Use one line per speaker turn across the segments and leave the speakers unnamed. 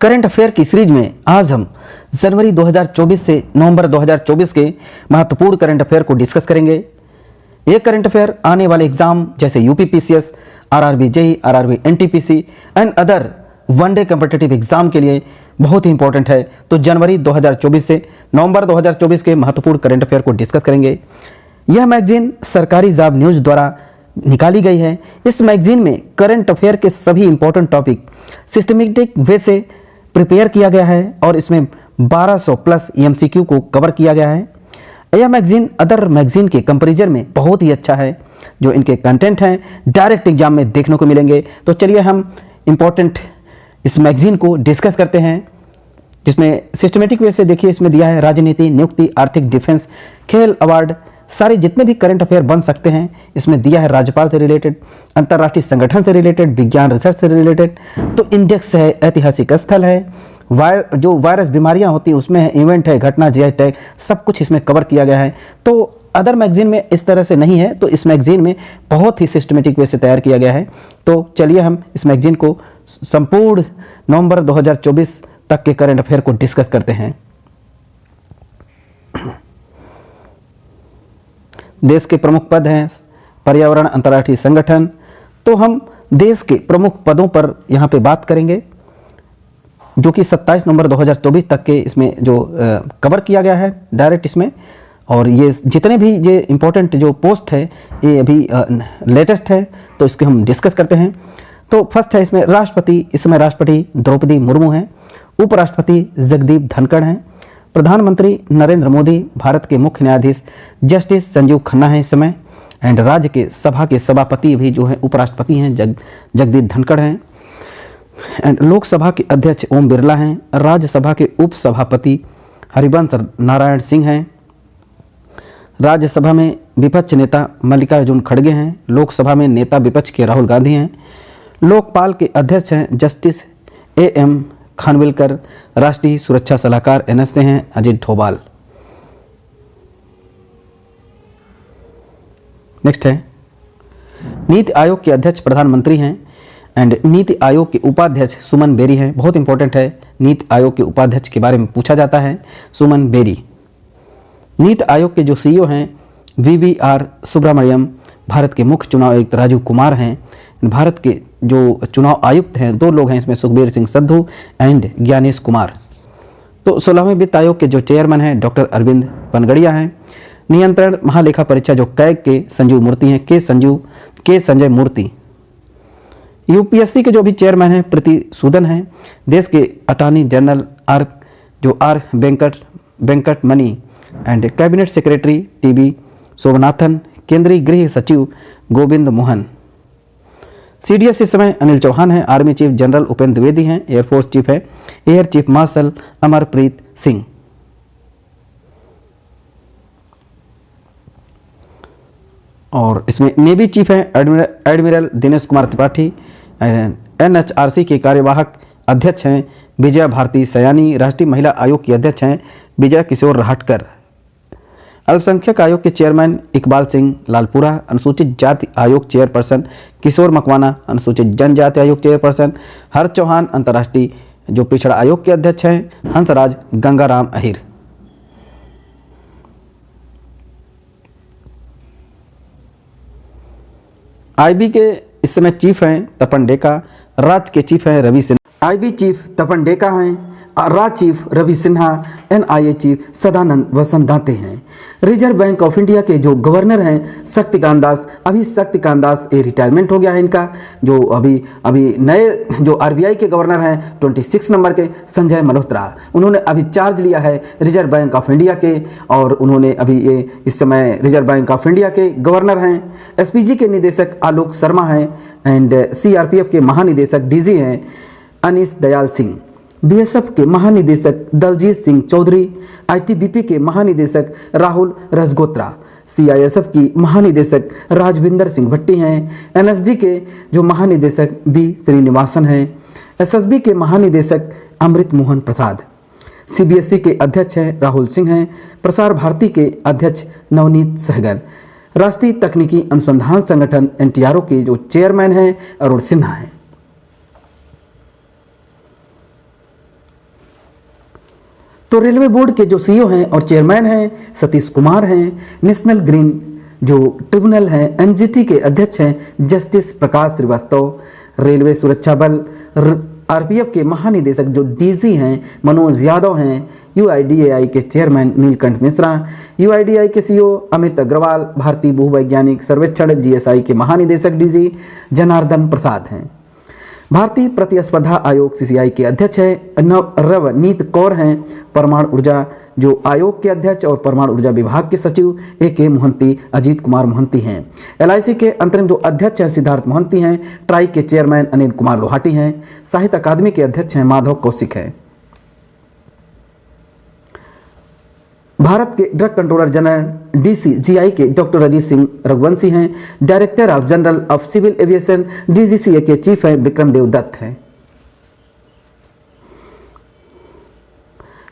Current affair की series में आज हम जनवरी 2024 से नवंबर 2024 के महत्वपूर्ण करंट अफेयर को डिस्कस करेंगे। ये करंट अफेयर आने वाले एग्जाम जैसे UPPCS, RRB JEE, RRB NTPC and other one day competitive exam के लिए बहुत ही इंपॉर्टेंट है। तो जनवरी 2024 से नवंबर 2024 के महत्वपूर्ण करंट अफेयर को डिस्कस करेंगे। यह मैगजीन सरकारी जॉब न्यूज़ द्वारा निकाली गई है। इस मैगजीन में करंट अफेयर के सभी इंपॉर्टेंट टॉपिक सिस्टमेटिक वे से प्रिपेयर किया गया है और इसमें 1200 प्लस एमसीक्यू को कवर किया गया है। यह मैगजीन अदर मैगजीन के कंपैरिजन में बहुत ही अच्छा है। जो इनके कंटेंट हैं डायरेक्ट एग्जाम में देखने को मिलेंगे। तो चलिए हम इंपॉर्टेंट इस मैगजीन को डिस्कस करते हैं, जिसमें सिस्टमेटिक वे से देखिए इसमें दिया है राजनीति, नियुक्ति, आर्थिक, डिफेंस, खेल, अवार्ड, सारे जितने भी करंट अफेयर बन सकते हैं इसमें दिया है। राज्यपाल से रिलेटेड, अंतर्राष्ट्रीय संगठन से रिलेटेड, विज्ञान रिसर्च से रिलेटेड, तो इंडेक्स है, ऐतिहासिक स्थल है, जो वायरस बीमारियां होती हैं उसमें है, इवेंट है, घटना, जीआई टैग, सब कुछ इसमें कवर किया गया है। तो अदर मैगजीन में इस तरह से नहीं है, तो इस मैगजीन में बहुत ही सिस्टमेटिक वे से तैयार किया गया है। तो चलिए हम इस मैगजीन को संपूर्ण नवंबर 2024 तक के करंट अफेयर को डिस्कस करते हैं। देश के प्रमुख पद हैं पर्यावरण, अंतर्राष्ट्रीय संगठन। तो हम देश के प्रमुख पदों पर यहाँ पे बात करेंगे, जो कि 27 नवंबर 2024 तक के इसमें जो कवर किया गया है डायरेक्ट इसमें। और ये जितने भी ये इम्पोर्टेंट जो पोस्ट है ये अभी लेटेस्ट है, तो इसके हम डिस्कस करते हैं। तो फर्स्ट है इसमें राष्ट्रपति, इसमें राष्ट्रपति द्रौपदी मुर्मू हैं। उपराष्ट्रपति जगदीप धनखड़ हैं। प्रधानमंत्री नरेंद्र मोदी, भारत के मुख्य न्यायाधीश जस्टिस संजीव खन्ना हैं इस समय। एंड राज्य के सभा के सभापति भी जो हैं उपराष्ट्रपति हैं जगदीप धनखड़ हैं। एंड लोकसभा के अध्यक्ष ओम बिरला हैं। राज्यसभा के उपसभापति हरिवंश नारायण सिंह हैं। राज्यसभा में विपक्ष नेता मल्लिकार्जुन खड़गे हैं। लोकसभा में नेता विपक्ष के राहुल गांधी हैं। लोकपाल के अध्यक्ष हैं जस्टिस एएम खानविलकर। राष्ट्रीय सुरक्षा सलाहकार एनएसए हैं अजित डोभाल। नेक्स्ट है नीति आयोग के अध्यक्ष प्रधानमंत्री हैं। एंड नीति आयोग के उपाध्यक्ष सुमन बेरी हैं। बहुत इंपॉर्टेंट है, नीति आयोग के उपाध्यक्ष के बारे में पूछा जाता है, सुमन बेरी। नीति आयोग के जो सीईओ हैं वीवीआर सुब्रमण्यम। भारत के मुख्य चुनाव आयुक्त राजीव कुमार हैं। भारत के जो चुनाव आयुक्त हैं दो लोग हैं इसमें, सुखबीर सिंह संधू एंड ज्ञानेश कुमार। तो 16वें वित्त आयोग के जो चेयरमैन हैं डॉक्टर अरविंद पनगड़िया हैं। नियंत्रण महालेखा परीक्षा जो कैग के संजीव मूर्ति हैं, के संजय मूर्ति। यूपीएससी के जो भी चेयरमैन हैं प्रीति सूदन हैं। देश के attorney general R Venkata Mani. And cabinet secretary TV Somanathan. केंद्रीय गृह सचिव गोविंद मोहन। सीडीएस इस समय अनिल चौहान हैं। Army chief general Upendra Dwivedi हैं। एयरफोर्स चीफ है air chief marshal Amarpreet Singh. और इसमें नेवी चीफ हैं एडमिरल दिनेश कुमार त्रिपाठी। एनएचआरसी के कार्यवाहक अध्यक्ष हैं विजया भारती सयानी। राष्ट्रीय महिला आयोग की अध्यक्ष हैं विजय किशोर राहटकर। अल्पसंख्यक आयोग के चेयरमैन इकबाल सिंह लालपुरा। अनुसूचित जाति आयोग चेयरपर्सन किशोर मकवाना। अनुसूचित जनजाति आयोग चेयरपर्सन हर्ष चौहान। अंतर्राष्ट्रीय जो पिछड़ा आयोग के अध्यक्ष हैं हंसराज गंगाराम अहिर। आईबी के इस समय चीफ हैं तपन डेका। राज्य के चीफ हैं रवि सिन्हा। आईबी चीफ तपन डेका हैं। राज्य chief Ravi Sinha. NIA chief Sadanand Vasant हैं। रिजर्व बैंक ऑफ इंडिया के जो गवर्नर हैं शक्तिकांत दास। अभी शक्तिकांत दास ये रिटायरमेंट हो गया है इनका। जो अभी नए जो आरबीआई के गवर्नर हैं 26 नंबर के संजय मल्होत्रा, उन्होंने अभी चार्ज लिया है रिजर्व बैंक ऑफ इंडिया के। और उन्होंने अभी ये इस समय रिजर्व बैंक ऑफ इंडिया के गवर्नर हैं। एसपीजी के निदेशक आलोक शर्मा हैं। एंड सीआरपीएफ के महानिदेशक डीजी हैं अनीस दयाल सिंह। बीएसएफ के महानिदेशक दलजीत सिंह चौधरी। आईटीबीपी के महानिदेशक राहुल रजगोत्रा। सीआईएसएफ की महानिदेशक राजविंदर सिंह भट्टी हैं। एनएसजी के जो महानिदेशक बी श्रीनिवासन हैं। एसएसबी के महानिदेशक अमृत मोहन प्रसाद। सीबीएसई के अध्यक्ष हैं राहुल सिंह हैं। प्रसार भारती के अध्यक्ष नवनीत सहगल। राष्ट्रीय तकनीकी अनुसंधान संगठन एनटीआरओ के जो चेयरमैन हैं अरुण सिन्हा हैं। तो रेलवे बोर्ड के जो सीईओ हैं और चेयरमैन हैं सतीश कुमार हैं। नेशनल ग्रीन जो ट्रिब्यूनल है एनजीटी के अध्यक्ष हैं जस्टिस प्रकाश श्रीवास्तव। रेलवे सुरक्षा बल आरपीएफ के महानिदेशक जो डीजी हैं मनोज यादव हैं। यूआईडीएआई के चेयरमैन नीलकंठ मिश्रा। यूआईडीएआई के सीईओ अमित अग्रवाल। भारतीय भूवैज्ञानिक सर्वेक्षण जीएसआई के महानिदेशक डीजी जनार्दन प्रसाद हैं। भारतीय प्रतिस्पर्धा आयोग सीसीआई के अध्यक्ष है रवनीत कौर हैं। परमाणु ऊर्जा जो आयोग के अध्यक्ष और परमाणु ऊर्जा विभाग के सचिव ए मोहंती अजीत कुमार मोहंती हैं। एलआईसी के अंतरिम जो अध्यक्ष हैं सिद्धार्थ मोहंती हैं। ट्राई के चेयरमैन अनिल कुमार लोहाटी हैं। साहित्य अकादमी के अध्यक्ष हैं माधव कौशिक हैं। भारत के ड्रग कंट्रोलर जनरल डीसीजीआई के डॉक्टर अजीत सिंह रघुवंशी हैं। Director of general of civil aviation DGCA के चीफ हैं विक्रम देव दत्त हैं।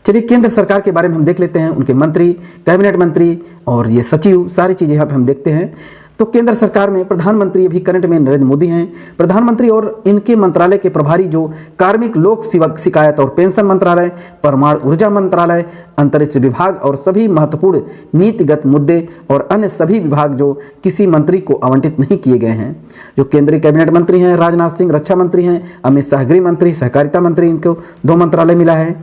चलिए केंद्र सरकार के बारे में हम देख लेते हैं। उनके मंत्री, कैबिनेट मंत्री और ये सचिव, सारी चीजें यहाँ पे हम देखते हैं। तो केंद्र सरकार में प्रधानमंत्री अभी करंट में नरेंद्र मोदी हैं। प्रधानमंत्री और इनके मंत्रालय के प्रभारी जो कार्मिक लोक सेवक शिकायत और पेंशन मंत्रालय, परमाणु ऊर्जा मंत्रालय, अंतरिक्ष विभाग और सभी महत्वपूर्ण नीतिगत मुद्दे और अन्य सभी विभाग जो किसी मंत्री को आवंटित नहीं किए गए हैं। जो केंद्रीय कैबिनेट मंत्री हैं राजनाथ सिंह रक्षा मंत्री हैं। अमित शाह गृह मंत्री, सहकारिता मंत्री, इनको 2 मंत्रालय मिला है।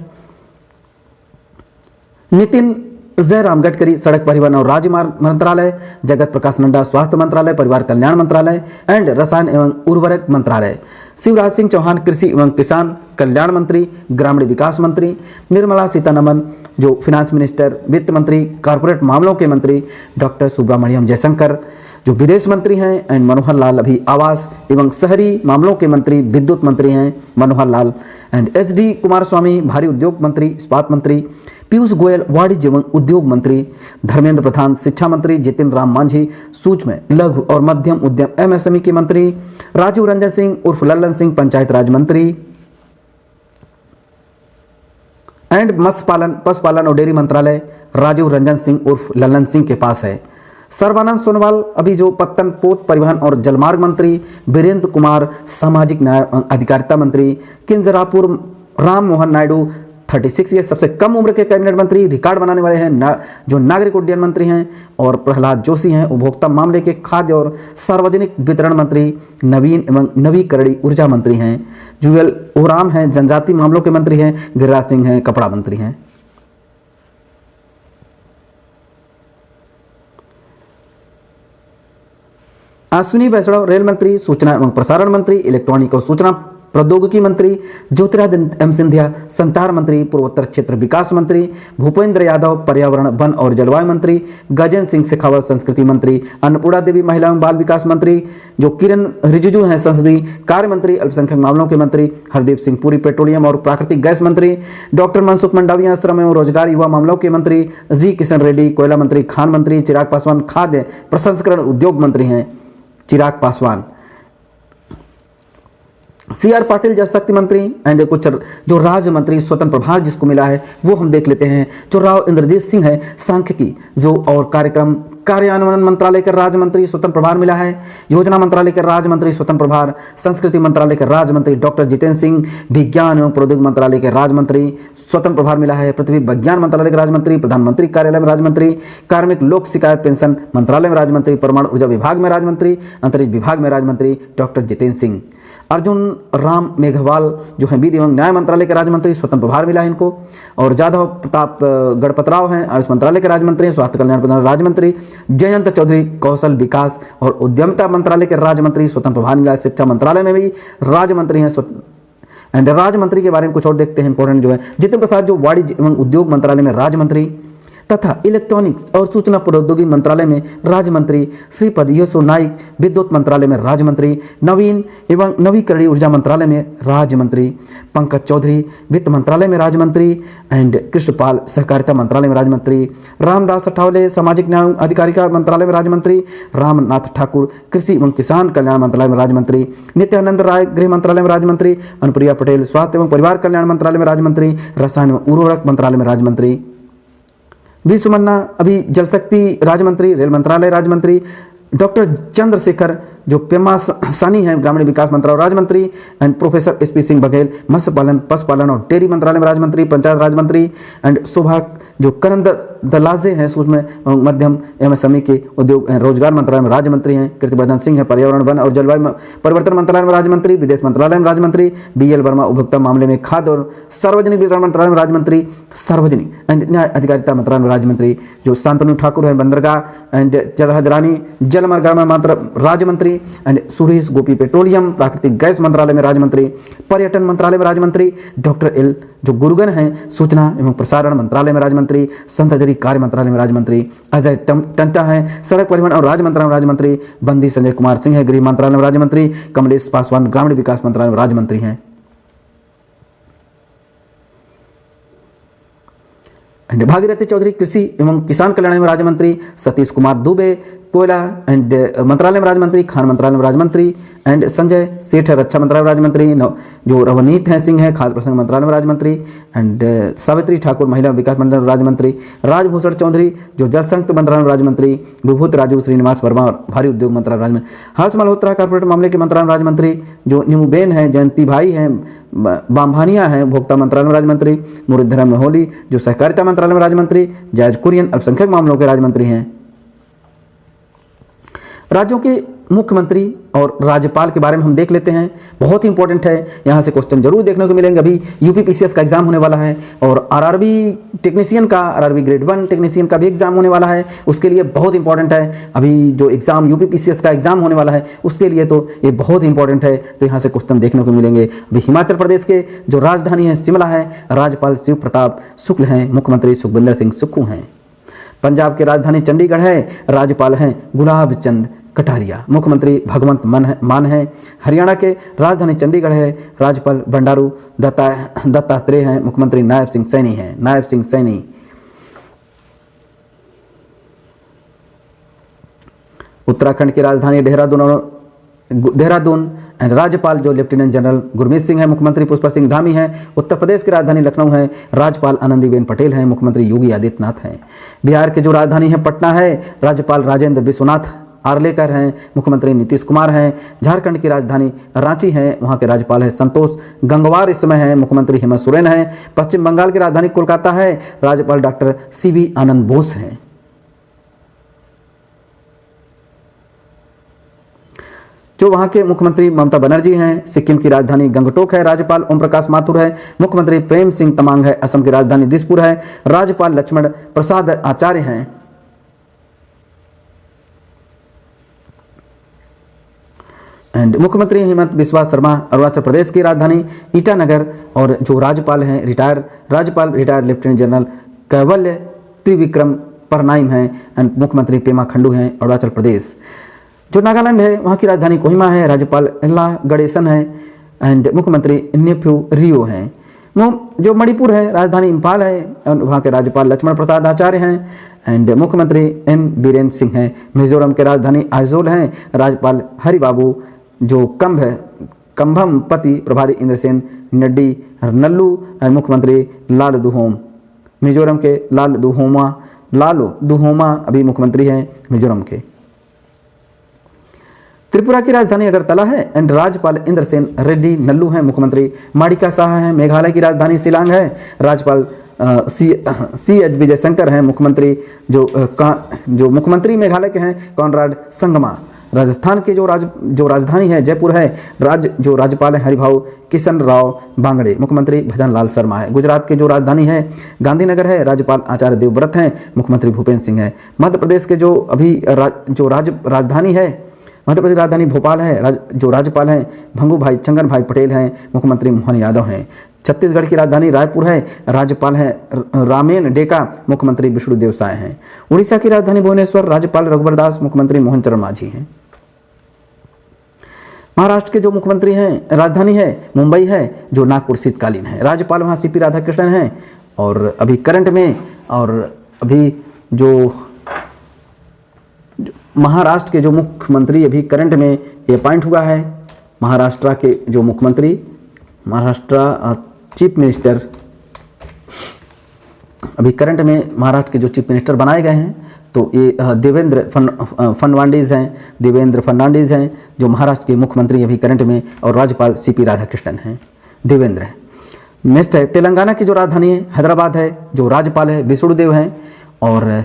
नितिन जयराम गडकरी सड़क परिवहन और राजमार्ग मंत्रालय। जगत प्रकाश नड्डा स्वास्थ्य मंत्रालय, परिवार कल्याण मंत्रालय एंड रसायन एवं उर्वरक मंत्रालय। शिवराज सिंह चौहान कृषि एवं किसान कल्याण मंत्री, ग्रामीण विकास मंत्री। निर्मला सीतारमण जो फिनांस मिनिस्टर, वित्त मंत्री, कारपोरेट मामलों के मंत्री। डॉक्टर सुब्रमण्यम जयशंकर जो विदेश मंत्री हैं एंड मनोहर लाल अभी आवास एवं शहरी मामलों के मंत्री, विद्युत मंत्री हैं मनोहर लाल एंड एचडी कुमारस्वामी भारी उद्योग मंत्री, इस्पात मंत्री। पीयूष गोयल वाणिज्य एवं उद्योग मंत्री। धर्मेंद्र प्रधान शिक्षा मंत्री। जितिन राम मांझी सूक्ष्म लघु और मध्यम उद्यम एमएसएमई के मंत्री। राजीव रंजन सिंह उर्फ लल्लन सिंह पंचायत राज मंत्री एंड मत्स्य पालन पशुपालन और डेयरी मंत्रालय राजीव रंजन सिंह उर्फ लल्लन सिंह के पास है। सर्बानंद सोनोवाल अभी जो पत्तन पोत परिवहन और जलमार्ग मंत्री। वीरेंद्र कुमार सामाजिक न्याय एवं अधिकारिता मंत्री। किंजरापुर राम मोहन नायडू 36 ईयर सबसे कम उम्र के कैबिनेट मंत्री, रिकॉर्ड बनाने वाले हैं जो नागरिक उड्डयन मंत्री हैं। और प्रहलाद जोशी हैं उपभोक्ता मामले के खाद्य और सार्वजनिक वितरण मंत्री। नवीन एवं नवीकरणीय ऊर्जा मंत्री हैं। जुएल ओराम हैं जनजाति मामलों के मंत्री हैं। गिरिराज सिंह हैं कपड़ा मंत्री हैं। अश्विनी वैष्णव रेल मंत्री, सूचना एवं प्रसारण मंत्री, इलेक्ट्रॉनिक और सूचना प्रौद्योगिकी मंत्री। ज्योतिरादित्य सिंधिया संचार मंत्री, पूर्वोत्तर क्षेत्र विकास मंत्री। भूपेंद्र यादव पर्यावरण वन और जलवायु मंत्री। गजेंद्र सिंह शेखावत संस्कृति मंत्री। अन्नपूर्णा देवी महिला एवं बाल विकास मंत्री। जो किरण रिजिजू हैं संसदीय कार्य मंत्री, अल्पसंख्यक मामलों के मंत्री। हरदीप सिंह पुरी पेट्रोलियम और प्राकृतिक गैस मंत्री। डॉक्टर मनसुख मंडाविया श्रम एवं रोजगार युवा मामलों के मंत्री। जी किशन रेड्डी कोयला मंत्री खान मंत्री। चिराग पासवान खाद्य प्रसंस्करण उद्योग मंत्री हैं। चिराग पासवान। सीआर पाटिल जल शक्ति मंत्री एंड कुछ जो राज्य मंत्री स्वतंत्र प्रभार जिसको मिला है वो हम देख लेते हैं। जो राव इंद्रजीत सिंह है सांख्यिकी जो और कार्यक्रम कार्यान्वयन मंत्रालय के राज्य मंत्री स्वतंत्र प्रभार मिला है। योजना मंत्रालय के राज्य मंत्री स्वतंत्र प्रभार। संस्कृति मंत्रालय के राज्य मंत्री डॉक्टर जितेंद्र सिंह। विज्ञान एवं प्रौद्योगिकी मंत्रालय के राज्य मंत्री स्वतंत्र प्रभार मिला है। पृथ्वी विज्ञान मंत्रालय के राज्य मंत्री। प्रधानमंत्री कार्यालय में राज्य मंत्री। कार्मिक लोक शिकायत पेंशन मंत्रालय में राज्य मंत्री। परमाणु ऊर्जा विभाग में राज्य मंत्री। अंतरिक्ष विभाग में राज्य मंत्री डॉक्टर जितेंद्र सिंह। अर्जुन राम मेघवाल जो है विधि एवं न्याय मंत्रालय के राज्य मंत्री स्वतंत्र प्रभार मिला है इनको। और जाधव प्रताप गणपतराव हैं आयुष मंत्रालय के राज्य मंत्री। स्वास्थ्य कल्याण राज्य मंत्री। जयंत चौधरी कौशल विकास और उद्यमिता मंत्रालय के राज्य मंत्री स्वतंत्र प्रभार मिला है। शिक्षा मंत्रालय में भी राज्य मंत्री हैं। एंड राज्य मंत्री के बारे में कुछ और देखते हैं इंपॉर्टेंट जो है। जितिन प्रसाद जो वाणिज्य एवं उद्योग मंत्रालय में राज्य मंत्री तथा इलेक्ट्रॉनिक्स और सूचना प्रौद्योगिकी मंत्रालय में राज्य मंत्री। श्रीपद येसो नाइक विद्युत मंत्रालय में राज्य मंत्री। नवीन एवं नवीकरणीय ऊर्जा मंत्रालय में राज्य मंत्री। पंकज चौधरी वित्त मंत्रालय में राज्य मंत्री एंड कृष्णपाल सहकारिता मंत्रालय में राज्य मंत्री। रामदास अठावले सामाजिक न्याय एवं अधिकारिता मंत्रालय में राज्य मंत्री। रामनाथ ठाकुर कृषि एवं किसान कल्याण मंत्रालय में राज्य मंत्री। नित्यानंद राय गृह मंत्रालय में राज्य मंत्री। अनुप्रिया पटेल स्वास्थ्य एवं परिवार कल्याण मंत्रालय में राज्य मंत्री। रसायन एवं उर्वरक मंत्रालय में राज्य मंत्री। वी सुमन्ना अभी जल शक्ति राज्य मंत्री। रेल मंत्रालय राज्य मंत्री। डॉक्टर चंद्रशेखर जो पेमा सानी है ग्रामीण विकास मंत्रालय राज्य मंत्री, and professor SP Singh Baghel मत्स्य पालन, पशुपालन और डेयरी मंत्रालय में राज्य मंत्री, पंचायत राज मंत्री, एंड शोभा जो करण दलाजे हैं सूक्ष्म मध्यम एमएसएमई के उद्योग रोजगार मंत्रालय में राज्य मंत्री हैं। कीर्तिवर्धन सिंह है पर्यावरण वन और जलवायु परिवर्तन मंत्रालय में राज्य मंत्री, विदेश मंत्रालय में राज्य मंत्री, बीएल वर्मा उपभोक्ता मामले में खाद्य और सार्वजनिक वितरण मंत्रालय में राज्य मंत्री, सार्वजनिक एंड न्याय अधिकारिता मंत्रालय में राज्य मंत्री, जो शांतनु ठाकुर है बंदरगाह एंड जलहजरानी जलमार्ग राज्य मंत्री, एंड सुरेश गोपी पेट्रोलियम प्राकृतिक गैस मंत्रालय में राज्य मंत्री, पर्यटन मंत्रालय में राज्य मंत्री, डॉक्टर एल जो गुरुगन हैं सूचना एवं प्रसारण मंत्रालय में राज्य मंत्री, संतजरी कार्य मंत्रालय में राज्य मंत्री, अजय टंटा हैं सड़क परिवहन और राज्य मंत्रालय में राज्य मंत्री, बंदी संजय कुमार सिंह है गृह मंत्रालय में राज्य मंत्री, कमलेश पासवान ग्रामीण विकास मंत्रालय में राज्य मंत्री हैं। भागीरथी चौधरी कृषि एवं किसान कल्याण में राज्य मंत्री, सतीश कुमार दुबे कोयला एंड मंत्रालय में राज्य मंत्री, खान मंत्रालय में राज्य मंत्री, एंड संजय सेठ रक्षा मंत्रालय में राज्य मंत्री, जो रवनीत है सिंह है खाद्य प्रसंग मंत्रालय में राज्य मंत्री, एंड सावित्री ठाकुर महिला विकास मंत्रालय में राज्य मंत्री, राजभूषण चौधरी जो जल संयुक्त मंत्रालय में राज्य मंत्री, विभूत राजू श्रीनिवास वर्मा भारी उद्योग मंत्रालय राज्य मंत्री, हर्ष मल्होत्रा कारपोरेट मामले के मंत्रालय में राज्य मंत्री, जो नीमूबेन है जयंती भाई हैं बामभानिया हैं भोक्ता मंत्रालय में राज्य मंत्री, मुरलीधरन मोहोली जो सहकारिता मंत्रालय में राज्य मंत्री, जायज कुरियन अल्पसंख्यक मामलों के राज्य मंत्री हैं। राज्यों के मुख्यमंत्री और राज्यपाल के बारे में हम देख लेते हैं, बहुत ही इंपॉर्टेंट है, यहाँ से क्वेश्चन जरूर देखने को मिलेंगे। अभी यूपीपीसीएस का एग्जाम होने वाला है और आरआरबी टेक्नीशियन का, आरआरबी ग्रेड 1 टेक्नीशियन का भी एग्जाम होने वाला है, उसके लिए बहुत इंपॉर्टेंट है। अभी जो एग्जाम यूपीपीसीएस का एग्जाम होने वाला है उसके लिए तो ये बहुत इंपॉर्टेंट है, तो यहाँ से क्वेश्चन देखने को मिलेंगे। अभी हिमाचल प्रदेश के जो राजधानी है शिमला है, राज्यपाल शिव प्रताप शुक्ल हैं, मुख्यमंत्री सुखविंदर सिंह सुक्खू हैं। पंजाब की राजधानी चंडीगढ़ है, राज्यपाल हैं गुलाब चंद कटारिया, मुख्यमंत्री भगवंत मान है। हरियाणा के राजधानी चंडीगढ़ है, राज्यपाल बंडारू दत्तात्रेय हैं, मुख्यमंत्री नायब सिंह सैनी हैं, नायब सिंह सैनी। उत्तराखंड की राजधानी देहरादून राज्यपाल जो लेफ्टिनेंट जनरल गुरमीत सिंह है, मुख्यमंत्री पुष्पर सिंह धामी हैं। उत्तर प्रदेश की राजधानी लखनऊ है, राज्यपाल आनंदीबेन पटेल हैं, मुख्यमंत्री योगी आदित्यनाथ हैं। बिहार की जो राजधानी है पटना है, राज्यपाल राजेंद्र विश्वनाथ आर्लेकर हैं, मुख्यमंत्री नीतीश कुमार हैं। झारखंड की राजधानी रांची है, वहाँ के राज्यपाल है संतोष गंगवार इस समय हैं, मुख्यमंत्री हेमंत सोरेन हैं। पश्चिम बंगाल की राजधानी कोलकाता है, राज्यपाल डॉक्टर सीबी आनंद बोस हैं। जो वहाँ के मुख्यमंत्री ममता बनर्जी हैं। सिक्किम की राजधानी गंगटोक है, राज्यपाल ओम प्रकाश माथुर है, मुख्यमंत्री प्रेम सिंह तमांग है। असम की राजधानी दिसपुर है, राज्यपाल लक्ष्मण प्रसाद आचार्य हैं। एंड मुख्यमंत्री हेमंत बिस्वा शर्मा। अरुणाचल प्रदेश की राजधानी ईटानगर और जो राज्यपाल हैं राज्यपाल रिटायर लेफ्टिनेंट जनरल कैवल्य त्रिविक्रम परनाइम हैं। एंड मुख्यमंत्री पेमा खंडू हैं अरुणाचल प्रदेश। जो नागालैंड है वहाँ की राजधानी कोहिमा है, राज्यपाल एल्ला गणेशन है एंड मुख्यमंत्री नेफ्यू रियो हैं। जो मणिपुर है राजधानी इम्फाल है और वहाँ के राज्यपाल लक्ष्मण प्रसाद आचार्य हैं एंड मुख्यमंत्री एन बीरेन सिंह हैं। मिजोरम के राजधानी आइजोल हैं, राज्यपाल हरिबाबू जो कंभम पति प्रभारी इंद्रसेन नड्डी नल्लू एंड मुख्यमंत्री लाल दुहोम। मिजोरम के लालो दुहोमा अभी मुख्यमंत्री हैं मिजोरम के। त्रिपुरा की राजधानी अगरतला है एंड राज्यपाल इंद्रसेन रेड्डी नल्लू हैं, मुख्यमंत्री माणिका साहा हैं। मेघालय की राजधानी शिलांग है, राज्यपाल सी.एच. विजय शंकर हैं, मुख्यमंत्री जो मुख्यमंत्री मेघालय के हैं कॉनराड संगमा। राजस्थान के जो राजधानी है जयपुर है, जो राज्यपाल है हरिभाऊ किशन राव बांगड़े, मुख्यमंत्री भजन लाल शर्मा है। गुजरात के जो राजधानी है गांधीनगर है, राज्यपाल आचार्य देवव्रत हैं, मुख्यमंत्री भूपेंद्र सिंह है। मध्य प्रदेश के जो अभी राजधानी है मध्य प्रदेश राजधानी भोपाल है, जो राज्यपाल हैं भंगू भाई छंगन भाई पटेल हैं, मुख्यमंत्री मोहन यादव हैं। छत्तीसगढ़ की राजधानी रायपुर है, राज्यपाल हैं रामेन डेका, मुख्यमंत्री विष्णुदेव साय हैं। उड़ीसा की राजधानी भुवनेश्वर, राज्यपाल रघुबर दास, मुख्यमंत्री मोहन चरण मांझी हैं। महाराष्ट्र के जो मुख्यमंत्री हैं राजधानी है मुंबई है, जो नागपुर शीतकालीन है, राज्यपाल वहाँ सीपी राधाकृष्णन हैं। और अभी करंट में और अभी जो महाराष्ट्र के जो मुख्यमंत्री अभी करंट में ये अपॉइंट हुआ है, महाराष्ट्र के जो मुख्यमंत्री महाराष्ट्र चीफ मिनिस्टर अभी करंट में महाराष्ट्र के जो चीफ मिनिस्टर बनाए गए हैं तो ये देवेंद्र फडणवीस हैं, देवेंद्र फडणवीस हैं जो महाराष्ट्र के मुख्यमंत्री अभी करंट में, और राज्यपाल सीपी राधाकृष्णन हैं, देवेंद्र हैं। नेक्स्ट है तेलंगाना की जो राजधानी है हैदराबाद है, जो राज्यपाल है विष्णुदेव हैं, और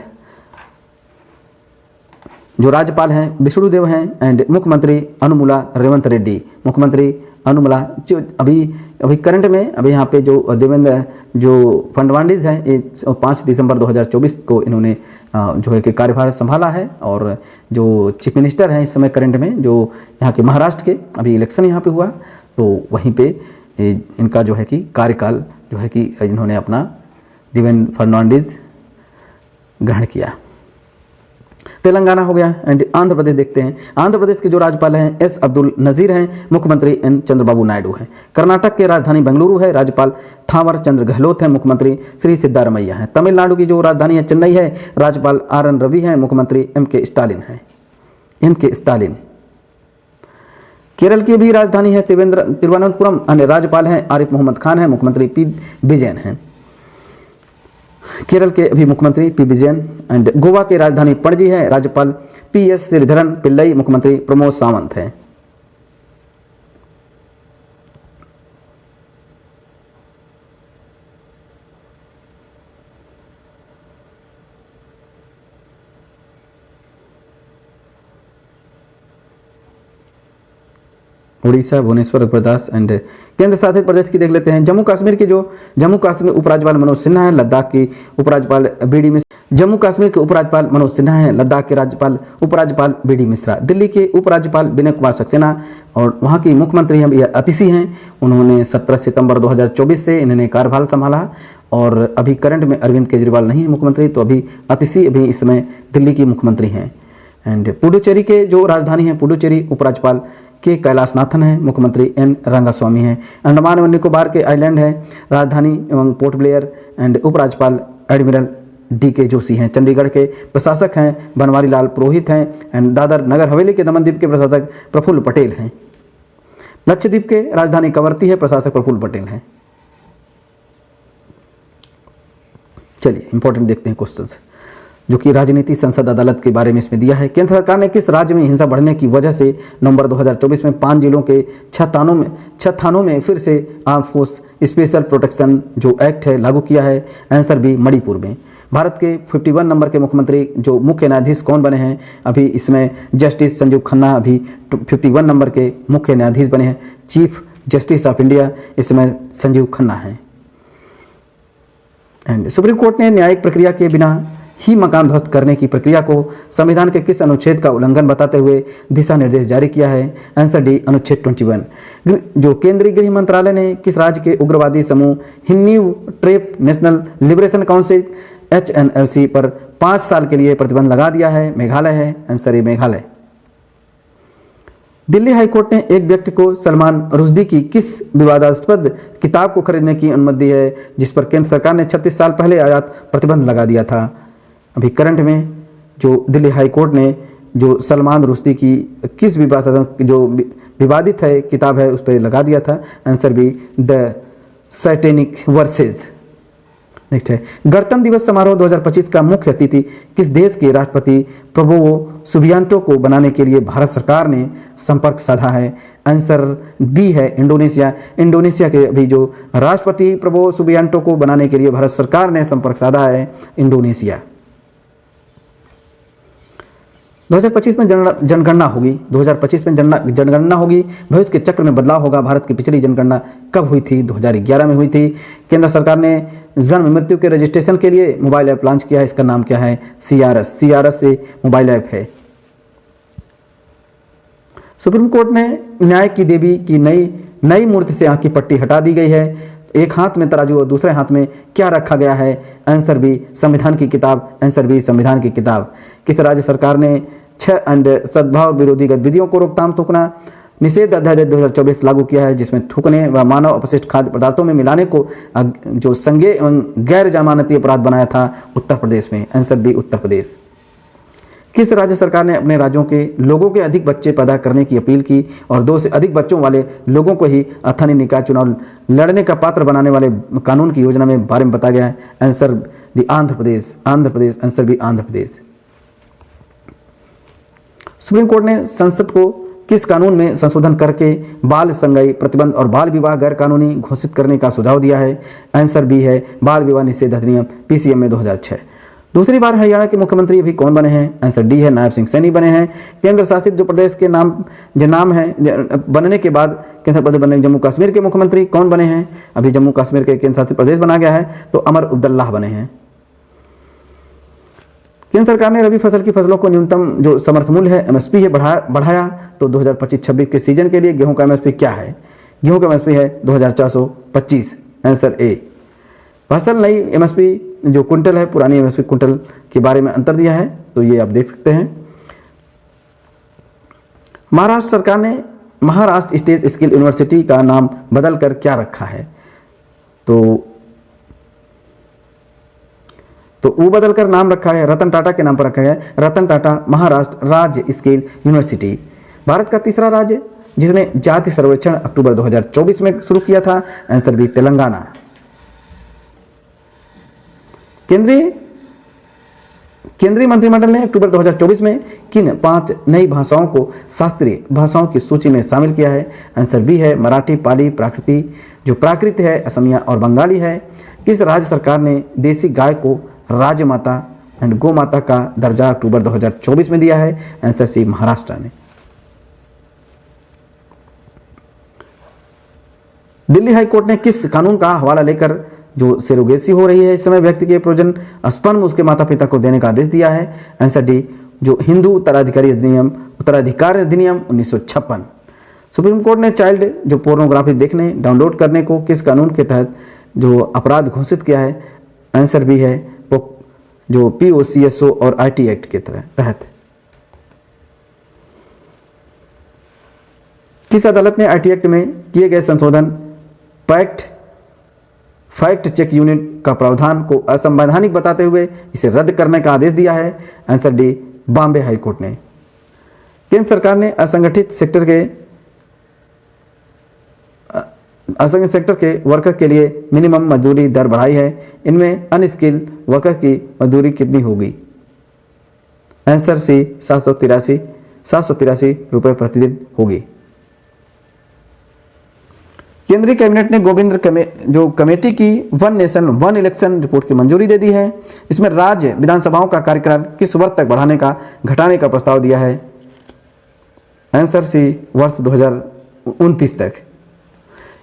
जो राज्यपाल हैं विष्णुदेव हैं, एंड मुख्यमंत्री अनुमुला रेवंत रेड्डी, मुख्यमंत्री अनुमुला जो अभी करंट में अभी यहाँ पे जो देवेंद्र जो फडणवीस हैं ये 5 दिसंबर 2024 को इन्होंने जो है कि कार्यभार संभाला है, और जो चीफ मिनिस्टर हैं इस समय करंट में जो यहाँ के महाराष्ट्र के, अभी इलेक्शन यहाँ पे हुआ तो वहीं पे इनका जो है कि कार्यकाल जो है कि इन्होंने अपना देवेंद्र फडणवीस ग्रहण किया। तेलंगाना हो गया। एंड आंध्र प्रदेश देखते हैं। आंध्र प्रदेश के जो राज्यपाल हैं एस अब्दुल नज़ीर हैं, मुख्यमंत्री एन चंद्रबाबू नायडू हैं। कर्नाटक के राजधानी बेंगलुरु है, राज्यपाल थावर चंद्र गहलोत हैं, मुख्यमंत्री श्री सिद्धारमैया हैं। तमिलनाडु की जो राजधानी है चेन्नई है, राज्यपाल आर एन रवि हैं, मुख्यमंत्री एम के स्टालिन हैं, एम के स्टालिन। केरल की भी राजधानी है तिरुवनंतपुरम, अन्य राज्यपाल हैं आरिफ मोहम्मद खान हैं, मुख्यमंत्री पी विजयन हैं, केरल के अभी मुख्यमंत्री पी विजयन। एंड गोवा की राजधानी पणजी है, राज्यपाल पी एस श्रीधरन पिल्लई, मुख्यमंत्री प्रमोद सावंत हैं। उड़ीसा भुवनेश्वर प्रदेश। एंड केंद्र शासित प्रदेश की देख लेते हैं। जम्मू कश्मीर उपराज्यपाल मनोज सिन्हा है, लद्दाख की उपराज्यपाल बीडी मिश्रा। जम्मू कश्मीर के उपराज्यपाल मनोज सिन्हा हैं, लद्दाख के उपराज्यपाल बीडी मिश्रा। दिल्ली के उपराज्यपाल विनय कुमार सक्सेना और वहाँ की मुख्यमंत्री हैं अतिशी हैं, उन्होंने 17 सितंबर 2024 से इन्होंने कार्यभार संभाला। और अभी करंट में अरविंद केजरीवाल नहीं है मुख्यमंत्री, तो अभी अतिशी अभी इस समय दिल्ली की मुख्यमंत्री हैं। एंड पुडुचेरी के जो राजधानी है पुडुचेरी, उपराज्यपाल के कैलाशनाथन है, मुख्यमंत्री एन रंगास्वामी हैं। अंडमान और निकोबार के आइलैंड है, राजधानी एवं पोर्ट ब्लेयर एंड उपराज्यपाल एडमिरल डी के जोशी हैं। चंडीगढ़ के प्रशासक हैं बनवारी लाल पुरोहित हैं। एंड दादर नगर हवेली के दमनदीप के प्रशासक प्रफुल्ल पटेल हैं। लक्षद्वीप के राजधानी कवरत्ती है, प्रशासक प्रफुल्ल पटेल हैं। चलिए इंपॉर्टेंट देखते हैं क्वेश्चंस जो कि राजनीति संसद अदालत के बारे में इसमें दिया है। केंद्र सरकार ने किस राज्य में हिंसा बढ़ने की वजह से नवंबर 2024 में 5 जिलों के 6 थानों में फिर से आर्म फोर्स स्पेशल प्रोटेक्शन जो एक्ट है लागू किया है? आंसर बी मणिपुर में। भारत के 51 नंबर के मुख्यमंत्री जो मुख्य न्यायाधीश कौन बने हैं? अभी इसमें जस्टिस संजीव खन्ना अभी 51 नंबर के मुख्य न्यायाधीश बने हैं। चीफ जस्टिस ऑफ इंडिया इसमें संजीव खन्ना हैं। एंड सुप्रीम कोर्ट ने न्यायिक प्रक्रिया के बिना ही मकान ध्वस्त करने की प्रक्रिया को संविधान के किस अनुच्छेद का उल्लंघन बताते हुए दिशा निर्देश जारी किया है? आंसर डी अनुच्छेद 21। जो केंद्रीय गृह मंत्रालय ने किस राज्य के उग्रवादी समूह Hynniewtrep national liberation council HNLC पर 5 साल के लिए प्रतिबंध लगा दिया है? मेघालय है। आंसर ए मेघालय। दिल्ली हाईकोर्ट ने एक व्यक्ति को सलमान रुश्दी की किस विवादास्पद किताब को खरीदने की अनुमति दी है जिस पर केंद्र सरकार ने 36 साल पहले आयात प्रतिबंध लगा दिया था? अभी करंट में जो दिल्ली हाईकोर्ट ने जो सलमान रुश्दी की किस विवादित है किताब है उस पर लगा दिया था? Answer be the satanic versus. Next है गणतंत्र दिवस समारोह 2025 का मुख्य अतिथि किस देश के राष्ट्रपति प्रबोवो सुबियांतो को बनाने के लिए भारत सरकार ने संपर्क साधा है? आंसर बी है इंडोनेशिया। इंडोनेशिया के अभी जो राष्ट्रपति प्रबोवो सुबियांतो को बनाने के लिए भारत सरकार ने संपर्क साधा है इंडोनेशिया। 2025 में जनगणना होगी। 2025 में जनगणना होगी। भविष्य के चक्र में बदलाव होगा। भारत की पिछली जनगणना कब हुई थी? 2011 में हुई थी। केंद्र सरकार ने जन्म मृत्यु के रजिस्ट्रेशन के लिए मोबाइल ऐप लॉन्च किया है। इसका नाम क्या है? CRS से मोबाइल ऐप है। सुप्रीम कोर्ट ने न्याय की देवी की नई मूर्ति से आंख की पट्टी हटा दी गई है। एक हाथ में तराजू और दूसरे हाथ में क्या रखा गया है? आंसर बी संविधान की किताब। आंसर बी संविधान की किताब। किस राज्य सरकार ने 6 सद्भाव विरोधी गतिविधियों को रोकथाम थूकना निषेध अध्यादेश 2024 लागू किया है जिसमें थूकने व मानव अपशिष्ट खाद्य पदार्थों में मिलाने को जो संज्ञेय एवं गैर जमानती अपराध बनाया था? उत्तर प्रदेश में। Answer B Uttar Pradesh. किस राज्य सरकार ने अपने राज्यों के लोगों के अधिक बच्चे पैदा करने की अपील की और 2 से अधिक बच्चों वाले लोगों को ही स्थानीय निकाय चुनाव लड़ने का पात्र बनाने वाले कानून की योजना में बारे में बताया गया है? Answer D Andhra Pradesh. Andhra Pradesh. Answer B Andhra Pradesh. Supreme court ने संसद को किस कानून में संशोधन करके बाल संगई प्रतिबंध और बाल विवाह गैर कानूनी घोषित करने का सुझाव दिया है? आंसर बी है बाल विवाह निषेध अधिनियम पीसीएम में 2006। दूसरी बार हरियाणा के मुख्यमंत्री अभी कौन बने हैं? आंसर डी है नायब सिंह सैनी बने हैं। केंद्र शासित जो प्रदेश के नाम है बनने के बाद केंद्र प्रदेश बनने जम्मू कश्मीर के मुख्यमंत्री कौन बने हैं? अभी जम्मू कश्मीर के केंद्र शासित प्रदेश बना गया है तो अमर अब्दुल्लाह बने हैं। केंद्र सरकार ने रबी फसल की फसलों को न्यूनतम जो समर्थन मूल्य है एमएसपी है बढ़ाया तो 2025-26 के सीजन के लिए गेहूं का एमएसपी क्या है? गेहूं का एमएसपी है 2425। Answer A. फसल नई एमएसपी जो कुंटल है पुरानी एमएसपी कुंटल के बारे में अंतर दिया है तो ये आप देख सकते हैं। महाराष्ट्र सरकार ने महाराष्ट्र स्टेट स्किल यूनिवर्सिटी का नाम बदलकर क्या रखा है? तो वो बदलकर नाम रखा है रतन टाटा के नाम पर रखा है रतन टाटा महाराष्ट्र राज्य स्किल यूनिवर्सिटी। भारत का तीसरा राज्य जिसने जाति सर्वेक्षण अक्टूबर 2024 में शुरू किया था? Answer B Telangana. केंद्रीय मंत्रिमंडल ने अक्टूबर 2024 में किन 5 नई भाषाओं को शास्त्रीय भाषाओं की सूची में शामिल किया है? आंसर बी है मराठी, पाली, प्राकृत है, असमिया और बंगाली है। किस राज्य सरकार ने देसी गाय को राजमाता एंड गौ माता का दर्जा अक्टूबर 2024 में दिया है? आंसर सी महाराष्ट्र ने। दिल्ली हाई कोर्ट ने किस कानून का हवाला लेकर जो सेरोगेसी हो रही है इस समय व्यक्ति के प्रोजन स्पर्म उसके माता पिता को देने का आदेश दिया है? आंसर डी जो हिंदू उत्तराधिकार अधिनियम 1956। सुप्रीम कोर्ट ने चाइल्ड जो पोर्नोग्राफी देखने डाउनलोड करने को किस कानून के तहत जो अपराध घोषित किया है? आंसर बी है जो पीओसीएसओ और आईटी एक्ट के तहत। किस अदालत ने आईटी एक्ट में किए गए संशोधन फैक्ट चेक यूनिट का प्रावधान को असंवैधानिक बताते हुए इसे रद्द करने का आदेश दिया है? Answer D Bombay high court ने। केंद्र सरकार ने असंगठित सेक्टर के वर्कर के लिए मिनिमम मजदूरी दर बढ़ाई है। इनमें अनस्किल्ड वर्कर की मजदूरी कितनी होगी? आंसर सी 783 रुपये प्रतिदिन होगी। केंद्रीय कैबिनेट ने गोविंद जो कमेटी की one nation one election report की मंजूरी दे दी है। इसमें राज्य विधानसभाओं का कार्यकाल किस वर्ष तक घटाने का प्रस्ताव दिया है? आंसर सी वर्ष 2029 तक।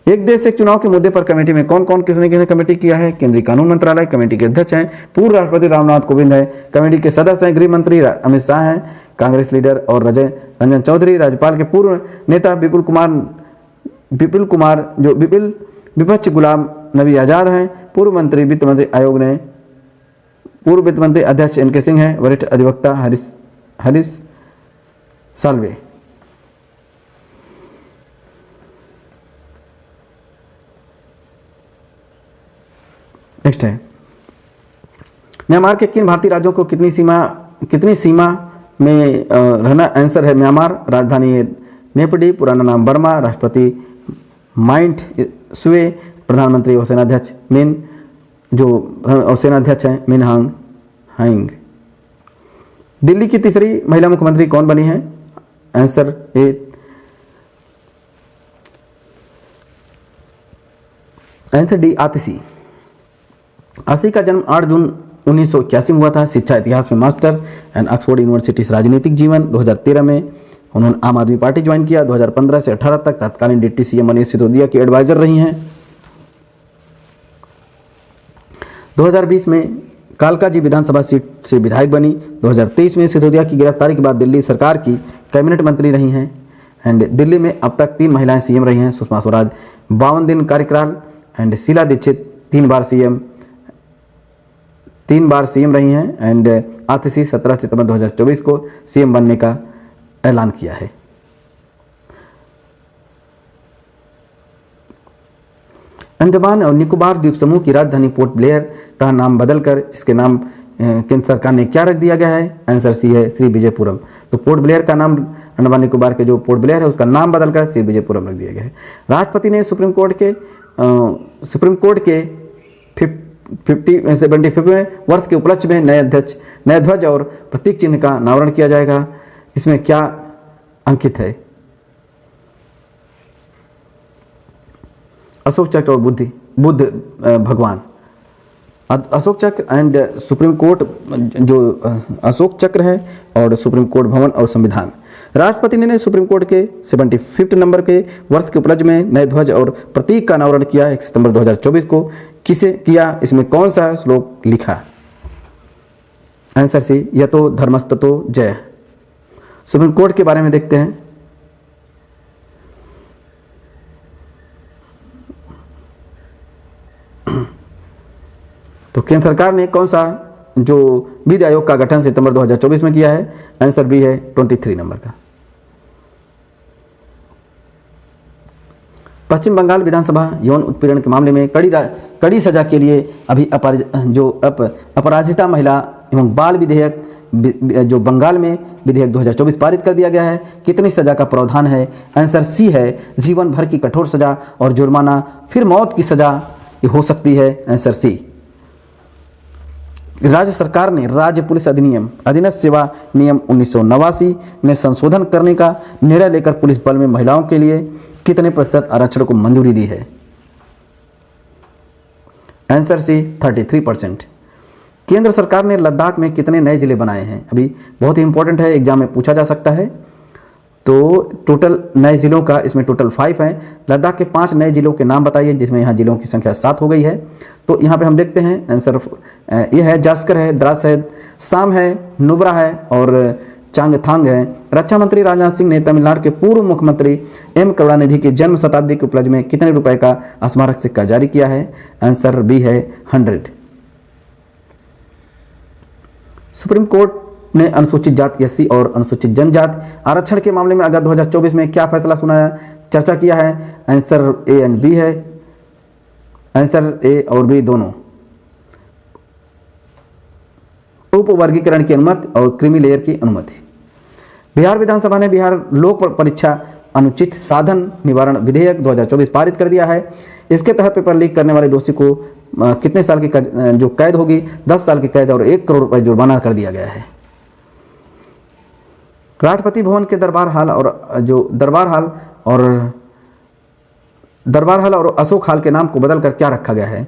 एक देश एक चुनाव के मुद्दे पर कमेटी में कौन कौन किसने कमेटी किया है? केंद्रीय कानून मंत्रालय कमेटी के अध्यक्ष हैं पूर्व राष्ट्रपति रामनाथ कोविंद है। कमेटी के सदस्य हैं गृह मंत्री अमित शाह हैं, कांग्रेस लीडर और रंजन चौधरी, राज्यपाल के पूर्व नेता विपक्ष गुलाम नबी आज़ाद हैं, पूर्व वित्त मंत्री आयोग ने पूर्व वित्त मंत्री अध्यक्ष एनके सिंह हैं, वरिष्ठ अधिवक्ता हरीश साल्वे। नेक्स्ट है म्यांमार के किन भारतीय राज्यों को कितनी सीमा में रहना? आंसर है म्यांमार। राजधानी है नेपडी, पुराना नाम बर्मा, राष्ट्रपति माइंट सुए, प्रधानमंत्री और सेनाध्यक्ष हैं मिन हांग। दिल्ली की तीसरी महिला मुख्यमंत्री कौन बनी है? आंसर ए आंसर डी आतिशी। आशी का जन्म 8 जून 1981 में हुआ था। शिक्षा इतिहास में मास्टर्स एंड ऑक्सफोर्ड यूनिवर्सिटी से राजनीतिक जीवन 2013 में उन्होंने आम आदमी पार्टी ज्वाइन किया। 2015 से 18 तक तत्कालीन डिप्टी सीएम मनीष सिसोदिया की एडवाइजर रही हैं। 2020 में कालकाजी विधानसभा सीट से विधायक बनी। 2023 में सिसोदिया की गिरफ्तारी के बाद दिल्ली सरकार की कैबिनेट मंत्री रही हैं। एंड दिल्ली में अब तक 3 महिलाएं सीएम रही हैं। सुषमा स्वराज 52 दिन कार्यकाल एंड शीला दीक्षित 3 बार सीएम रही हैं। एंड आतिशी 17 सितंबर 2024 को सीएम बनने का ऐलान किया है। अंडमान और निकोबार द्वीप समूह की राजधानी पोर्ट ब्लेयर का नाम बदलकर जिसके नाम केंद्र सरकार ने क्या रख दिया गया है? आंसर सी है श्री विजयपुरम। तो पोर्ट ब्लेयर का नाम अंडमान निकोबार के जो पोर्ट ब्लेयर है उसका नाम बदलकर श्री विजयपुरम रख दिया गया है। राष्ट्रपति ने सुप्रीम कोर्ट के 75वें वर्ष के उपलक्ष्य में नए ध्वज और प्रतीक चिन्ह का अनावरण किया जाएगा। इसमें क्या अंकित है? अशोक चक्र और बुद्ध भगवान। अशोक चक्र एंड सुप्रीम कोर्ट, जो अशोक चक्र है और सुप्रीम कोर्ट भवन और संविधान। राष्ट्रपति ने सुप्रीम कोर्ट के 75वें नंबर के वर्ष के उपलक्ष्य में नए ध्वज और प्रतीक का अनावरण किया 1 सितंबर 2024 को। किसे किया? इसमें कौन सा श्लोक लिखा? आंसर सी, यतो धर्मस्ततो जय। सुप्रीम कोर्ट के बारे में देखते हैं। तो केंद्र सरकार ने कौन सा जो विधि आयोग का गठन सितंबर 2024 में किया है? आंसर बी है 23 नंबर का। पश्चिम बंगाल विधानसभा यौन उत्पीड़न के मामले में कड़ी सजा के लिए अभी अपराजिता महिला एवं बाल विधेयक जो बंगाल में विधेयक 2024 पारित कर दिया गया है। कितनी सजा का प्रावधान है? आंसर सी है, जीवन भर की कठोर सजा और जुर्माना, फिर मौत की सजा हो सकती है। Answer C. राज्य सरकार ने राज्य पुलिस अधिनियम अधीनस्थ सेवा नियम 1989 में संशोधन करने का निर्णय लेकर पुलिस बल में महिलाओं के लिए कितने प्रतिशत आरक्षण को मंजूरी दी है? Answer C 33%। केंद्र सरकार ने लद्दाख में कितने नए जिले बनाए हैं? अभी बहुत ही इंपॉर्टेंट है, एग्जाम में पूछा जा सकता है। तो टोटल नए जिलों का इसमें टोटल 5 हैं। लद्दाख के 5 नए जिलों के नाम बताइए, जिसमें यहाँ जिलों की संख्या 7 हो गई है। तो यहाँ पे हम देखते हैं आंसर ये है, जास्कर है, द्रास है, साम है, नुब्रा है और चांगथांग है। रक्षा मंत्री राजनाथ सिंह ने तमिलनाडु के पूर्व मुख्यमंत्री एम करुणानिधि की जन्म शताब्दी के उपलक्ष्य में कितने रुपए का स्मारक सिक्का जारी किया है? आंसर बी है 100। सुप्रीम कोर्ट ने अनुसूचित जाति एससी और अनुसूचित जनजाति आरक्षण के मामले में अगस्त 2024 में क्या फैसला सुनाया, चर्चा किया है? आंसर ए एंड बी है। आंसर ए और बी दोनों। उप वर्गीकरण की अनुमति और क्रीमी लेयर की अनुमति। बिहार विधानसभा ने बिहार लोक परीक्षा अनुचित साधन निवारण विधेयक 2024 पारित कर दिया है। इसके तहत पेपर लीक करने वाले दोषी को कितने साल की जो कैद होगी? 10 साल की कैद और 1 करोड़ रुपए जुर्माना कर दिया गया है। राष्ट्रपति भवन के दरबार हाल और अशोक हाल के नाम को बदलकर क्या रखा गया है?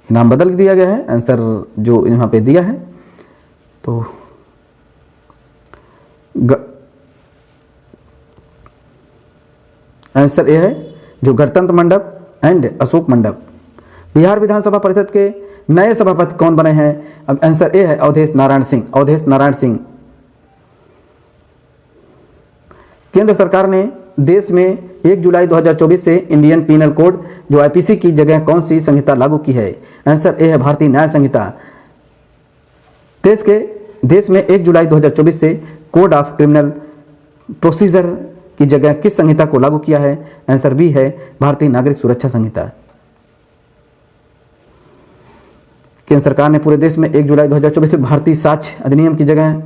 नाम बदल दिया गया है। आंसर जो यहाँ पे दिया है तो आंसर ए है, जो गणतंत्र मंडप एंड अशोक मंडप। बिहार विधानसभा परिषद के नए सभापति कौन बने हैं? अब आंसर ए है, अवधेश नारायण सिंह। केंद्र सरकार ने देश में 1 जुलाई 2024 से इंडियन पीनल कोड जो आईपीसी की जगह कौन सी संहिता लागू की है? आंसर ए है, भारतीय न्याय संहिता। देश में 1 जुलाई 2024 से कोड ऑफ क्रिमिनल प्रोसीजर की जगह किस संहिता को लागू किया है? आंसर बी है, भारतीय नागरिक सुरक्षा संहिता। केंद्र सरकार ने पूरे देश में 1 जुलाई 2024 से भारतीय साक्ष्य अधिनियम की जगह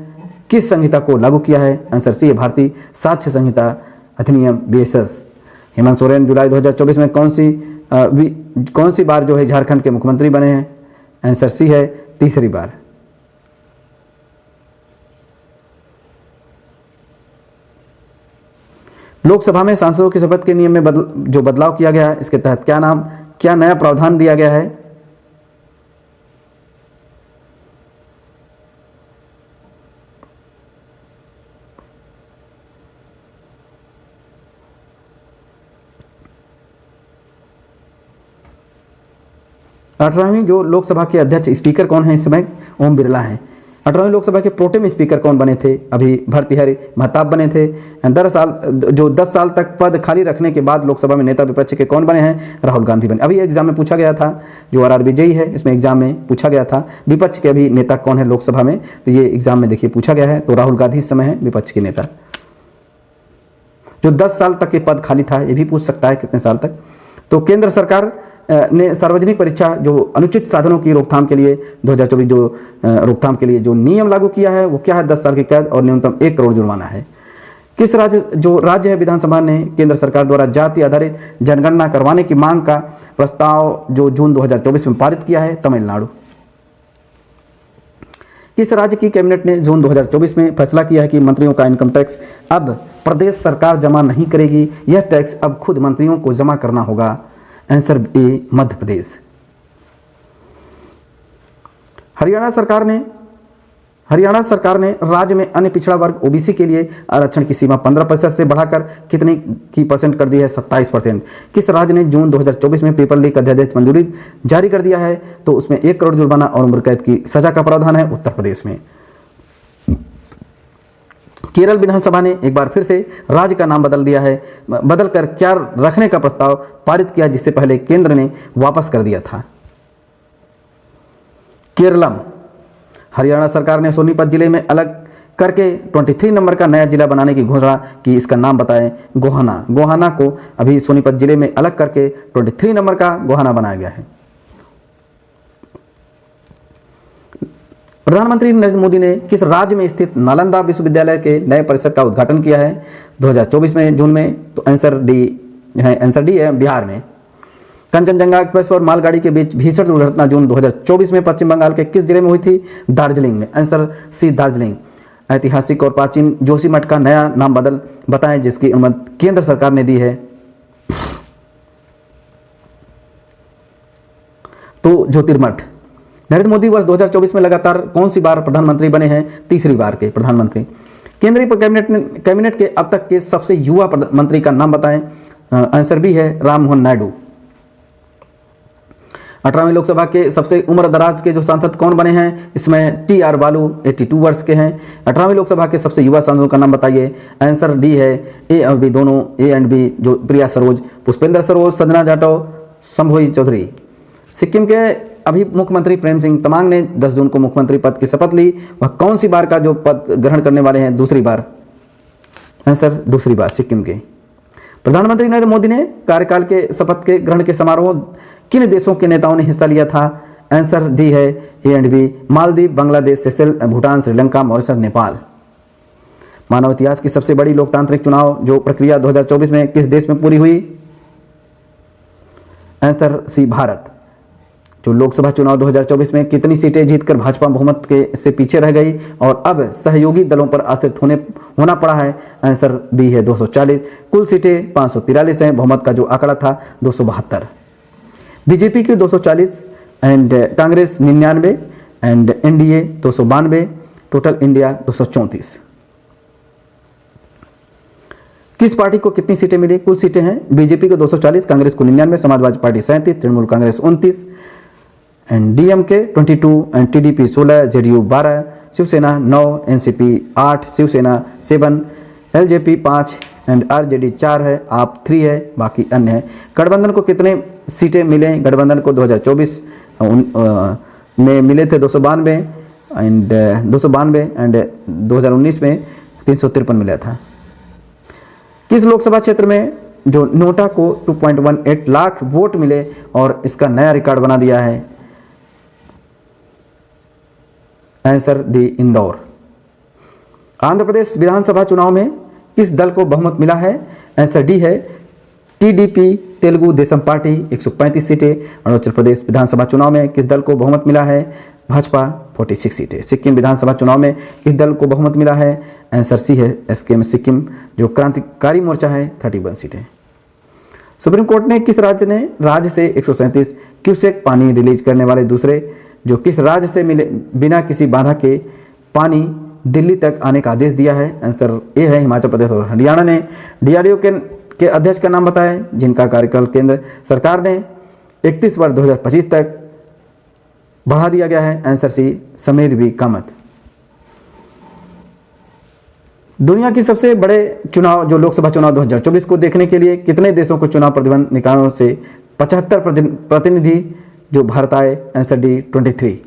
किस संहिता को लागू किया है? आंसर सी है, भारतीय साक्ष्य संहिता अधिनियम बीएसएस। हेमंत सोरेन जुलाई 2024 में कौन सी बार जो है झारखंड के मुख्यमंत्री बने हैं? आंसर सी है, तीसरी बार। लोकसभा में सांसदों की शपथ के नियम में जो बदलाव किया गया है, इसके तहत क्या नया प्रावधान दिया गया है? अठारहवीं जो लोकसभा के अध्यक्ष स्पीकर कौन है इस समय? ओम बिरला हैं। 18वीं लोकसभा के प्रोटेम स्पीकर कौन बने थे? अभी भर्तृहरि महताब बने थे। 10 साल तक पद खाली रखने के बाद लोकसभा में नेता विपक्ष के कौन बने हैं? राहुल गांधी बने। अभी एग्जाम में पूछा गया था, जो आरआरबी जेईई है इसमें एग्जाम में पूछा गया था विपक्ष के अभी नेता कौन है लोकसभा में, तो ये एग्जाम में देखिए पूछा गया है। तो राहुल गांधी इस समय है विपक्ष के नेता। जो 10 साल तक ये पद खाली था, ये भी पूछ सकता है कितने साल तक। तो केंद्र सरकार ने सार्वजनिक परीक्षा जो अनुचित साधनों की रोकथाम के लिए 2024 जो रोकथाम के लिए जो नियम लागू किया है वो क्या है? 10 साल की कैद और न्यूनतम 1 करोड़ जुर्माना है। किस राज्य है विधानसभा ने केंद्र सरकार द्वारा जाति आधारित जनगणना करवाने की मांग का प्रस्ताव जो जून 2024 में पारित किया है? तमिलनाडु। किस राज्य की कैबिनेट ने जून 2024 में फैसला किया है कि मंत्रियों का इनकम टैक्स अब प्रदेश सरकार जमा नहीं करेगी, यह टैक्स अब खुद मंत्रियों को जमा करना होगा? Answer A Madhya Pradesh. हरियाणा सरकार ने राज्य में अन्य पिछड़ा वर्ग ओबीसी के लिए आरक्षण की सीमा 15% से बढ़ाकर कितने की परसेंट कर दी है? 27%। किस राज्य ने जून 2024 में पेपर लीक अध्यादेश मंजूरी जारी कर दिया है? तो उसमें 1 करोड़ जुर्माना और उम्र कैद की सजा का प्रावधान है, उत्तर प्रदेश में। केरल विधानसभा ने एक बार फिर से राज्य का नाम बदलकर क्या रखने का प्रस्ताव पारित किया, जिससे पहले केंद्र ने वापस कर दिया था? केरलम। हरियाणा सरकार ने सोनीपत जिले में अलग करके 23 नंबर का नया जिला बनाने की घोषणा की, इसका नाम बताएं? गोहाना। गोहाना को अभी सोनीपत जिले में अलग करके 23 नंबर का गोहाना बनाया गया है। प्रधानमंत्री नरेंद्र मोदी ने किस राज्य में स्थित नालंदा विश्वविद्यालय के नए परिसर का उद्घाटन किया है 2024 में जून में? तो आंसर डी है बिहार में। कंचनजंगा एक्सप्रेस और मालगाड़ी के बीच भीषण दुर्घटना जून 2024 में पश्चिम बंगाल के किस जिले में हुई थी? दार्जिलिंग में। Answer C Darjeeling. ऐतिहासिक और प्राचीन जोशीमठ का नया नाम बताएं जिसकी अनुमति केंद्र सरकार ने दी है? तो ज्योतिर्मठ। नरेंद्र मोदी वर्ष 2024 में लगातार कौन सी बार प्रधानमंत्री बने हैं? तीसरी बार के प्रधानमंत्री। केंद्रीय कैबिनेट के अब तक के सबसे युवा मंत्री का नाम बताएं? आंसर बी है राम मोहन नायडू। 18वीं लोकसभा के सबसे उम्र दराज के जो सांसद कौन बने हैं? इसमें टी.आर. बालू 82 वर्ष के हैं। 18वीं लोकसभा के सबसे युवा सांसदों का नाम बताइए? आंसर डी है ए और बी दोनों, ए एंड बी, जो प्रिया सरोज, पुष्पेंद्र सरोज, संजना जाटव, शंभोई चौधरी। सिक्किम के अभी मुख्यमंत्री प्रेम सिंह तमांग ने 10 जून को मुख्यमंत्री पद की शपथ ली। वह कौन सी बार का जो पद ग्रहण करने वाले हैं? दूसरी बार। आंसर दूसरी बार सिक्किम के। प्रधानमंत्री नरेंद्र मोदी ने कार्यकाल के शपथ के ग्रहण के समारोह किन देशों के नेताओं ने हिस्सा लिया था? आंसर डी है A and B, Maldives, Bangladesh, Seychelles, Bhutan, Sri Lanka, Mauritius, Nepal. मानव इतिहास की सबसे बड़ी लोकतांत्रिक चुनाव जो प्रक्रिया 2024 में किस देश में पूरी हुई? Answer C Bharat. जो लोकसभा चुनाव 2024 में कितनी सीटें जीतकर भाजपा बहुमत के से पीछे रह गई और अब सहयोगी दलों पर आश्रित होना पड़ा है? आंसर बी है 240। कुल सीटें 543 हैं, बहुमत का जो आंकड़ा था 272। बीजेपी की 240 and Congress 99 and NDA 292, total India 234। किस पार्टी को कितनी सीटें मिली? कुल सीटें हैं बीजेपी को 240, कांग्रेस को 99, Samajwadi Party 37, Trinamool Congress 29 and DMK 22 and TDP 16, JDU 12, Shiv Sena 9, NCP 8, Shiv Sena 7, LJP 5 and RJD 4 है, आप 3 है, बाकी अन्य है। गठबंधन को कितने सीटें मिले? गठबंधन को 2024 में मिले थे 292 एंड 2019 में 353 मिला था। किस लोकसभा क्षेत्र में जो नोटा को 2.18 लाख वोट मिले और इसका नया रिकॉर्ड बना दिया है? Answer D Indore. आंध्र प्रदेश विधानसभा चुनाव में किस दल को बहुमत मिला है? आंसर डी है टीडीपी तेलुगु देशम पार्टी 135 सीटें। अरुणाचल प्रदेश विधानसभा चुनाव में किस दल को बहुमत मिला है? भाजपा 46 सीटें। सिक्किम विधानसभा चुनाव में किस दल को बहुमत मिला है? आंसर सी है एसकेएम सिक्किम, जो क्रांतिकारी मोर्चा है, 31 सीटें। सुप्रीम कोर्ट ने किस राज्य से 137 क्यूसेक पानी रिलीज करने वाले दूसरे जो किस राज्य से मिले बिना किसी बाधा के पानी दिल्ली तक आने का आदेश दिया है? आंसर ए है हिमाचल प्रदेश और हरियाणा ने। डीआरडीओ के अध्यक्ष का नाम बताएं जिनका कार्यकाल केंद्र सरकार ने 31 वर्ष 2025 तक बढ़ा दिया गया है? Answer C Sameer B Kamat. दुनिया की सबसे बड़े चुनाव जो लोकसभा चुनाव 2024 को देखने के लिए कितने देशों को चुनाव प्रतिबंध निकायों से 75 प्रतिनिधि जो भारत आए? Answer D 23।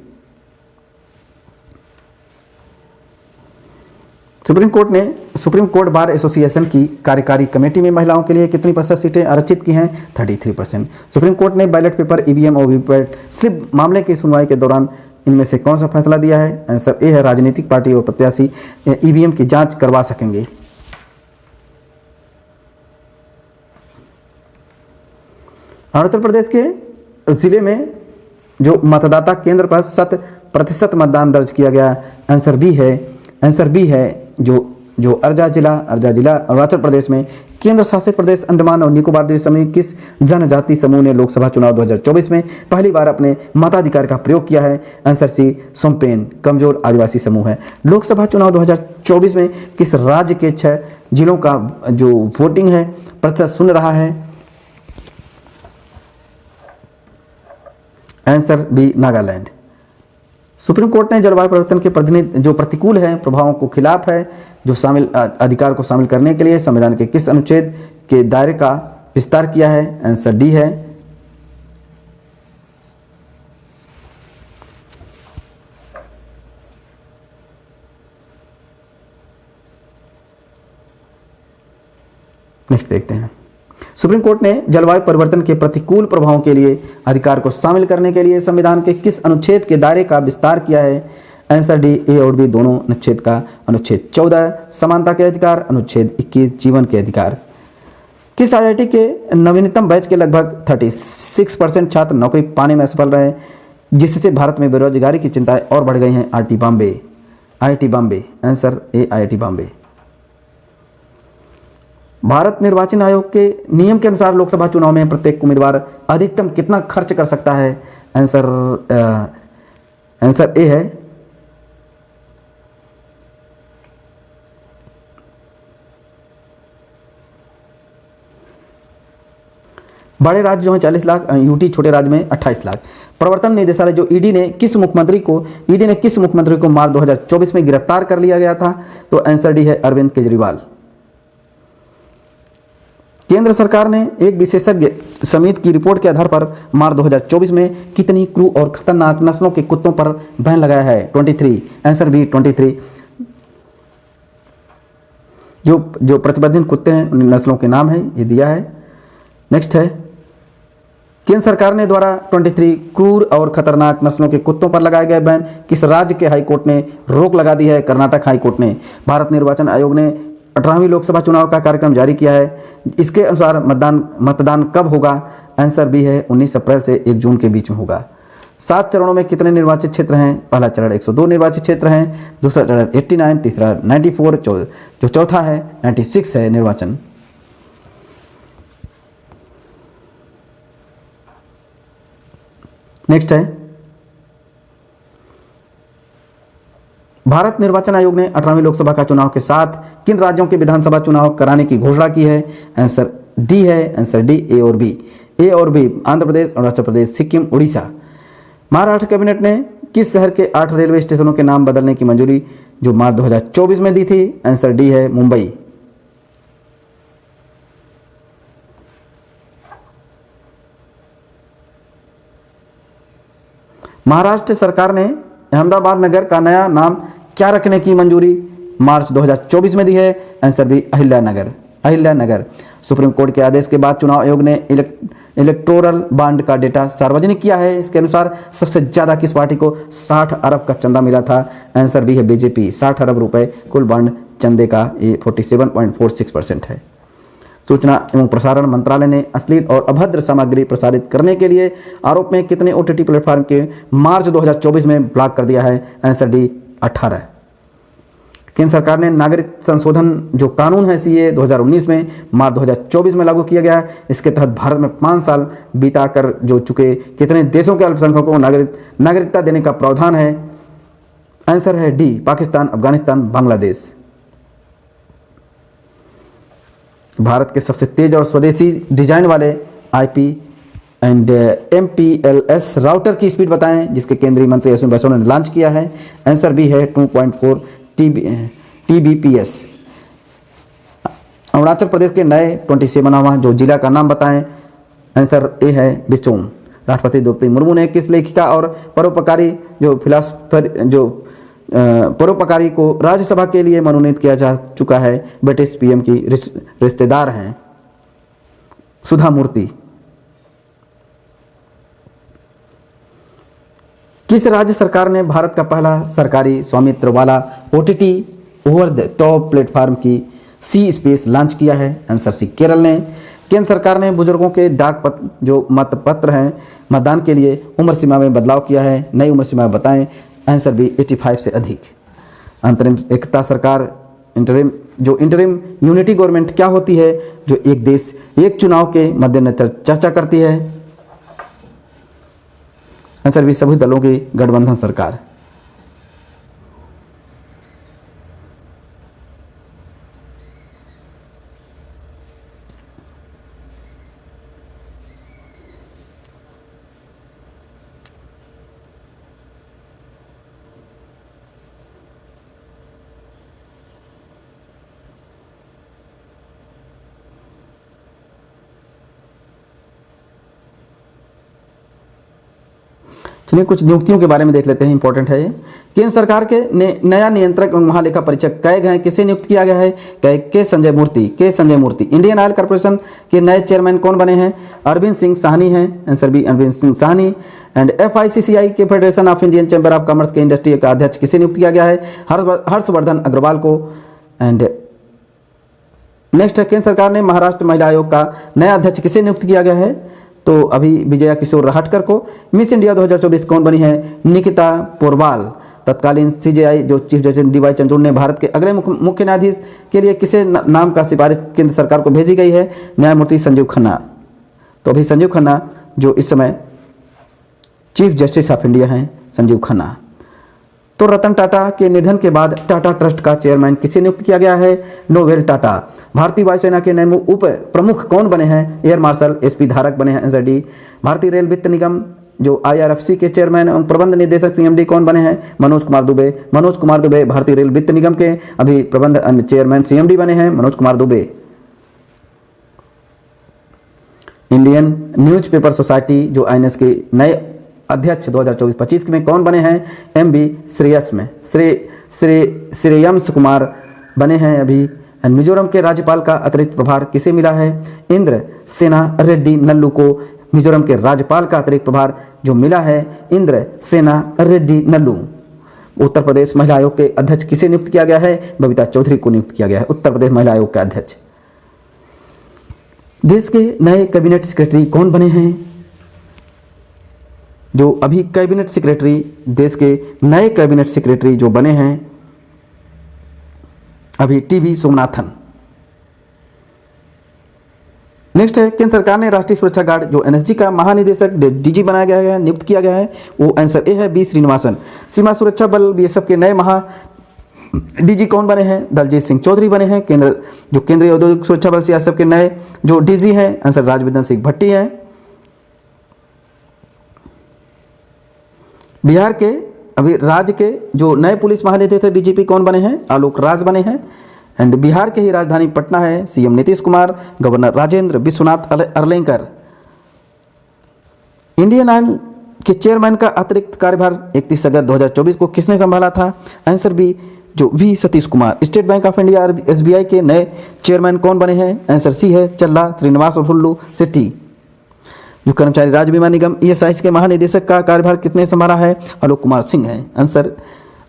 Supreme court bar association की कार्यकारी कमेटी में महिलाओं के लिए कितनी प्रतिशत सीटें आरक्षित की हैं? 33%। सुप्रीम कोर्ट ने बैलेट पेपर, ईवीएम और वीवीपैट स्लिप मामले की सुनवाई के दौरान इनमें से कौन सा फैसला दिया है? आंसर ए है राजनीतिक पार्टी और प्रत्याशी ईवीएम की जांच करवा सकेंगे। अरुणाचल प्रदेश के जिले में जो मतदाता केंद्र पर 100% मतदान दर्ज किया गया, आंसर बी है जो अर्जा जिला अरुणाचल प्रदेश में। केंद्र शासित प्रदेश अंडमान और निकोबार द्वीप समूह किस जनजाति समूह ने लोकसभा चुनाव 2024 में पहली बार अपने मताधिकार का प्रयोग किया है? आंसर सी, सोम्पेन कमजोर आदिवासी समूह है। लोकसभा चुनाव 2024 में किस राज्य के 6 जिलों का जो वोटिंग है प्रतिशत सुन रहा है? Answer B, Nagaland. Supreme court ने जलवायु परिवर्तन के जो प्रतिकूल है प्रभावों को खिलाफ है जो शामिल अधिकार को शामिल करने के लिए संविधान के किस अनुच्छेद के दायरे का विस्तार किया है? आंसर डी है। नेक्स्ट देखते हैं। सुप्रीम कोर्ट ने जलवायु परिवर्तन के प्रतिकूल प्रभावों के लिए अधिकार को शामिल करने के लिए संविधान के किस अनुच्छेद के दायरे का विस्तार किया है? आंसर डी, ए और बी दोनों अनुच्छेद का। अनुच्छेद 14 समानता के अधिकार, अनुच्छेद 21 जीवन के अधिकार। किस आईआईटी के नवीनतम बैच के लगभग 36% छात्र नौकरी पाने में असफल रहे जिससे भारत में बेरोजगारी की चिंताएं और बढ़ गई हैं? IIT Bombay. Answer A, IIT Bombay. Bharat निर्वाचन आयोग के नियम के अनुसार लोकसभा चुनाव में प्रत्येक उम्मीदवार अधिकतम कितना खर्च कर सकता है? आंसर ए है। बड़े राज्य जो है 40 लाख, यूटी छोटे राज्य में 28 लाख। प्रवर्तन निदेशालय जो ईडी ने किस मुख्यमंत्री को मार्च 2024 में गिरफ्तार कर लिया गया था? तो आंसर डी है, अरविंद केजरीवाल। केंद्र सरकार ने एक विशेषज्ञ समिति की रिपोर्ट के आधार पर मार्च 2024 में कितनी क्रूर और खतरनाक नस्लों के कुत्तों पर बैन लगाया है? 23। Answer B, 23। जो प्रतिबंधित कुत्ते हैं उन नस्लों के नाम है, ये दिया है। नेक्स्ट है, केंद्र सरकार ने द्वारा 23 क्रूर और खतरनाक नस्लों के कुत्तों पर लगाए गए बैन किस राज्य के हाईकोर्ट ने रोक लगा दी है? कर्नाटक हाईकोर्ट ने। भारत निर्वाचन आयोग ने 18वीं लोकसभा चुनाव का कार्यक्रम जारी किया है। इसके अनुसार मतदान कब होगा? आंसर बी है, 19 अप्रैल से 1 जून के बीच में होगा। 7 चरणों में कितने निर्वाचित क्षेत्र हैं? पहला चरण 102 निर्वाचित क्षेत्र हैं, दूसरा चरण 89, तीसरा 94, जो चौथा है 96 है निर्वाचन। नेक्स्ट है, भारत निर्वाचन आयोग ने 18वीं लोकसभा का चुनाव के साथ किन राज्यों के विधानसभा चुनाव कराने की घोषणा की है? आंसर डी है। आंसर डी, ए और बी। आंध्र प्रदेश, अरुणाचल प्रदेश, सिक्किम, उड़ीसा। महाराष्ट्र कैबिनेट ने किस शहर के 8 रेलवे स्टेशनों के नाम बदलने की मंजूरी जो मार्च 2024 में दी थी? आंसर डी है, मुंबई। महाराष्ट्र सरकार ने अहमदाबाद नगर का नया नाम क्या रखने की मंजूरी मार्च 2024 में दी है? Answer B, Ahilyanagar. Supreme court के आदेश के बाद चुनाव आयोग ने इलेक्टोरल बॉन्ड का डेटा सार्वजनिक किया है। इसके अनुसार सबसे ज्यादा किस पार्टी को 60 अरब का चंदा मिला था? आंसर बी है, बीजेपी। 60 अरब रुपए कुल बॉन्ड चंदे का ये 47.46% है। सूचना एवं प्रसारण मंत्रालय ने अश्लील और अभद्र सामग्री प्रसारित करने के लिए आरोप में कितने ओटीटी प्लेटफॉर्म के मार्च 2024 में ब्लॉक कर दिया है? Answer D, 18। केंद्र सरकार ने नागरिक संशोधन जो कानून है सीए 2019 में मार्च 2024 में लागू किया गया। इसके तहत भारत में 5 साल बीताकर जो चुके कितने देशों के अल्पसंख्यकों को नागरिकता देने का प्रावधान है? आंसर है डी, पाकिस्तान, अफगानिस्तान, बांग्लादेश। भारत के सबसे तेज और स्वदेशी डिजाइन वाले IP एंड MPLS राउटर की स्पीड बताएं जिसके केंद्रीय मंत्री अश्विनी वैष्णव ने लॉन्च किया है? आंसर बी है, 2.4 TBPS। अरुणाचल प्रदेश के नए 27वां जो जिला का नाम बताएं? आंसर ए है, बिचोम। राष्ट्रपति द्रौपदी मुर्मू ने किस लेखिका और परोपकारी परोपकारी को राज्यसभा के लिए मनोनीत किया जा चुका है? ब्रिटिश PM की रिश्तेदार हैं, सुधा मूर्ति। किस राज्य सरकार ने भारत का पहला सरकारी स्वामित्व वाला OTT over the top platform की सी स्पेस लॉन्च किया है? आंसर सी, केरल ने। केंद्र सरकार ने बुजुर्गों के जो मतपत्र हैं मतदान के लिए उम्र सीमा में बदलाव किया है। नई उम्र सीमा बताएं? आंसर बी, 85 से अधिक। अंतरिम एकता सरकार, इंटरिम यूनिटी गवर्नमेंट क्या होती है, जो एक देश एक चुनाव के मद्देनजर चर्चा करती है। आंसर भी सभी दलों की गठबंधन सरकार। चलिए कुछ नियुक्तियों के बारे में देख लेते हैं, इंपॉर्टेंट है ये। केंद्र सरकार के नया नियंत्रक एवं महालेखा परीक्षक कहे गए, किसे नियुक्त किया गया है, के संजय मूर्ति। इंडियन ऑयल कॉर्पोरेशन के नए चेयरमैन कौन बने हैं, अरविंद सिंह साहनी हैं, answer B Arvind Singh Sahni. And FICCI के federation of Indian chamber of commerce के इंडस्ट्री का अध्यक्ष किसे नियुक्त किया गया है, हर्षवर्धन अग्रवाल को। एंड नेक्स्ट है, केंद्र सरकार ने महाराष्ट्र महिला आयोग का नया अध्यक्ष किसे नियुक्त किया गया है, तो अभी विजया किशोर राहटकर को। मिस इंडिया 2024 कौन बनी है, निकिता पोरवाल। तत्कालीन CJI जो चीफ जस्टिस DY चंद्रचूड़ ने भारत के अगले मुख्य न्यायाधीश के लिए किसे नाम का सिफारिश केंद्र सरकार को भेजी गई है, न्यायमूर्ति संजीव खन्ना। तो अभी संजीव खन्ना जो इस समय चीफ जस्टिस ऑफ इंडिया हैं, संजीव खन्ना। तो रतन टाटा के निधन के बाद टाटा ट्रस्ट का चेयरमैन किसे नियुक्त किया गया है, नोवेल टाटा। भारतीय वायुसेना के नए उप प्रमुख कौन बने हैं, एयर मार्शल SP धारक बने हैं, आंसर डी। भारतीय रेल वित्त निगम जो IRFC के चेयरमैन एवं प्रबंध निदेशक CMD कौन बने हैं, मनोज कुमार दुबे। भारतीय रेल वित्त निगम के अभी प्रबंध चेयरमैन CMD बने हैं Manoj Kumar Dubey. Indian newspaper society जो INS के नए अध्यक्ष 2024-25 में कौन बने हैं, MB श्रेयंश कुमार बने हैं अभी। मिजोरम के राज्यपाल का अतिरिक्त प्रभार किसे मिला है, इंद्र सेना रेड्डी नल्लू को मिजोरम के राज्यपाल का अतिरिक्त प्रभार जो मिला है, इंद्र सेना रेड्डी नल्लू। उत्तर प्रदेश महिला आयोग के अध्यक्ष किसे नियुक्त किया गया है, बबीता चौधरी को नियुक्त किया गया है उत्तर प्रदेश महिला आयोग के अध्यक्ष। देश के नए कैबिनेट सेक्रेटरी कौन बने हैं, जो अभी कैबिनेट सेक्रेटरी देश के नए कैबिनेट सेक्रेटरी जो बने हैं अभी TB सोमनाथन। नेक्स्ट है, केंद्र सरकार ने राष्ट्रीय सुरक्षा गार्ड जो NSG का महानिदेशक DG बनाया गया है, नियुक्त किया गया है, वो आंसर ए है, B श्रीनिवासन। सीमा सुरक्षा बल BSF के नए DG कौन बने हैं, दलजीत सिंह चौधरी बने हैं। केंद्रीय औद्योगिक सुरक्षा बल CSF के नए जो DG हैं, आंसर राजवर्धन सिंह भट्टी हैं। बिहार के अभी राज्य के जो नए पुलिस महानिदेशक DGP कौन बने हैं, आलोक राज बने हैं। एंड बिहार के ही राजधानी पटना है, CM Nitish Kumar, governor Rajendra Vishwanath Arlekar. Indian oil के चेयरमैन का अतिरिक्त कार्यभार 31 अगस्त 2024 को किसने संभाला था, आंसर बी जो V Satish Kumar. State Bank of India SBI के नए चेयरमैन कौन बने हैं, आंसर सी है चल्ला श्रीनिवास फुल्लू शेट्टी। जो कर्मचारी राज्य बीमा निगम ESI के महानिदेशक का कार्यभार किसने संभाला है, आलोक कुमार सिंह है, answer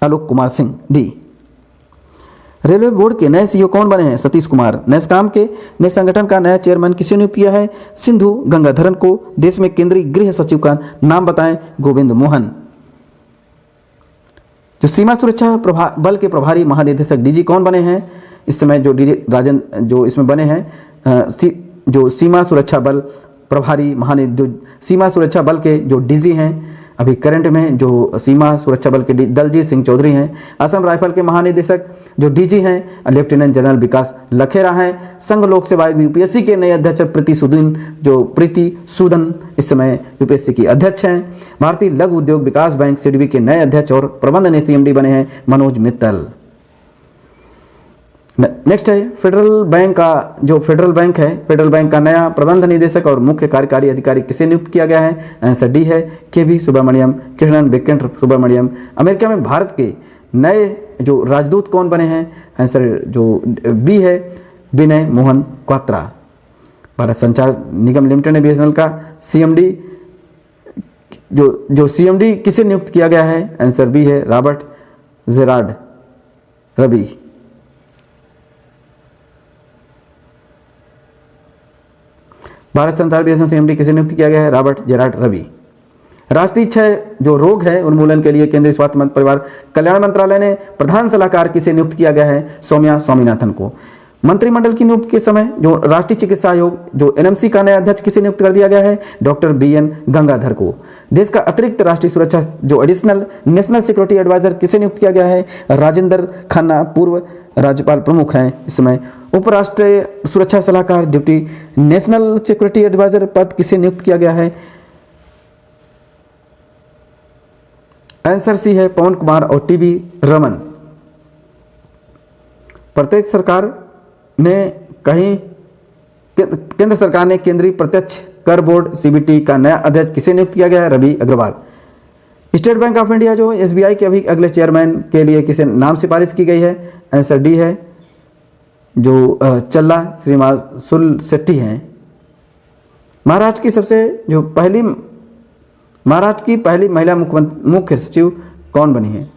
Alok Kumar Singh D. Railway board के नए CEO कौन बने हैं, सतीश कुमार। नेस्कॉम के नए संगठन का नया चेयरमैन किसे नियुक्त किया है, सिंधु गंगाधरन को। देश में केंद्रीय गृह सचिव का नाम बताएं, गोविंद मोहन। जो सीमा सुरक्षा बल के प्रभारी महानिदेशक DG कौन बने हैं, इस समय जो DG राजन जो इसमें बने हैं जो सीमा सुरक्षा बल प्रभारी जो सीमा सुरक्षा बल के जो DG हैं अभी करंट में, जो सीमा सुरक्षा बल के दलजीत सिंह चौधरी हैं। असम राइफल के महानिदेशक जो DG हैं लेफ्टिनेंट जनरल विकास लखेरा हैं। संघ लोक सेवा आयोग UPSC के नए अध्यक्ष प्रीति सूदन इस समय UPSC की अध्यक्ष हैं। भारतीय लघु उद्योग विकास बैंक SIDBI के नए अध्यक्ष और प्रबंध CMD बने हैं मनोज मित्तल। नेक्स्ट है, फेडरल बैंक का नया प्रबंध निदेशक और मुख्य कार्यकारी अधिकारी किसे नियुक्त किया गया है, आंसर डी है KV सुब्रमण्यम कृष्णन वेंकट सुब्रमण्यम। अमेरिका में भारत के नए जो राजदूत कौन बने हैं, आंसर जो बी है विनय मोहन क्वात्रा। भारत संचार निगम लिमिटेड ने BSNL का CMD जो CMD किसे नियुक्त किया गया है, आंसर बी है रॉबर्ट जेरार्ड रवि। भारत संचार BSNL CMD किसे नियुक्त किया गया है, रॉबर्ट जेरार्ड रवि। राष्ट्रीय क्षय जो रोग है उन्मूलन के लिए केंद्रीय स्वास्थ्य परिवार कल्याण मंत्रालय ने प्रधान सलाहकार किसे नियुक्त किया गया है? सौम्या स्वामीनाथन को। मंत्रिमंडल की नियुक्ति के समय जो राष्ट्रीय चिकित्सा आयोग जो एनएमसी का नया अध्यक्ष किसे नियुक्त कर दिया गया है? डॉक्टर बीएन गंगाधर को। देश का अतिरिक्त राष्ट्रीय सुरक्षा जो एडिशनल नेशनल सिक्योरिटी एडवाइजर किसे नियुक्त किया गया है? राजेंद्र खन्ना पूर्व राज्यपाल प्रमुख हैं इस समय। उपराष्ट्रीय सुरक्षा सलाहकार डिप्टी नेशनल सिक्योरिटी एडवाइजर पद किसे नियुक्त किया गया है? आंसर सी है पवन कुमार और टीबी रमन। प्रत्येक सरकार ने केंद्र सरकार ने केंद्रीय प्रत्यक्ष कर बोर्ड सीबीटी का नया अध्यक्ष किसे नियुक्त किया गया है? Ravi Agrawal. State Bank of India जो एसबीआई के अभी अगले चेयरमैन के लिए किसे नाम सिफारिश की गई है? आंसर डी है जो चल्ला श्रीमासुल शेट्टी हैं। महाराष्ट्र की पहली महिला मुख्य सचिव कौन बनी है?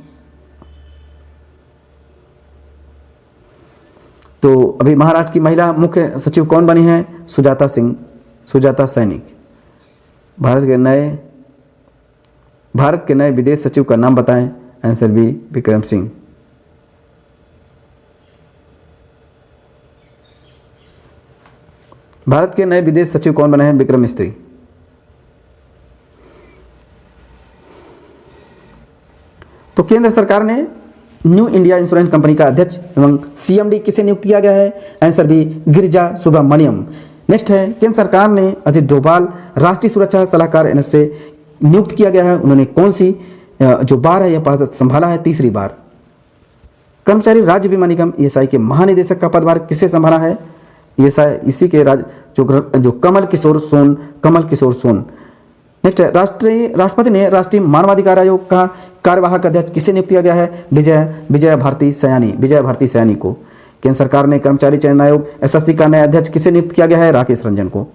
तो अभी महाराष्ट्र की महिला मुख्य सचिव कौन बनी है? सुजाता सैनिक। भारत के नए विदेश सचिव का नाम बताएं? Answer B Vikram Singh. भारत के नए विदेश सचिव कौन बने हैं? विक्रम मिस्त्री। तो केंद्र सरकार ने न्यू इंडिया इंश्योरेंस कंपनी का अध्यक्ष एवं सीएमडी किसे नियुक्त किया गया है? Answer B Girija Subramaniam. Next है केंद्र सरकार ने अजित डोभाल राष्ट्रीय सुरक्षा सलाहकार एनएसए नियुक्त किया गया है। उन्होंने कौन सी जो बार है यह पद संभाला है? तीसरी बार। कर्मचारी राज्य बीमा निगम ईएसआई के महानिदेशक का पदभार किसे संभाला है? इसी के जो कमल किशोर सोन। नेक्स्ट है राष्ट्रपति ने राष्ट्रीय मानवाधिकार आयोग का कार्यवाहक अध्यक्ष किसे नियुक्त किया गया है? विजय भारती सयानी को। केंद्र सरकार ने कर्मचारी चयन आयोग एसएससी का नया अध्यक्ष किसे नियुक्त किया गया है? राकेश रंजन को।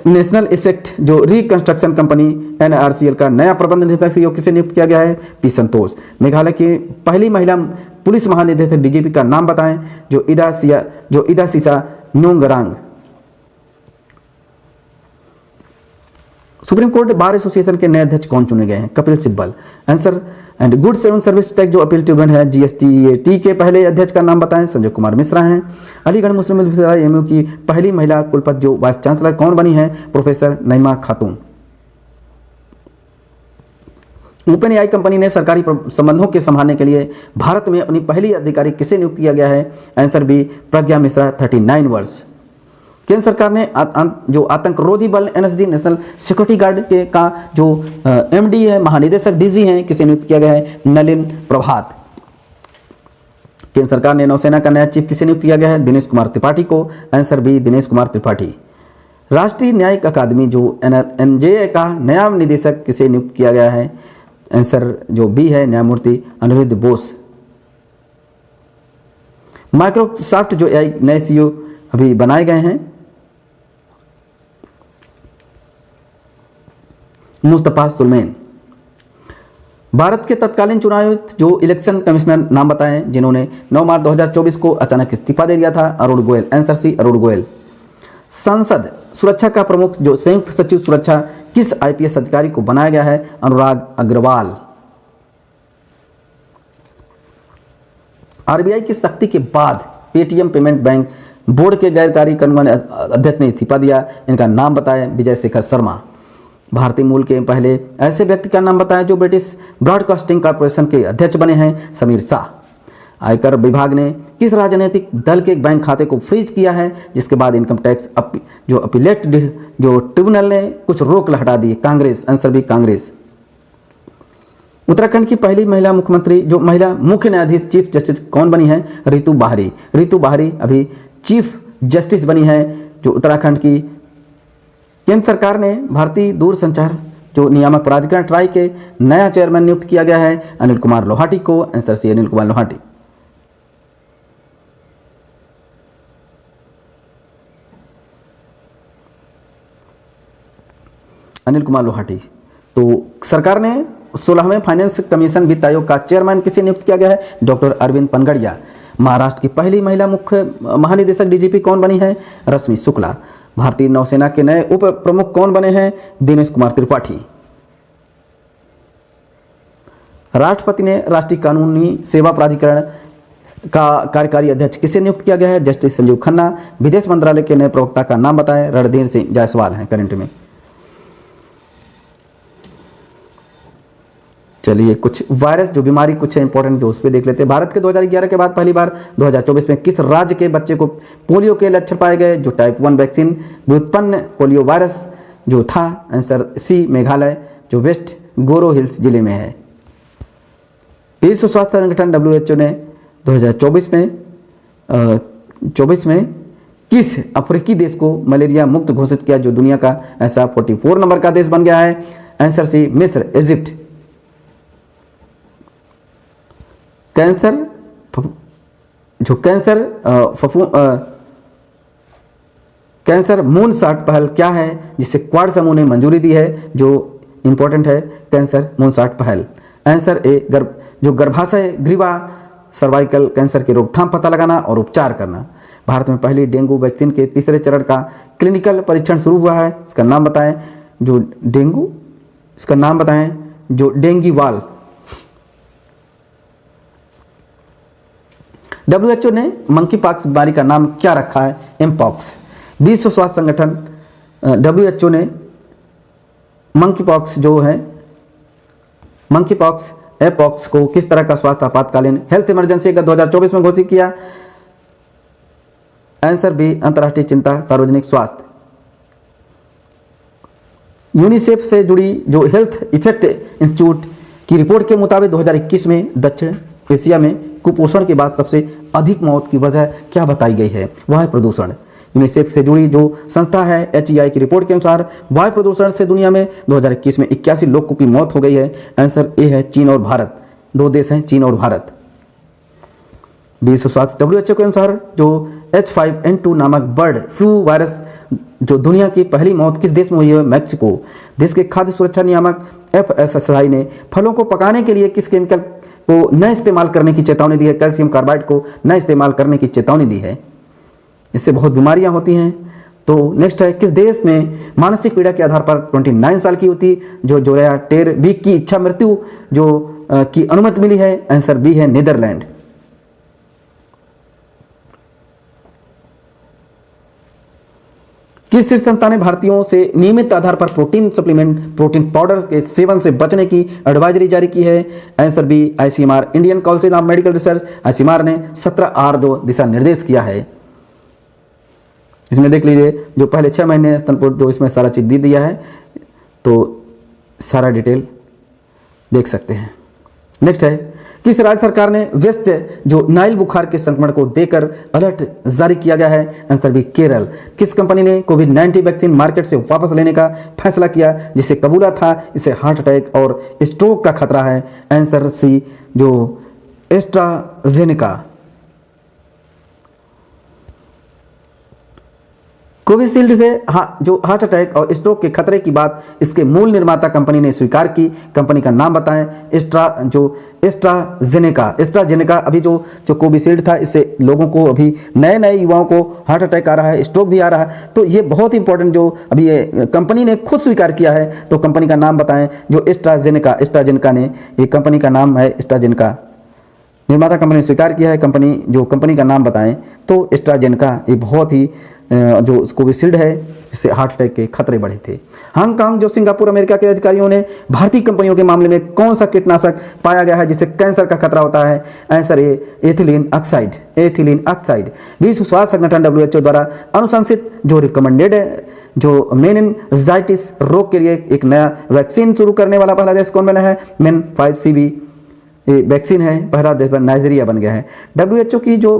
नेशनल एसेट जो रिकंस्ट्रक्शन कंपनी एनआरसीएल का नया प्रबंध निदेशक किसे नियुक्त किया गया है? पी संतोष। मेघालय की पहली महिला पुलिस महानिदेशक डीजीपी का नाम बताएं? जो इदा सीसा न्योंगरांग। सुप्रीम कोर्ट बार एसोसिएशन के नए अध्यक्ष कौन चुने गए हैं? Kapil Sibal. Answer and goods एवं सर्विस टैक्स जो अपील ट्रिब्यूनल है जीएसटी के पहले अध्यक्ष का नाम बताएं? संजय कुमार मिश्रा हैं। अलीगढ़ मुस्लिम विश्वविद्यालय एमयू की पहली महिला कुलपति जो वाइस चांसलर कौन बनी है? प्रोफेसर नईमा खातून। ओपन एआई कंपनी ने सरकारी संबंधों के संभालने के लिए भारत में अपनी पहली अधिकारी किसे नियुक्त किया गया है? आंसर बी प्रज्ञा मिश्रा 39 वर्ष। केंद्र सरकार ने जो आतंकरोधी बल एनएसजी नेशनल सिक्योरिटी गार्ड के का जो एमडी है महानिदेशक डीजी हैं किसे नियुक्त किया गया है? नलिन प्रभात। केंद्र सरकार ने नौसेना का नया चीफ किसे नियुक्त किया गया है? दिनेश कुमार त्रिपाठी को। Answer B Dinesh Kumar Tripathi. राष्ट्रीय न्यायिक अकादमी जो एनजेए का नया निदेशक किसे नियुक्त किया गया है? आंसर जो बी है न्यायमूर्ति अनिरुद्ध बोस। माइक्रोसॉफ्ट जो एआई नए सीईओ अभी बनाए गए हैं मुस्तफा सुलैमान। भारत के तत्कालीन चुनाव आयुक्त जो इलेक्शन कमिश्नर नाम बताएं जिन्होंने 9 मार्च 2024 को अचानक इस्तीफा दे दिया था? अरुण गोयल। Answer C Arun Goyal. संसद सुरक्षा का प्रमुख जो संयुक्त सचिव सुरक्षा किस आईपीएस अधिकारी को बनाया गया है? अनुराग अग्रवाल। आरबीआई की सख्ती के बाद पेटीएम पेमेंट बैंक बोर्ड के गैर कार्यकारी वाले अध्यक्ष ने इस्तीफा दिया। इनका नाम बताएं? विजय शेखर शर्मा। भारतीय मूल के पहले ऐसे व्यक्ति का नाम बताएं जो ब्रिटिश ब्रॉडकास्टिंग कॉर्पोरेशन के अध्यक्ष बने हैं? समीर शाह। आयकर विभाग ने किस राजनीतिक दल के बैंक खाते को फ्रीज किया है? जिसके बाद इनकम टैक्स जो अपीलेट जो ट्रिब्यूनल ने कुछ रोक हटा दी? कांग्रेस। आंसर भी कांग्रेस। उत्तराखंड की पहली महिला मुख्यमंत्री जो महिला मुख्य न्यायाधीश चीफ जस्टिस कौन बनी है? रितु बाहरी। रितु बाहरी अभी चीफ जस्टिस बनी है जो उत्तराखंड की। केंद्र सरकार ने भारतीय दूरसंचार जो नियामक प्राधिकरण ट्राई के नया चेयरमैन नियुक्त किया गया है? अनिल कुमार लोहाटी को। Answer C Anil Kumar Lohati. अनिल कुमार लोहाटी। तो सरकार ने 16वें फाइनेंस कमीशन वित्त आयोग का चेयरमैन किसे नियुक्त किया गया है? डॉक्टर अरविंद पनगड़िया। महाराष्ट्र की पहली महिला मुख्य महानिदेशक डीजीपी कौन बनी है? रश्मि शुक्ला। भारतीय नौसेना के नए उप प्रमुख कौन बने हैं? दिनेश कुमार त्रिपाठी। राष्ट्रपति ने राष्ट्रीय कानूनी सेवा प्राधिकरण का कार्यकारी अध्यक्ष किसे नियुक्त किया गया है? जस्टिस संजीव खन्ना। विदेश मंत्रालय के नए प्रवक्ता का नाम बताएं? रणधीर सिंह जायसवाल हैं करंट में। चलिए कुछ वायरस जो बीमारी कुछ इंपॉर्टेंट जो उस पर देख लेते हैं। भारत के 2011 के बाद पहली बार 2024 में किस राज्य के बच्चे को पोलियो के लक्षण पाए गए? जो टाइप 1 वैक्सीन व्युत्पन्न पोलियो वायरस जो था, आंसर सी मेघालय जो वेस्ट गोरो हिल्स जिले में है। विश्व स्वास्थ्य संगठन WHO ने 2024 में किस अफ्रीकी देश को मलेरिया मुक्त घोषित किया जो दुनिया का ऐसा 44 नंबर का देश बन गया है? आंसर सी मिस्र, इजिप्ट। कैंसर मून शॉट पहल क्या है जिसे क्वाड समूह ने मंजूरी दी है? जो इंपॉर्टेंट है कैंसर मून शॉट पहल। आंसर ए गर्भाशय ग्रीवा सर्वाइकल कैंसर के रोकथाम पता लगाना और उपचार करना। भारत में पहली डेंगू वैक्सीन के तीसरे चरण का क्लिनिकल परीक्षण शुरू हुआ है। इसका नाम बताएं? जो डेंगीवाल। WHO ने मंकी पॉक्स बीमारी का नाम क्या रखा है? एमपॉक्स। विश्व स्वास्थ्य संगठन WHO ने मंकी पॉक्स एपॉक्स को किस तरह का स्वास्थ्य आपातकालीन हेल्थ इमरजेंसी का 2024 में घोषित किया? आंसर बी अंतर्राष्ट्रीय चिंता सार्वजनिक स्वास्थ्य। यूनिसेफ से जुड़ी जो हेल्थ इफेक्ट इंस्टीट्यूट की रिपोर्ट के मुताबिक 2021 में दक्षिण एशिया में कुपोषण के बाद सबसे अधिक मौत की वजह क्या बताई गई है? वह है प्रदूषण। यूनिसेफ से जुड़ी जो संस्था है HEI की रिपोर्ट के अनुसार वायु प्रदूषण से दुनिया में 2021 में 81 लोगों की मौत हो गई है। आंसर ए है चीन और भारत। दो देश हैं चीन और भारत। विश्व स्वास्थ्य WHO के अनुसार जो H5N2 नामक बर्ड फ्लू वायरस जो दुनिया की पहली मौत किस देश में हुई है? मैक्सिको। देश के खाद्य सुरक्षा नियामक FSSAI ने फलों को पकाने के लिए किस केमिकल को न इस्तेमाल करने की चेतावनी दी है? कैल्शियम कार्बाइड को न इस्तेमाल करने की चेतावनी दी है। इससे बहुत बीमारियां होती हैं। तो नेक्स्ट है किस देश में मानसिक पीड़ा के आधार पर 29 साल की युवती जो जोया टेर बीक की इच्छा मृत्यु जो की अनुमति मिली है? आंसर बी है नीदरलैंड। किस शीर्ष संस्था ने भारतीयों से नियमित आधार पर प्रोटीन सप्लीमेंट प्रोटीन पाउडर के सेवन से बचने की एडवाइजरी जारी की है? Answer B ICMR Indian council of medical research. ICMR ने 17R जो दिशा निर्देश किया है। इसमें देख लीजिए जो पहले 6 महीने स्तनपोषण जो इसमें सारा चीज दे दिया है, तो सारा डिटेल देख सकते हैं। नेक्स्ट है किस राज्य सरकार ने व्यस्त जो नाइल बुखार के संक्रमण को देकर अलर्ट जारी किया गया है? Answer B Kerala. किस कंपनी ने कोविड-19 वैक्सीन मार्केट से वापस लेने का फैसला किया जिसे कबूला था इसे हार्ट अटैक और स्ट्रोक का खतरा है? आंसर सी जो एस्ट्राजेनेका। कोविशील्ड से जो हार्ट अटैक और स्ट्रोक के खतरे की बात इसके मूल निर्माता कंपनी ने स्वीकार की। कंपनी का नाम बताएं? एस्ट्राजेनेका। अभी जो कोविशील्ड था इससे लोगों को अभी नए युवाओं को हार्ट अटैक आ रहा है, स्ट्रोक भी आ रहा है। तो ये बहुत इंपॉर्टेंट जो अभी ये कंपनी ने खुद स्वीकार किया है। तो कंपनी का नाम बताएं? जो एस्ट्राजेनेका ने, ये कंपनी का नाम है एस्ट्राजेनेका। निर्माता कंपनी ने स्वीकार किया है। कंपनी का नाम बताएं? तो एस्ट्राजेनेका। ये बहुत ही जो कोविशील्ड है इससे हार्ट अटैक के खतरे बढ़े थे। हांगकांग जो सिंगापुर अमेरिका के अधिकारियों ने भारतीय कंपनियों के मामले में कौन सा कीटनाशक पाया गया है जिससे कैंसर का खतरा होता है? आंसर ए एथिलीन ऑक्साइड। विश्व स्वास्थ्य संगठन WHO द्वारा अनुशंसित जो रिकमेंडेड है जो मेनिनजाइटिस रोग के लिए एक नया वैक्सीन शुरू करने वाला पहला देश कौन बना है? MEN5CB वैक्सीन है। पहला देश नाइजीरिया बन गया है। WHO की जो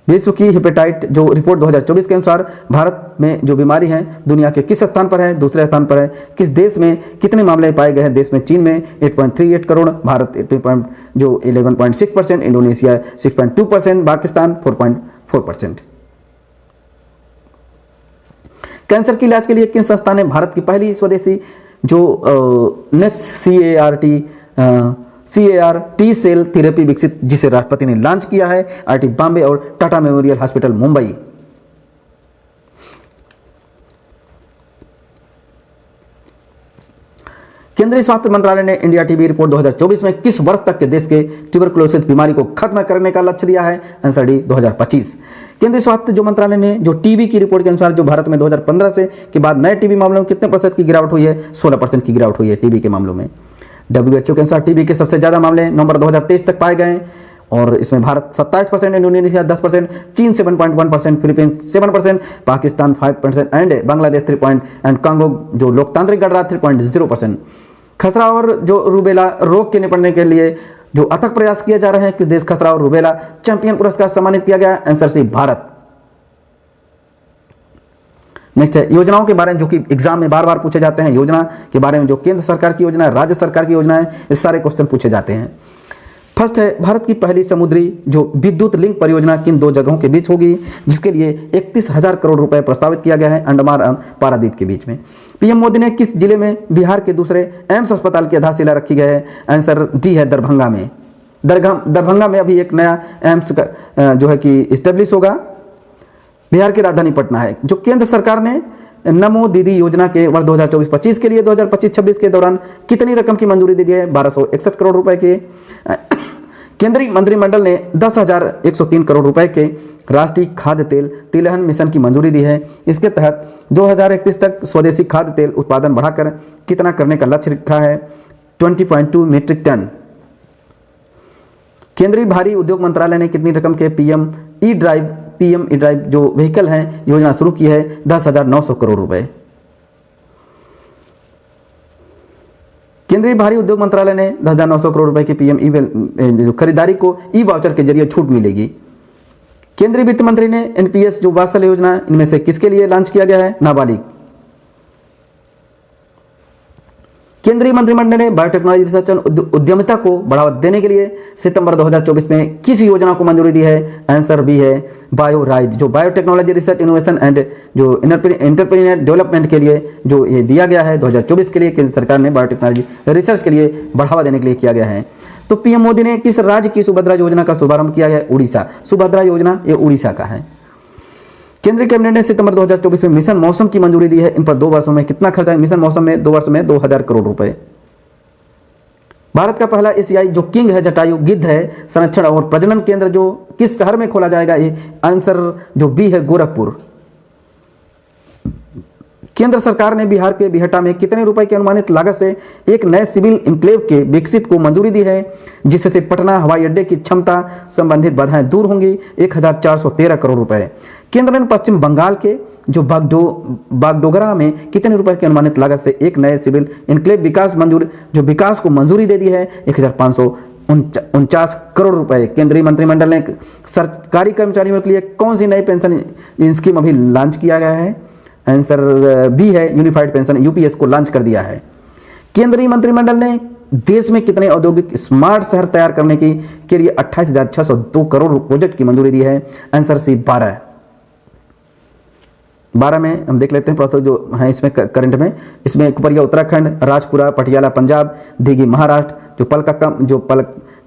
विश्व की हेपेटाइट जो रिपोर्ट 2024 के अनुसार भारत में जो बीमारी है दुनिया के किस स्थान पर है? दूसरे स्थान पर है। किस देश में कितने मामले पाए गए हैं? देश में चीन में 8.38 करोड़, भारत 11.6%, इंडोनेशिया 6.2%, पाकिस्तान 4.4%। कैंसर के इलाज के लिए किस संस्था ने भारत की पहली स्वदेशी जो next CAR T cell therapy विकसित जिसे राष्ट्रपति ने लॉन्च किया है? IIT बॉम्बे और टाटा मेमोरियल हॉस्पिटल मुंबई। केंद्रीय स्वास्थ्य मंत्रालय ने इंडिया टीबी रिपोर्ट 2024 में किस वर्ष तक के देश के ट्यूबरकुलोसिस बीमारी को खत्म करने का लक्ष्य दिया है? Answer D 2025। केंद्रीय स्वास्थ्य जो मंत्रालय ने जो टीबी की रिपोर्ट के अनुसार जो भारत में 2015 से के बाद नए टीबी मामलों में कितने प्रतिशत की गिरावट हुई है? 16% की गिरावट हुई है टीबी के मामलों में। WHO के अनुसार टीबी के सबसे ज्यादा मामले नवंबर 2023 तक पाए गए और इसमें भारत 27%, इंडोनेशिया 10%, चीन 7.1%, Philippines 7%, Pakistan 5% and Bangladesh 3% and Congo जो लोकतांत्रिक गणराज्य 3.0%। खसरा और जो रूबेला रोग के निपटने के लिए जो अथक प्रयास किए जा रहे हैं, किस देश खसरा और रूबेला चैंपियन पुरस्कार सम्मानित किया गया? Answer C Bharat. नेक्स्ट है योजनाओं के बारे में जो कि एग्जाम में बार बार पूछे जाते हैं। योजना के बारे में जो केंद्र सरकार की योजना है, राज्य सरकार की योजना है, इस सारे क्वेश्चन पूछे जाते हैं। फर्स्ट है भारत की पहली समुद्री जो विद्युत लिंक परियोजना किन दो जगहों के बीच होगी? जिसके लिए 31,000 करोड़ रुपए प्रस्तावित किया गया है अंडमान और पारादीप के बीच में। पीएम मोदी ने किस जिले में बिहार के दूसरे एम्स अस्पताल की आधारशिला रखी गई है? आंसर डी है दरभंगा में। दरभंगा में अभी एक नया एम्स जो है कि इस्टेब्लिश होगा। बिहार की राजधानी पटना है। जो केंद्र सरकार ने नमो दीदी योजना के वर्ष 2024-25 के लिए 2025-26 के दौरान कितनी रकम की मंजूरी दे दी है? 1261 करोड़ रुपए के। केंद्रीय मंत्रिमंडल ने 10,103 करोड़ रुपए के राष्ट्रीय खाद्य तेल तिलहन मिशन की मंजूरी दी है। इसके तहत 2031 तक स्वदेशी खाद्य तेल उत्पादन बढ़ाकर कितना करने का लक्ष्य रखा है? 20.2 मीट्रिक टन। केंद्रीय भारी उद्योग मंत्रालय ने कितनी रकम के पीएम ई ड्राइव जो व्हीकल हैं योजना शुरू की है? 10,900 करोड़ रुपए। केंद्रीय भारी उद्योग मंत्रालय ने 10,900 करोड़ रुपए की पीएम ई खरीदारी को ई वाउचर के जरिए छूट मिलेगी। केंद्रीय वित्त मंत्री ने एनपीएस जो वात्सल्य योजना इनमें से किसके लिए लॉन्च किया गया है? नाबालिग। केंद्रीय मंत्रिमंडल ने बायोटेक्नोलॉजी रिसर्च एंड उद्यमिता को बढ़ावा देने के लिए सितंबर 2024 में किस योजना को मंजूरी दी है? आंसर बी है बायोराइज। जो बायोटेक्नोलॉजी रिसर्च इनोवेशन एंड जो एंटरप्रेन्योर डेवलपमेंट के लिए जो ये दिया गया है 2024 के लिए केंद्र सरकार ने बायोटेक्नोलॉजी रिसर्च के लिए बढ़ावा देने के लिए किया गया है। तो पीएम मोदी ने किस राज्य की सुभद्रा योजना का शुभारंभ किया है? उड़ीसा। सुभद्रा योजना ये उड़ीसा का है। केंद्रीय कैबिनेट ने सितंबर 2024 में मिशन मौसम की मंजूरी दी है। इन पर 2 वर्षों में कितना खर्च है? मिशन मौसम में 2 वर्ष में 2,000 करोड़ रुपए। भारत का पहला एशियाई जो किंग है जटायु गिद्ध है संरक्षण और प्रजनन केंद्र जो किस शहर में खोला जाएगा? ये आंसर जो बी है गोरखपुर। केंद्र सरकार ने बिहार के बिहटा में कितने रुपए की अनुमानित लागत से एक नए सिविल इनक्लेव के विकसित को मंजूरी दी है? जिससे पटना हवाई अड्डे की क्षमता संबंधित बाधाएं दूर होंगी। 1,413 करोड़ रुपए। केंद्र ने पश्चिम बंगाल के जो बागडोगरा में कितने रुपए की अनुमानित लागत से एक नए सिविल इनक्लेव विकास को मंजूरी दे दी है? 1,549 करोड़ रुपए। केंद्रीय मंत्रिमंडल ने सरकारी कर्मचारियों के लिए कौन सी नई पेंशन स्कीम अभी लॉन्च किया गया है? आंसर बी है यूनिफाइड पेंशन यूपीएस को लॉन्च कर दिया है। केंद्रीय मंत्रिमंडल ने देश में कितने औद्योगिक स्मार्ट शहर तैयार करने के लिए 28,602 करोड़ प्रोजेक्ट की मंजूरी दी है? आंसर सी 12 में हम देख लेते हैं जो है इसमें करंट में। इसमें कुपरिया उत्तराखंड, राजपुरा पटियाला पंजाब, दिघी महाराष्ट्र,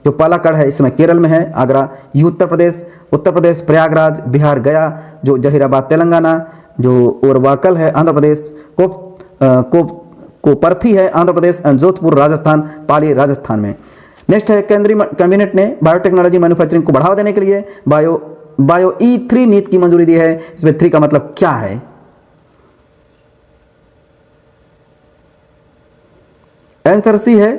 जो पालाकड़ है इसमें केरल में है, आगरा ये उत्तर प्रदेश प्रयागराज बिहार, गया जो जहीराबाद तेलंगाना, जो ओरवाकल है आंध्र प्रदेश, कोपरथी है आंध्र प्रदेश, जोधपुर राजस्थान, पाली राजस्थान में। नेक्स्ट है केंद्रीय कैबिनेट ने बायोटेक्नोलॉजी मैन्युफैक्चरिंग को बढ़ावा देने के लिए बायो E3 नीति की मंजूरी दी है। इसमें 3 का मतलब क्या है? आंसर सी है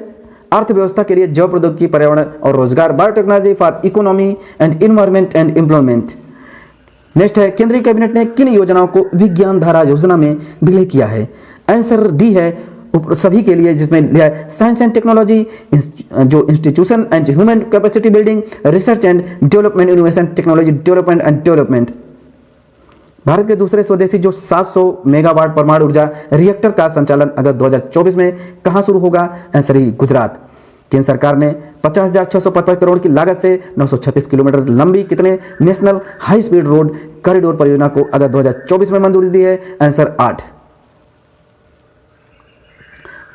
अर्थव्यवस्था के लिए जैव प्रौद्योगिकी, पर्यावरण और रोजगार, biotechnology for economy and environment and employment. Next है केंद्रीय कैबिनेट ने किन योजनाओं को विज्ञान धारा योजना में विलय किया है? आंसर डी है सभी के लिए, जिसमें लिया है साइंस एंड टेक्नोलॉजी, जो institution and human capacity building, research and development, innovation technology development. Bharat के दूसरे स्वदेशी जो 700 मेगावाट परमाणु ऊर्जा रिएक्टर का संचालन अगस्त 2024 में कहां शुरू होगा? आंसर ही गुजरात। केंद्र सरकार ने 50,655 करोड़ की लागत से 936 किलोमीटर लंबी कितने national high speed road corridor परियोजना को अगस्त 2024 में मंजूरी दी है? आंसर 8।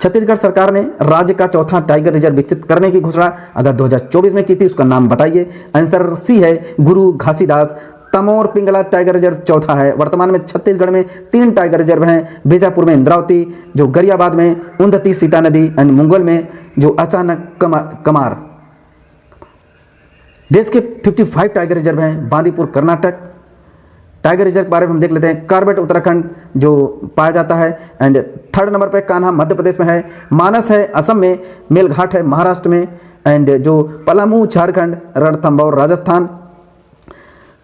छत्तीसगढ़ सरकार ने राज्य का चौथा टाइगर रिजर्व विकसित करने की घोषणा अगस्त 2024 में की थी, उसका नाम बताइए? आंसर सी है गुरु घासीदास तमोर पिंगला टाइगर रिजर्व चौथा है। वर्तमान में छत्तीसगढ़ में 3 टाइगर रिजर्व हैं, बीजापुर में इंद्रावती, जो गरियाबाद में उन्नति सीता नदी एंड मुंगल में जो अचानक कमार। देश के 55 टाइगर रिजर्व हैं। बांदीपुर कर्नाटक। टाइगर रिजर्व के बारे में हम देख लेते हैं। कार्बेट उत्तराखंड जो पाया जाता है एंड 3rd नंबर पे कान्हा मध्य प्रदेश में है। मानस है असम में, मेलघाट है महाराष्ट्र में एंड जो पलामू झारखंड, रणथंभौर राजस्थान।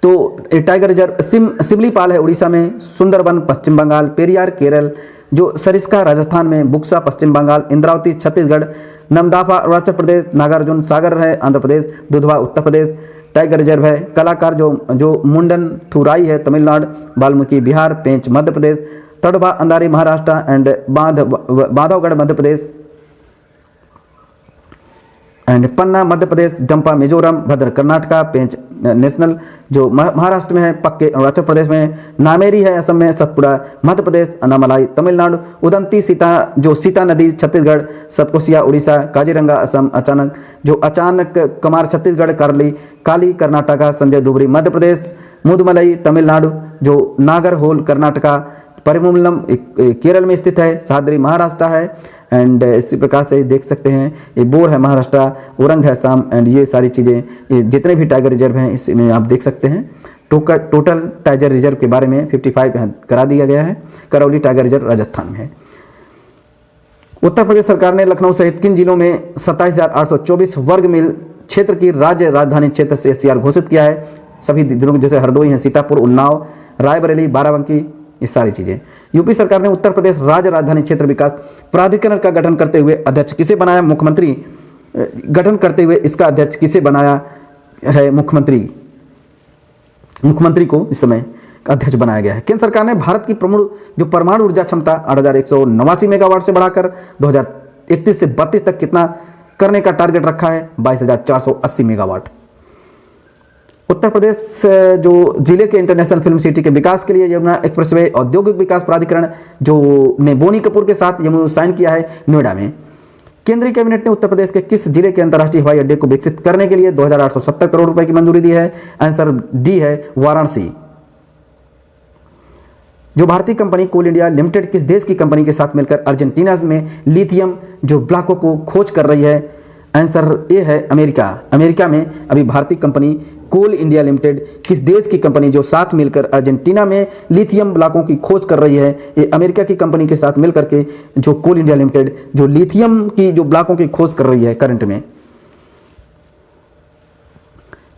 तो टाइगर रिजर्व सिमलीपाल है उड़ीसा में, सुंदरबन पश्चिम बंगाल, पेरियार केरल, जो सरिस्का राजस्थान में, बुक्सा पश्चिम बंगाल, इंद्रावती छत्तीसगढ़, नमदाफा अरुणाचल प्रदेश, नागार्जुन सागर है आंध्र प्रदेश, दुधवा उत्तर प्रदेश टाइगर रिजर्व है। कलाकार जो मुंडन थुराई है तमिलनाडु, वाल्मीकि बिहार, पेंच मध्य Pradesh, Tadoba Andhari Maharashtra and Bandhavgarh Madhya Pradesh and Panna Madhya Pradesh, Dampa Mizoram, Bhadra Karnataka, Pench national जो महाराष्ट्र में है, पक्के अरुणाचल प्रदेश में, नामेरी है असम में, सतपुड़ा मध्य प्रदेश, अनामलाई तमिलनाडु, उदंती सीता नदी छत्तीसगढ़, सतकोसिया उड़ीसा, काजीरंगा असम, अचानक कमार छत्तीसगढ़, काली कर्नाटका, संजय दुबरी मध्य प्रदेश, मुदमलई तमिलनाडु, जो नागरहोल कर्नाटका, परिमुलम केरल में स्थित है, सह्याद्री महाराष्ट्र है एंड इसी प्रकार से देख सकते हैं ये बोर है महाराष्ट्र, औरंग है असम एंड ये सारी चीज़ें जितने भी टाइगर रिजर्व हैं इसमें आप देख सकते हैं। टोटल टाइगर रिजर्व के बारे में 55 करा दिया गया है। करौली टाइगर रिजर्व राजस्थान में है। उत्तर प्रदेश सरकार ने लखनऊ सहित किन जिलों में 27,824 वर्ग मील क्षेत्र की राज्य राजधानी क्षेत्र से SCR घोषित किया है? सभी जिलों जैसे हरदोई हैं, सीतापुर, उन्नाव, रायबरेली, बाराबंकी, ये सारी चीजें। यूपी सरकार ने उत्तर प्रदेश राज्य राजधानी क्षेत्र विकास प्राधिकरण का गठन करते हुए अध्यक्ष किसे बनाया? मुख्यमंत्री गठन करते हुए इसका अध्यक्ष किसे बनाया है? मुख्यमंत्री को इस समय अध्यक्ष बनाया गया है। केंद्र सरकार ने भारत की जो परमाणु ऊर्जा क्षमता 8,189 मेगावाट से बढ़ाकर 2031 से 32 तक कितना करने का टारगेट रखा है? 22,480 मेगावाट। उत्तर प्रदेश जो जिले के इंटरनेशनल फिल्म सिटी के विकास के लिए यमुना एक्सप्रेसवे औद्योगिक विकास प्राधिकरण जो ने बोनी कपूर के साथ MOU साइन किया है नोएडा में। केंद्रीय कैबिनेट ने उत्तर प्रदेश के किस जिले के अंतर्राष्ट्रीय हवाई अड्डे को विकसित करने के लिए 2,870 करोड़ रुपए की मंजूरी दी है? आंसर डी है वाराणसी। जो भारतीय कंपनी कोल इंडिया लिमिटेड किस देश की कंपनी के साथ मिलकर अर्जेंटीना में लिथियम जो ब्लॉकों को खोज कर रही है? आंसर ए है अमेरिका। अमेरिका में अभी भारतीय कंपनी कोल इंडिया लिमिटेड किस देश की कंपनी जो साथ मिलकर अर्जेंटीना में लिथियम ब्लॉकों की खोज कर रही है? ये अमेरिका की कंपनी के साथ मिलकर के जो कोल इंडिया लिमिटेड जो लिथियम की जो ब्लॉकों की खोज कर रही है करंट में।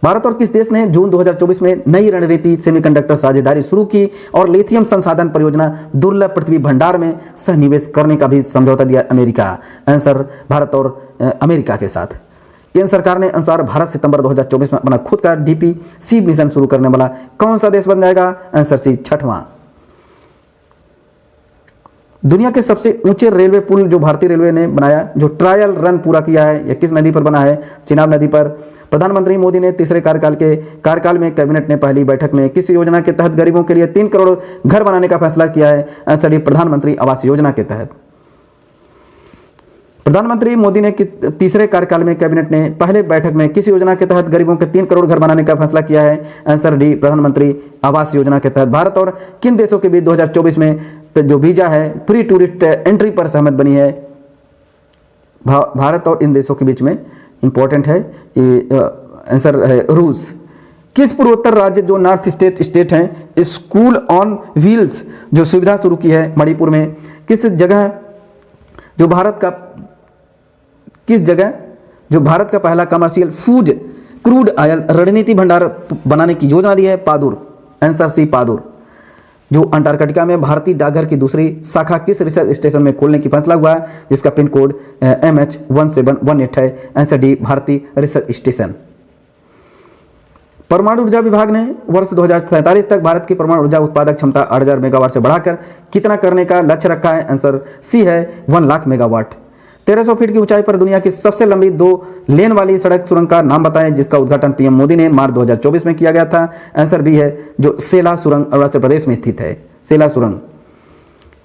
भारत और किस देश ने जून 2024 में नई रणनीति सेमीकंडक्टर साझेदारी शुरू की और लिथियम संसाधन परियोजना दुर्लभ पृथ्वी भंडार में सहनिवेश करने का भी समझौता दिया? अमेरिका। आंसर भारत और अमेरिका के साथ। केंद्र सरकार ने अनुसार भारत सितंबर 2024 में अपना खुद का DPC मिशन शुरू करने वाला कौन सा देश बन जाएगा? आंसर सी 6वां। दुनिया के सबसे ऊंचे रेलवे पुल जो भारतीय रेलवे ने बनाया जो ट्रायल रन पूरा किया है, यह किस नदी पर बना है? चिनाब नदी पर। प्रधानमंत्री मोदी ने तीसरे कार्यकाल में कैबिनेट ने पहली बैठक में किस योजना के तहत गरीबों के लिए 3 करोड़ घर बनाने का फैसला किया है? आंसर डी प्रधानमंत्री आवास योजना के तहत। प्रधानमंत्री मोदी ने तीसरे कार्यकाल में कैबिनेट ने पहले बैठक में किस योजना के तहत गरीबों के 3 करोड़ घर बनाने का फैसला किया है? आंसर डी प्रधानमंत्री आवास योजना के तहत। भारत और किन देशों के बीच 2024 में जो वीजा है फ्री टूरिस्ट एंट्री पर सहमत बनी है? भारत और इन देशों के बीच में इंपॉर्टेंट है ये आंसर है रूस। किस पूर्वोत्तर राज्य जो नॉर्थ स्टेट हैं स्कूल ऑन व्हील्स जो सुविधा शुरू की है? मणिपुर में। किस जगह जो भारत का पहला कमर्शियल फूड क्रूड ऑयल रणनीति भंडार बनाने की योजना दी है? पादुर। Answer C Padur. जो अंटार्कटिका में भारतीय डाकघर की दूसरी शाखा किस रिसर्च स्टेशन में खोलने की फैसला हुआ है जिसका पिन कोड MH1718 है? आंसर डी भारतीय रिसर्च स्टेशन। परमाणु ऊर्जा विभाग ने वर्ष 2047 तक भारत की परमाणु ऊर्जा उत्पादक क्षमता 8,000 मेगावाट से बढ़ाकर कितना करने का लक्ष्य रखा है? आंसर सी है 1 लाख मेगावाट। 1300 फीट की ऊंचाई पर दुनिया की सबसे लंबी 2 लेन वाली सड़क सुरंग का नाम बताएं जिसका उद्घाटन PM मोदी ने मार्च 2024 में किया गया था? आंसर बी है जो सेला सुरंग अरुणाचल प्रदेश में स्थित है। सेला सुरंग।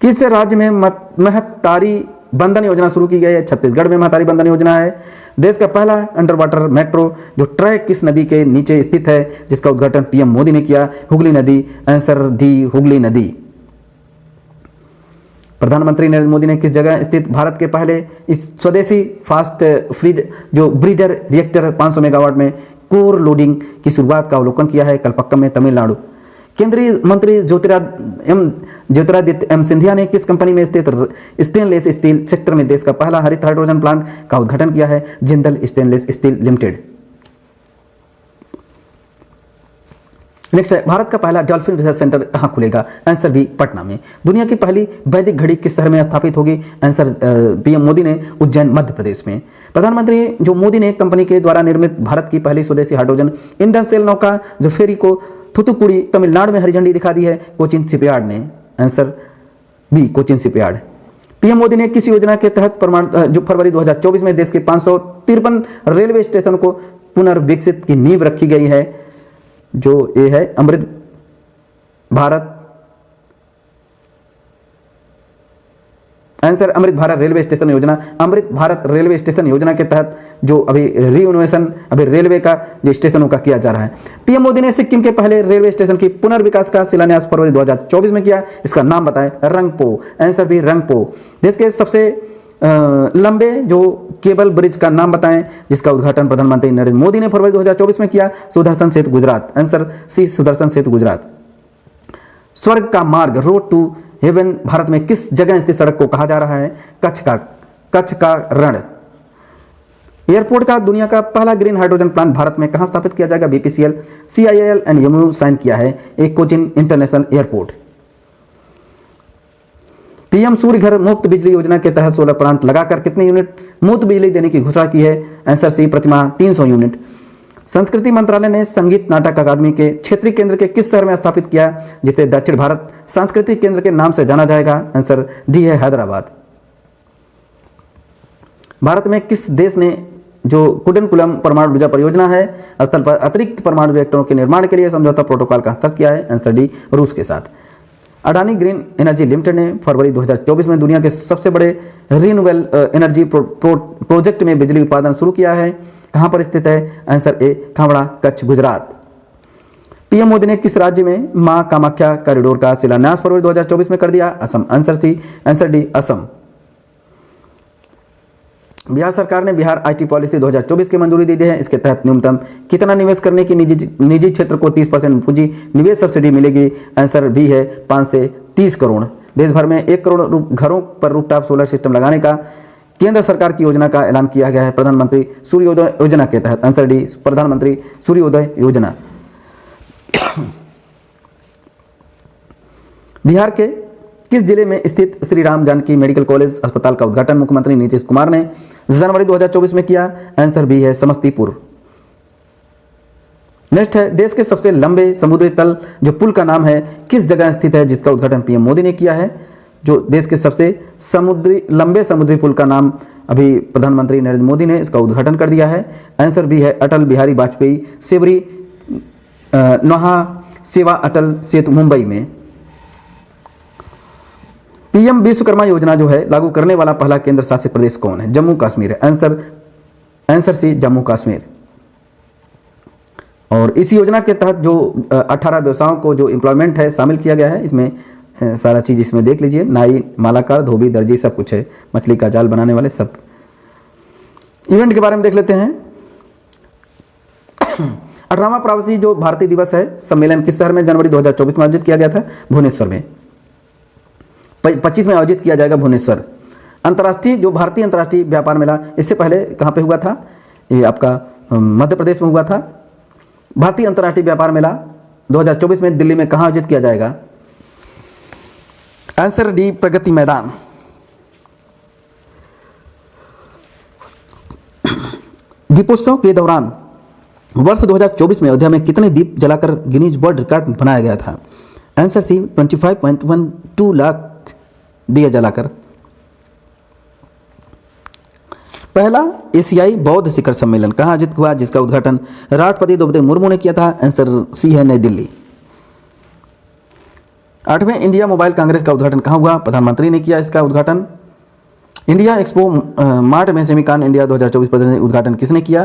किस राज्य में महत्तारी बंधन योजना शुरू की गई है। छत्तीसगढ़ में महतारी बंधन योजना है। देश का पहला अंडर वाटर मेट्रो जो ट्रैक किस नदी के नीचे स्थित है, जिसका उद्घाटन पीएम मोदी ने किया? हुगली नदी। आंसर डी, हुगली नदी। प्रधानमंत्री नरेंद्र मोदी ने किस जगह स्थित भारत के पहले इस स्वदेशी फास्ट फ्रीज जो ब्रीडर रिएक्टर 500 मेगावाट में कोर लोडिंग की शुरुआत का अवलोकन किया है? कलपक्कम में, तमिलनाडु। केंद्रीय मंत्री ज्योतिरादित्य एम सिंधिया ने किस कंपनी में स्थित स्टेनलेस स्टील सेक्टर में देश का पहला हरित हाइड्रोजन प्लांट का उद्घाटन किया है? Jindal stainless steel limited. Next है, भारत का पहला डॉल्फिन रिसर्च सेंटर कहां खुलेगा? आंसर बी, पटना में। दुनिया की पहली वैदिक घड़ी किस शहर में स्थापित होगी? आंसर पीएम मोदी ने उज्जैन, मध्य प्रदेश में। प्रधानमंत्री जो मोदी ने कंपनी के द्वारा निर्मित भारत की पहली स्वदेशी हाइड्रोजन ईंधन सेल नौका जो फेरी को थूथुकुड़ी तमिलनाडु में हरी झंडी दिखा दी है? कोचिन शिपयार्ड ने। Answer B, Cochin shipyard. PM Modi ने किस योजना के तहत जो फरवरी 2024 में देश के 553 रेलवे स्टेशन को पुनर्विकसित की नींव रखी गई है? जो ये है Amrit Bharat. Answer Amrit Bharat railway station योजना। अमृत भारत रेलवे स्टेशन योजना के तहत जो अभी रीइनोवेशन अभी रेलवे का जो स्टेशनों का किया जा रहा है। पीएम मोदी ने सिक्किम के पहले रेलवे स्टेशन की पुनर्विकास का शिलान्यास फरवरी 2024 में किया। इसका नाम बताएं? रंगपो। आंसर भी, रंगपो। देश के सबसे लंबे जो केबल ब्रिज का नाम बताएं जिसका उद्घाटन प्रधानमंत्री नरेंद्र मोदी ने फरवरी 2024 में किया? सुदर्शन सेतु, गुजरात। आंसर सी, सुदर्शन सेतु, गुजरात। स्वर्ग का मार्ग, रोड टू हेवन, भारत में किस जगह स्थित सड़क को कहा जा रहा है? कच्छ का रण। एयरपोर्ट का दुनिया का पहला ग्रीन हाइड्रोजन प्लांट भारत में कहां स्थापित किया जाएगा? BPCL, CIL and MOU sign किया है। एक Cochin international airport. PM Surya Ghar Muft बिजली योजना के तहत सोलर प्लांट लगाकर कितने यूनिट मुफ्त बिजली देने की घोषणा की है? आंसर सी, प्रतिमाह 300 यूनिट। संस्कृति मंत्रालय ने संगीत नाटक अकादमी के क्षेत्रीय केंद्र के किस शहर में स्थापित किया जिसे दक्षिण भारत सांस्कृतिक केंद्र के नाम से जाना जाएगा? आंसर डी है, हैदराबाद। भारत में किस देश ने जो कुडनकुलम परमाणु ऊर्जा परियोजना है स्थल पर अतिरिक्त परमाणु रिएक्टरों के निर्माण के लिए समझौता प्रोटोकॉल का हस्ताक्षर किया है? आंसर डी, रूस के साथ। अडानी ग्रीन एनर्जी लिमिटेड ने फरवरी 2024 में दुनिया के सबसे बड़े रिन्यूएबल एनर्जी प्रोजेक्ट में बिजली उत्पादन शुरू किया है? कहां पर स्थित है? आंसर ए, खावड़ा, कच्छ, गुजरात। पीएम मोदी ने किस राज्य में मां कामाख्या कॉरिडोर का शिलान्यास फरवरी 2024 में कर दिया? Assam. Answer C, answer D, Assam. Bihar सरकार ने बिहार आईटी पॉलिसी 2024 की मंजूरी दी है। इसके तहत न्यूनतम कितना निवेश करने की निजी क्षेत्र को 30% पूंजी निवेश सब्सिडी मिलेगी? आंसर बी है, 5 से 30 करोड़। देश भर में 1 करोड़ घरों पर रूफटॉप सोलर सिस्टम लगाने का केंद्र सरकार की योजना का ऐलान किया गया है प्रधानमंत्री सूर्योदय योजना के तहत। आंसर डी, प्रधानमंत्री सूर्योदय योजना। बिहार के किस जिले में स्थित श्री राम जानकी मेडिकल कॉलेज अस्पताल का उद्घाटन मुख्यमंत्री नीतीश कुमार ने जनवरी 2024 में किया? आंसर बी है, समस्तीपुर। नेक्स्ट है, देश के सबसे लंबे समुद्री तल जो पुल का नाम है किस जगह स्थित है जिसका उद्घाटन पीएम मोदी ने किया है? जो देश के सबसे लंबे समुद्री पुल का नाम अभी प्रधानमंत्री नरेंद्र मोदी ने इसका उद्घाटन कर दिया है। आंसर बी है, अटल बिहारी वाजपेयी सेवरी नौहा सेवा अटल सेतु, मुंबई में। पीएम विश्वकर्मा योजना जो है लागू करने वाला पहला केंद्र शासित प्रदेश कौन है? जम्मू कश्मीर है। Answer C, Jammu Kashmir. और इस योजना के तहत जो 18 व्यवसायों को जो एम्प्लॉयमेंट है शामिल किया गया है। इसमें सारा चीज़ इसमें देख लीजिए, नाई, मालाकार, धोबी, दर्जी सब कुछ है, मछली का जाल बनाने वाले सब। इवेंट के बारे में देख लेते हैं। 18वां प्रवासी जो भारतीय दिवस है सम्मेलन किस शहर में जनवरी 2024 में आयोजित किया गया था? भुवनेश्वर में। 25 में आयोजित किया जाएगा भुवनेश्वर। अंतर्राष्ट्रीय जो भारतीय अंतर्राष्ट्रीय व्यापार मेला इससे पहले कहाँ पे हुआ था? ये आपका मध्य प्रदेश में हुआ था। भारतीय अंतर्राष्ट्रीय व्यापार मेला 2024 में दिल्ली में कहाँ आयोजित किया जाएगा? Answer D, Pragati Maidan. दीपोत्सव के दौरान वर्ष 2024 में अयोध्या में कितने दीप जलाकर गिनीज वर्ल्ड रिकॉर्ड बनाया गया था? आंसर सी, 25.12 लाख दिया जलाकर। पहला एशियाई बौद्ध शिखर सम्मेलन कहाँ आयोजित हुआ जिसका उद्घाटन राष्ट्रपति द्रौपदी मुर्मू ने किया था? आंसर सी है, नई दिल्ली। 8वें इंडिया मोबाइल कांग्रेस का उद्घाटन कहाँ हुआ? प्रधानमंत्री ने किया इसका उद्घाटन। इंडिया एक्सपो मार्ट में सेमिकान इंडिया 2024 प्रदर्शनी उद्घाटन किसने किया?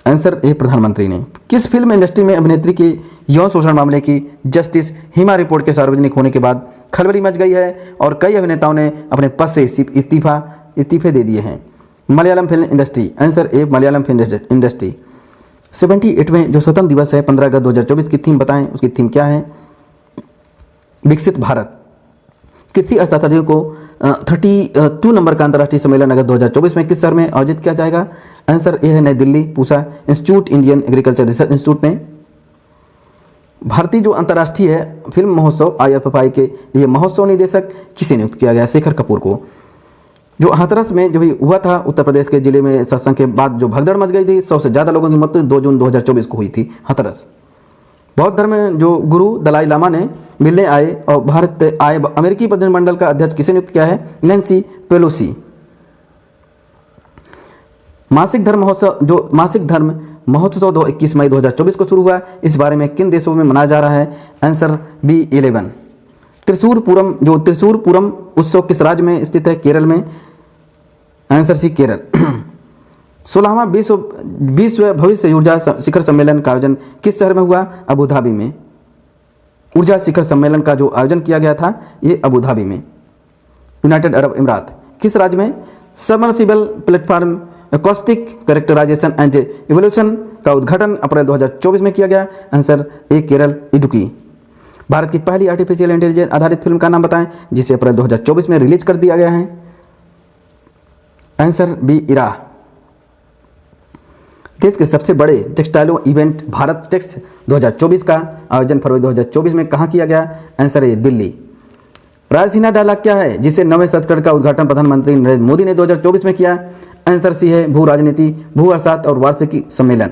आंसर ए प्रधानमंत्री ने। किस फिल्म इंडस्ट्री में अभिनेत्री के यौन शोषण मामले की जस्टिस हिमा रिपोर्ट के सार्वजनिक होने के बाद खलबली मच गई है और कई अभिनेताओं ने अपने पद से इस्तीफे दे दिए हैं? Malayalam film industry. Answer A Malayalam film industry. 78वें जो स्वतंत्र दिवस है 15 अगस्त 2024 की थीम बताएं, उसकी थीम क्या है? विकसित भारत। कृषि अर्थशास्त्रियों को 32 नंबर का अंतर्राष्ट्रीय सम्मेलन अगस्त 2024 में किस शहर में आयोजित किया जाएगा? आंसर ए है नई Delhi, Pusa institute, Indian agriculture research institute में। भारतीय जो अंतर्राष्ट्रीय है फिल्म महोत्सव IFFI के लिए महोत्सव निदेशक किसे नियुक्त किया गया? शेखर कपूर को। जो हाथरस में जो भी हुआ था उत्तर प्रदेश के जिले में सत्संग के बाद जो भगदड़ मच गई थी, 100 से ज़्यादा लोगों की मृत्यु 2 जून 2024 को हुई थी हाथरस। बौद्ध धर्म में जो गुरु दलाई लामा ने मिलने आए और भारत आए अमेरिकी प्रतिनिधिमंडल का अध्यक्ष किसे नियुक्त किया है? Nancy Pelosi. मासिक धर्म महोत्सव 21 मई 2024 को शुरू हुआ, इस बारे में किन देशों में मनाया जा रहा है? Answer B 11। त्रिशूरपुरम उत्सव किस राज्य में स्थित है? केरल में। आंसर सी केरल। 16वां विश्व भविष्य ऊर्जा शिखर सम्मेलन का आयोजन किस शहर में हुआ? अबू धाबी में। ऊर्जा शिखर सम्मेलन का जो आयोजन किया गया था ये अबू धाबी में, यूनाइटेड अरब अमीरात। किस राज्य में? Submersible platform acoustic characterisation and evolution का उद्घाटन अप्रैल 2024 में किया गया। Answer A Kerala, Idukki. भारत की पहली आर्टिफिशियल इंटेलिजेंस आधारित फिल्म का नाम बताएं जिसे अप्रैल 2024 में रिलीज कर दिया गया है? आंसर बी इरा। देश के सबसे बड़े टेक्सटाइलों इवेंट भारत टेक्स 2024 का आयोजन फरवरी 2024 में कहाँ किया गया? आंसर है दिल्ली। रायसीना डायलॉग क्या है जिसे 9वें संस्करण का उद्घाटन प्रधानमंत्री नरेंद्र मोदी ने 2024 में किया? आंसर सी है भू राजनीति, भू अर्थशास्त्र और वार्षिकी सम्मेलन।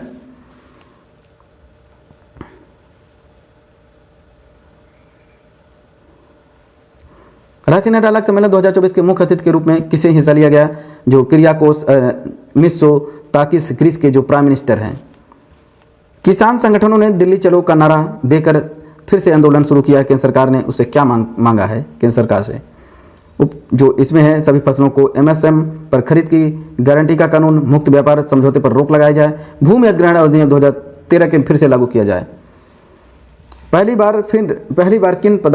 रायसीना डायलॉग सम्मेलन 2024 के मुख्य अतिथि के रूप में किसे हिस्सा लिया गया? जो किरियाकोस मित्सोताकिस ग्रीस के जो प्राइम मिनिस्टर हैं। किसान संगठनों ने दिल्ली चलो का नारा देकर फिर से आंदोलन शुरू किया। केंद्र सरकार ने उससे क्या मांगा है केंद्र सरकार से? जो इसमें है सभी फसलों को MSM पर खरीद की गारंटी का कानून, मुक्त व्यापार समझौते पर रोक लगाई जाए, भूमि अधिग्रहण अधिनियम 2013 के फिर से लागू किया जाए। पहली बार किन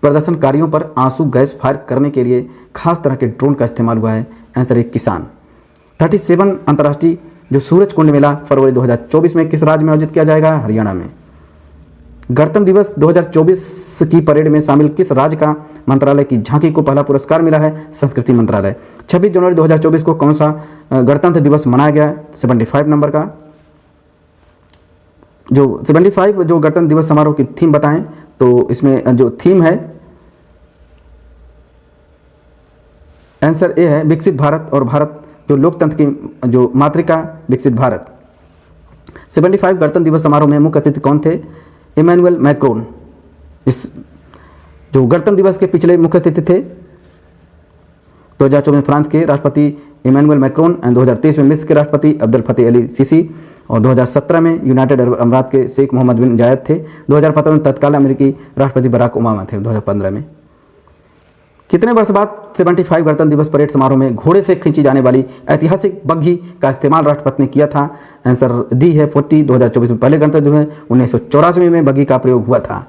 प्रदर्शनकारियों पर आंसू गैस फायर करने के लिए खास तरह के ड्रोन का इस्तेमाल हुआ है? आंसर है किसान। 37 अंतर्राष्ट्रीय जो सूरज कुंड मेला फरवरी 2024 में किस राज्य में आयोजित किया जाएगा? हरियाणा में। गणतंत्र दिवस 2024 की परेड में शामिल किस राज्य का मंत्रालय की झांकी को पहला पुरस्कार मिला है? संस्कृति मंत्रालय। 26 जनवरी 2024 को कौन सा गणतंत्र दिवस मनाया गया? 75 नंबर का। जो 75 जो गणतंत्र दिवस समारोह की थीम बताएं, तो इसमें जो थीम है आंसर ए है विकसित भारत और भारत जो लोकतंत्र की जो मातृका विकसित भारत। 75 गणतंत्र दिवस समारोह में मुख्य अतिथि कौन थे? Emmanuel Macron. इस जो गणतंत्र दिवस के पिछले मुख्य अतिथि थे 2024 में फ्रांस के राष्ट्रपति इमैनुअल मैक्रोन, 2023 में मिस्र के राष्ट्रपति अब्दुल फतेह अली सीसी और 2017 में यूनाइटेड अरब अमीरात के शेख मोहम्मद बिन जायद थे। 2015 में तत्कालीन अमेरिकी राष्ट्रपति बराक ओबामा थे 2015 में। कितने वर्ष बाद 75 गणतंत्र दिवस परेड समारोह में घोड़े से खींची जाने वाली ऐतिहासिक बग्घी का इस्तेमाल राष्ट्रपति ने किया था? आंसर डी है 40। 2024 में पहले गणतंत्र दिवस 1984 में बग्घी का प्रयोग हुआ था।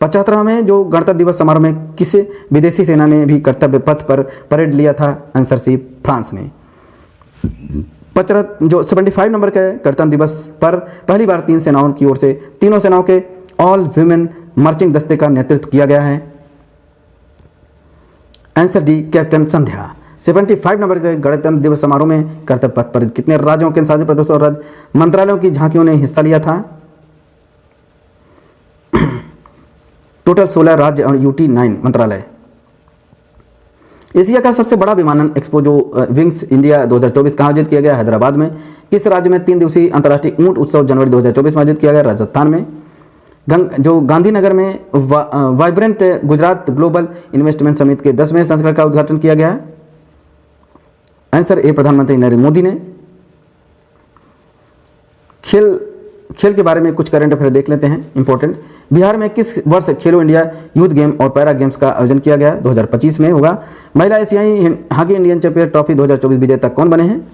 75 में जो गणतंत्र दिवस समारोह में किस विदेशी सेना ने भी कर्तव्य पथ पर परेड लिया था? आंसर सी फ्रांस ने। 75 नंबर के गणतंत्र दिवस पर पहली बार 3 सेनाओं की ओर से तीनों सेनाओं के ऑल वुमेन मार्चिंग दस्ते का नेतृत्व किया गया है। आंसर डी कैप्टन संध्या। 75 नंबर के गणतंत्र दिवस समारोह में कर्तव्य पथ पर कितने राज्यों के केंद्रशासित प्रदेशों और राज्य मंत्रालयों की झांकियों ने हिस्सा लिया था? टोटल 16 राज्य और UT 9 मंत्रालय। एशिया का सबसे बड़ा विमानन एक्सपो जो विंग्स इंडिया 2024 कहाँ आयोजित किया गया? हैदराबाद में। किस राज्य में 3 दिवसीय अंतर्राष्ट्रीय ऊंट उत्सव जनवरी 2024 में आयोजित किया गया? राजस्थान में। जो गांधीनगर में vibrant Gujarat global investment summit के 10वें संस्करण का उद्घाटन किया गया? आंसर ए प्रधानमंत्री नरेंद्र मोदी ने। खेल के बारे में कुछ करंट अफेयर देख लेते हैं इंपॉर्टेंट। बिहार में किस वर्ष खेलो इंडिया यूथ गेम और पैरा गेम्स का आयोजन किया गया? 2025 में होगा। महिला एशियाई हॉकी इंडियन चैंपियन ट्रॉफी 2024 विजेता कौन बने हैं?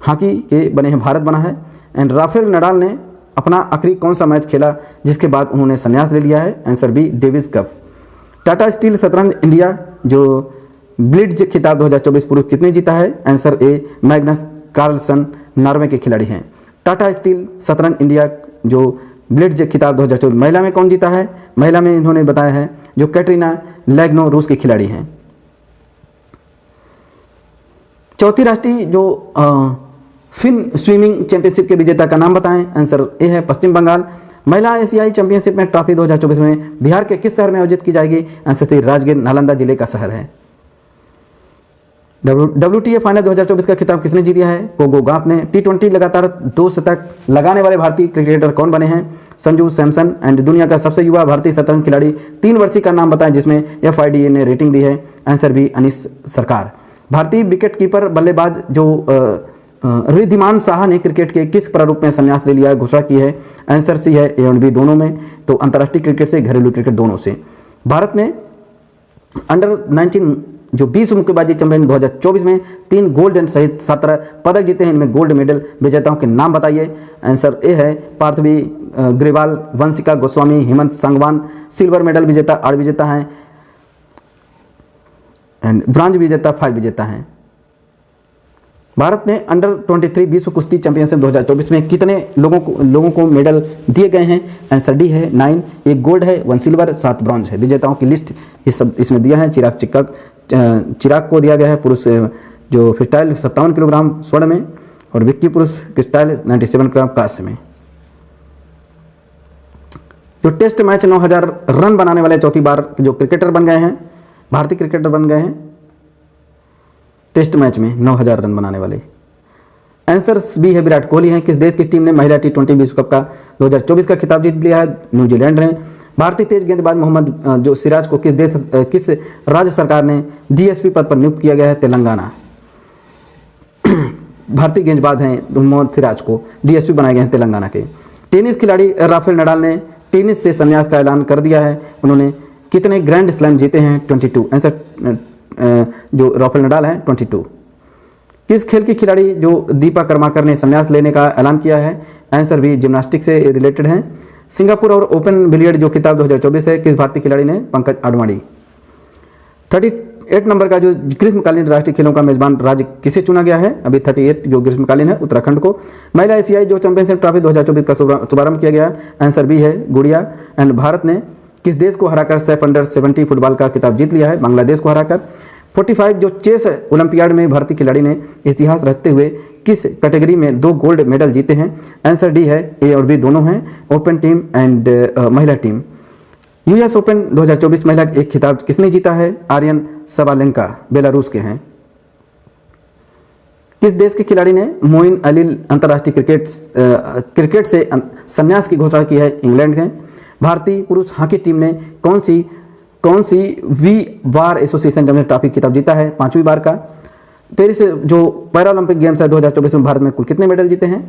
हॉकी के बने हैं भारत बना है। एंड राफेल नडाल ने अपना आखिरी कौन सा मैच खेला जिसके बाद उन्होंने संन्यास ले लिया है? Answer B, Davis cup. Tata steel शतरंज इंडिया जो ब्लिट्ज खिताब 2024 पुरुष कितने जीता है? Answer A, Magnus Carlsen Norway के खिलाड़ी हैं। टाटा स्टील शतरंज इंडिया जो ब्लिट्ज खिताब 2024 महिला में कौन जीता है? महिला में इन्होंने बताया है जो कैटरीना लैग्नो रूस की खिलाड़ी हैं। चौथी राष्ट्रीय जो फिन स्विमिंग चैंपियनशिप के विजेता का नाम बताएं? आंसर ए है, पश्चिम बंगाल। महिला एशियाई चैंपियनशिप में ट्रॉफी 2024 में बिहार के किस शहर में आयोजित की जाएगी? आंसर सी, राजगीर नालंदा जिले का शहर है। WTA फाइनल 2024 का खिताब किसने जीत लिया है? कोको गॉफ ने। T20 लगातार 2 शतक लगाने वाले भारतीय क्रिकेटर कौन बने हैं? संजू सैमसन। एंड दुनिया का सबसे युवा भारतीय शतरंज खिलाड़ी 3 वर्षीय का नाम बताएं जिसमें FIDE ने रेटिंग दी है? आंसर बी, अनीस सरकार। भारतीय विकेट कीपर बल्लेबाज जो रिद्धिमान साहा ने क्रिकेट के किस प्रारूप में संन्यास ले लिया घोषणा की है? आंसर सी है, ए और बी दोनों में। तो अंतर्राष्ट्रीय क्रिकेट से घरेलू क्रिकेट दोनों से। भारत ने अंडर 19 जो 20 मुक्केबाजी चैंपियन 2024 में 3 गोल्ड एंड सहित 17 पदक जीते हैं। इनमें गोल्ड मेडल विजेताओं के नाम बताइए? आंसर ए है, पार्थवी ग्रेवाल, वंशिका गोस्वामी, हेमंत सांगवान। सिल्वर मेडल विजेता 8 विजेता हैं एंड ब्रॉन्ज विजेता 5 विजेता हैं। भारत ने अंडर 23 विश्व कुश्ती चैंपियनशिप 2024 में कितने लोगों को मेडल दिए गए हैं? आंसर डी है, 9। 1 गोल्ड है, 1 सिल्वर, 7 ब्रॉन्ज है। विजेताओं की लिस्ट इसमें दिया है। चिराग को दिया गया है पुरुष जो फ्रीस्टाइल 57 किलोग्राम स्वर्ण में और विक्की पुरुष फ्रीस्टाइल 97 किलोग्राम कांस्य में। जो टेस्ट मैच 9000 रन बनाने वाले चौथी बार जो क्रिकेटर बन गए हैं, भारतीय क्रिकेटर बन गए हैं टेस्ट मैच में 9000 रन बनाने वाले। आंसर बी है, विराट कोहली हैं। किस देश की टीम ने महिला T20 विश्व कप का 2024 का खिताब जीत लिया है? न्यूजीलैंड ने। भारतीय तेज गेंदबाज मोहम्मद जो सिराज को किस राज्य सरकार ने DSP पद पर नियुक्त किया गया है? तेलंगाना। भारतीय गेंदबाज हैं मोहम्मद सिराज को DSP बनाए गए हैं तेलंगाना के। टेनिस खिलाड़ी राफेल नडाल ने टेनिस से संन्यास का ऐलान कर दिया है। उन्होंने कितने ग्रैंड स्लैम जीते हैं? 22। आंसर जो राफेल नडाल हैं 22। किस खेल की खिलाड़ी जो दीपा कर्माकर ने संन्यास लेने का ऐलान किया है? आंसर भी, जिम्नास्टिक से रिलेटेड हैं। सिंगापुर और ओपन बिलियर्ड जो खिताब 2024 है किस भारतीय खिलाड़ी ने? पंकज आडवाणी। 38 नंबर का जो ग्रीष्मकालीन राष्ट्रीय खेलों का मेजबान राज्य किसे चुना गया है? अभी 38 जो ग्रीष्मकालीन है उत्तराखंड को। महिला एशियाई जो चैंपियनशिप ट्रॉफी 2024 का शुभारंभ किया गया? आंसर बी है, गुड़िया। एंड भारत ने किस देश को हराकर सैफ अंडर 70 फुटबॉल का खिताब जीत लिया है? बांग्लादेश को हराकर। 45 जो चेस ओलंपियाड में भारतीय खिलाड़ी ने इतिहास रचते हुए किस कैटेगरी में 2 गोल्ड मेडल जीते हैं? आंसर डी है, ए और बी दोनों हैं, ओपन टीम एंड महिला टीम। US ओपन 2024 महिला एक खिताब किसने जीता है? आर्यन सबालेंका, बेलारूस के हैं। किस देश के खिलाड़ी ने मोइन अली अंतर्राष्ट्रीय क्रिकेट से संन्यास की घोषणा की है? इंग्लैंड ने। भारतीय पुरुष हॉकी टीम ने कौन सी वी वार एसोसिएशन चैंपियन ट्रॉफी खिताब जीता है? 5वीं बार का। पेरिस जो पैरालंपिक गेम्स है 2024 में भारत में कुल कितने मेडल जीते हैं?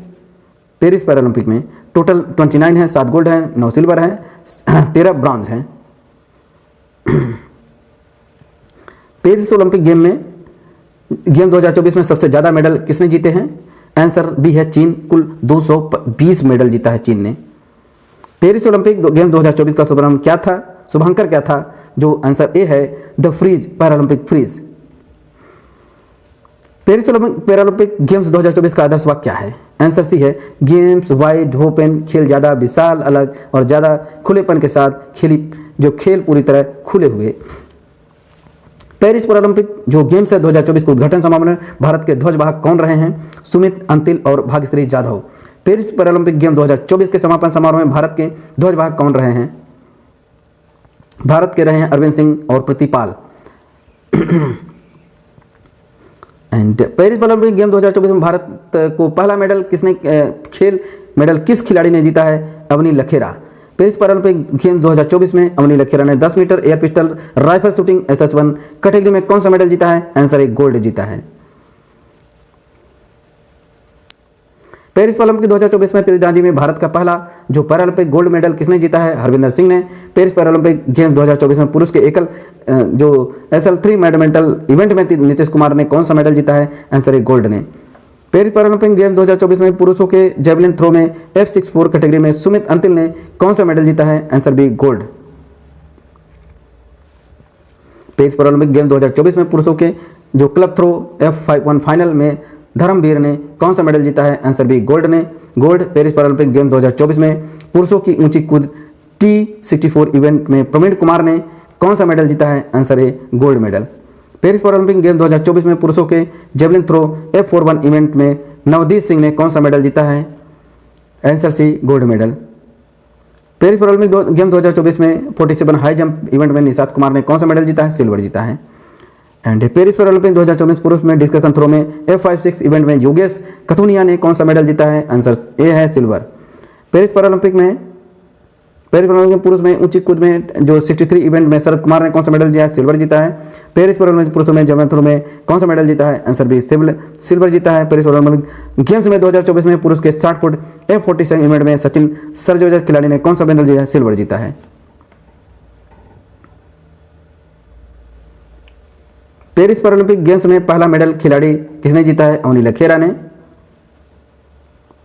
पेरिस पैरालंपिक में टोटल 29 है, 7 गोल्ड है, 9 सिल्वर है, 13 ब्रॉन्ज हैं। पेरिस ओलंपिक गेम 2024 में सबसे ज़्यादा मेडल किसने जीते हैं? आंसर बी है, चीन। कुल 220 मेडल जीता है चीन ने। पेरिस ओलंपिक गेम 2024 का शुभांकर क्या था? जो आंसर ए है, the Phryges Paralympic Phryges. Paris Paralympic games 2024 का आदर्श वाक्य क्या है? आंसर सी है, गेम्स वाइड ओपन, खेल ज़्यादा विशाल, अलग और ज़्यादा खुलेपन के साथ खेल पूरी तरह खुले हुए। पेरिस पैरालंपिक जो गेम्स है 2024 के उद्घाटन समारोह में भारत के ध्वजवाहक कौन रहे हैं? सुमित अंतिल और Bhagyashree Jadhav. Paris Paralympic game 2024 के समापन समारोह में भारत के ध्वजवाहक कौन रहे हैं? भारत के रहे हैं अरविंद सिंह और प्रतिपाल। एंड पेरिस ओलंपिक गेम 2024 में भारत को पहला मेडल किस खिलाड़ी ने जीता है? Avani Lekhara. Paris Paralympic game 2024 में अवनी लखेरा ने 10 metre air pistol rifle shooting SH1 category में कौन सा मेडल जीता है? आंसर एक गोल्ड जीता है। पेरिस ओलंपिक 2024 में तीरंदाजी में भारत का पहला जो पैरालंपिक गोल्ड मेडल किसने जीता है? हरविंदर सिंह ने। पेरिस पैरालंपिक गेम 2024 में पुरुष के एकल जो SL3 बैडमिंटन इवेंट में नीतीश कुमार ने कौन सा मेडल जीता है? आंसर है गोल्ड ने। पेरिस पैरालंपिक गेम 2024 में पुरुषों के जेवलिन थ्रो में F64 कैटेगरी में सुमित अंतिल ने कौन सा मेडल जीता है? Answer B gold. Paris Paralympic game 2024 में पुरुषों के जो क्लब थ्रो F51 फाइनल में धर्मवीर ने कौन सा मेडल जीता है? आंसर बी गोल्ड ने। गोल्ड। पेरिस पैरालंपिक गेम 2024 में पुरुषों की ऊंची कूद T64 इवेंट में प्रवीण कुमार ने कौन सा मेडल जीता है? आंसर है gold medal. Paris Paralympic game 2024 में पुरुषों के जेवलिन थ्रो F41 इवेंट में नवदीप सिंह ने कौन सा मेडल जीता है? Answer C gold medal. Paris Paralympic game 2024 में 47 हाई जंप इवेंट में निषाद कुमार ने कौन सा मेडल जीता है? सिल्वर जीता है। एंड पेरिस पैरालंपिक 2024 पुरुष में डिस्कशन थ्रो में F56 इवेंट में योगेश कथुनिया ने कौन सा मेडल जीता है? आंसर ए है सिल्वर। पेरिस पैरालंपिक पुरुष में ऊंची कूद में जो 63 इवेंट में शरद कुमार ने कौन सा मेडल जीता है? सिल्वर जीता है। पेरिस पैरालंपिक पुरुषों में जेवलिन थ्रो में कौन सा मेडल जीता है? आंसर बी सिल्वर जीता है। पेरिस पैरालंपिक गेम्स में 2024 में पुरुष के 60 फुट F47 इवेंट में सचिन सरजोजा खिलाड़ी ने कौन सा मेडल जीता है? सिल्वर जीता है। पेरिस पैरालंपिक गेम्स में पहला मेडल खिलाड़ी किसने जीता है? अवनी लखेरा ने।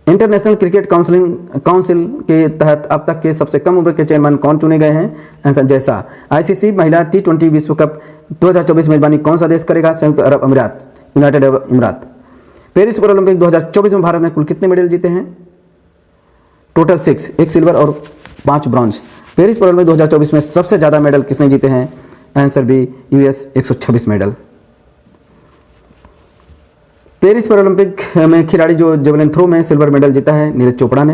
इंटरनेशनल क्रिकेट काउंसिल के तहत अब तक के सबसे कम उम्र के चेयरमैन कौन चुने गए हैं? आंसर जैसा। ICC महिला T20 विश्व कप 2024 मेजबानी कौन सा देश करेगा? संयुक्त अरब अमीरात, यूनाइटेड अरब अमीरात। पेरिस पैरालंपिक 2024 में भारत ने कुल कितने मेडल जीते हैं? टोटल 6, 1 सिल्वर और 5 ब्रॉन्ज। पेरिस पैरालंपिक 2024 में सबसे ज़्यादा मेडल किसने जीते हैं? Answer B US 126 medal. Paris Paralympic में खिलाड़ी जो जेवलिन थ्रो में सिल्वर मेडल जीता है नीरज चोपड़ा ने।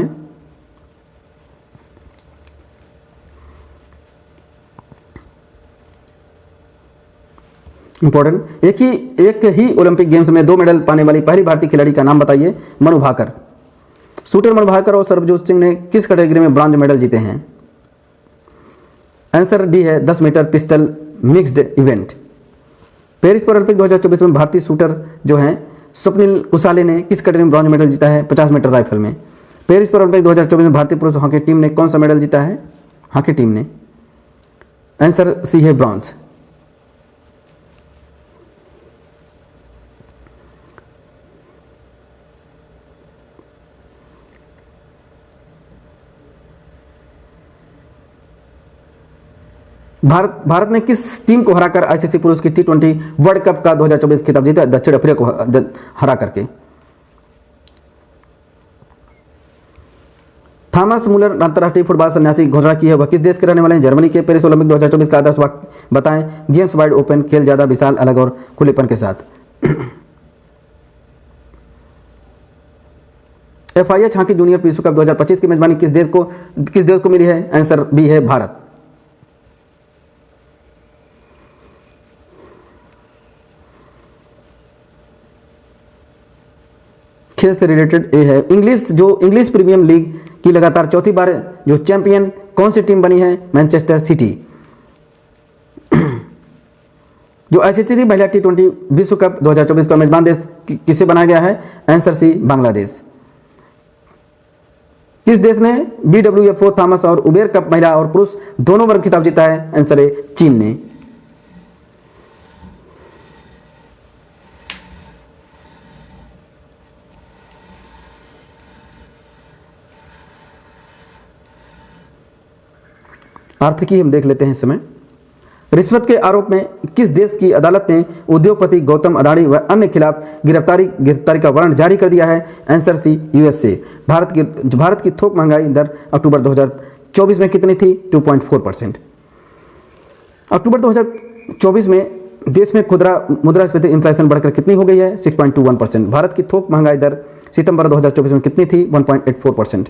इंपॉर्टेंट, एक ही ओलंपिक गेम्स में 2 मेडल पाने वाली पहली भारतीय खिलाड़ी का नाम बताइए? मनु भाकर। शूटर मनु भाकर और सरबजोत सिंह ने किस कैटेगरी में ब्रॉन्ज मेडल जीते हैं? आंसर डी है 10 metre pistol mixed event. Paris Paralympic 2024 में भारतीय शूटर जो हैं स्वप्निल कुसाले ने किस कैटेगरी में ब्रॉन्ज मेडल जीता है? 50 मीटर राइफल में। पेरिस पैरालंपिक 2024 में भारतीय पुरुष हॉकी टीम ने कौन सा मेडल जीता है? हॉकी टीम ने। आंसर सी है ब्रॉन्ज। भारत ने किस टीम को हराकर ICC पुरुष की T20 वर्ल्ड कप का 2024 खिताब जीता? दक्षिण अफ्रीका को हरा करके। थॉमस मुलर अंतर्राष्ट्रीय फुटबॉल सन्यासी घोषणा की है, वह किस देश के रहने वाले हैं? जर्मनी के। पेरिस ओलंपिक 2024 का आदर्श वाक्य बताएं? गेम्स वाइड ओपन, खेल ज्यादा विशाल, अलग और खुलेपन के साथ। FIH हॉकी जूनियर विश्व कप 2025 की मेजबानी किस देश को मिली है? आंसर बी है भारत। खेल से रिलेटेड ए है इंग्लिश प्रीमियम लीग की लगातार चौथी बार जो चैंपियन कौन सी टीम बनी है? Manchester city. जो ICC महिला T20 विश्व कप 2024 का मेजबान देश किसे बनाया गया है? Answer C Bangladesh. किस देश ने BWFO थॉमस और उबेर कप महिला और पुरुष दोनों वर्ग खिताब जीता है? आंसर है चीन ने। आर्थिकी हम देख लेते हैं इस समय। रिश्वत के आरोप में किस देश की अदालत ने उद्योगपति गौतम अडानी व अन्य खिलाफ गिरफ्तारी का वारंट जारी कर दिया है? आंसर सी USA। भारत की थोक महंगाई दर अक्टूबर 2024 में कितनी थी? 2.4%। अक्टूबर 2024 में देश में खुदरा मुद्रास्फीति इन्फ्लेशन बढ़कर कितनी हो गई है? 6.21%। भारत की थोक महंगाई दर सितंबर 2024 में कितनी थी? 1.84%।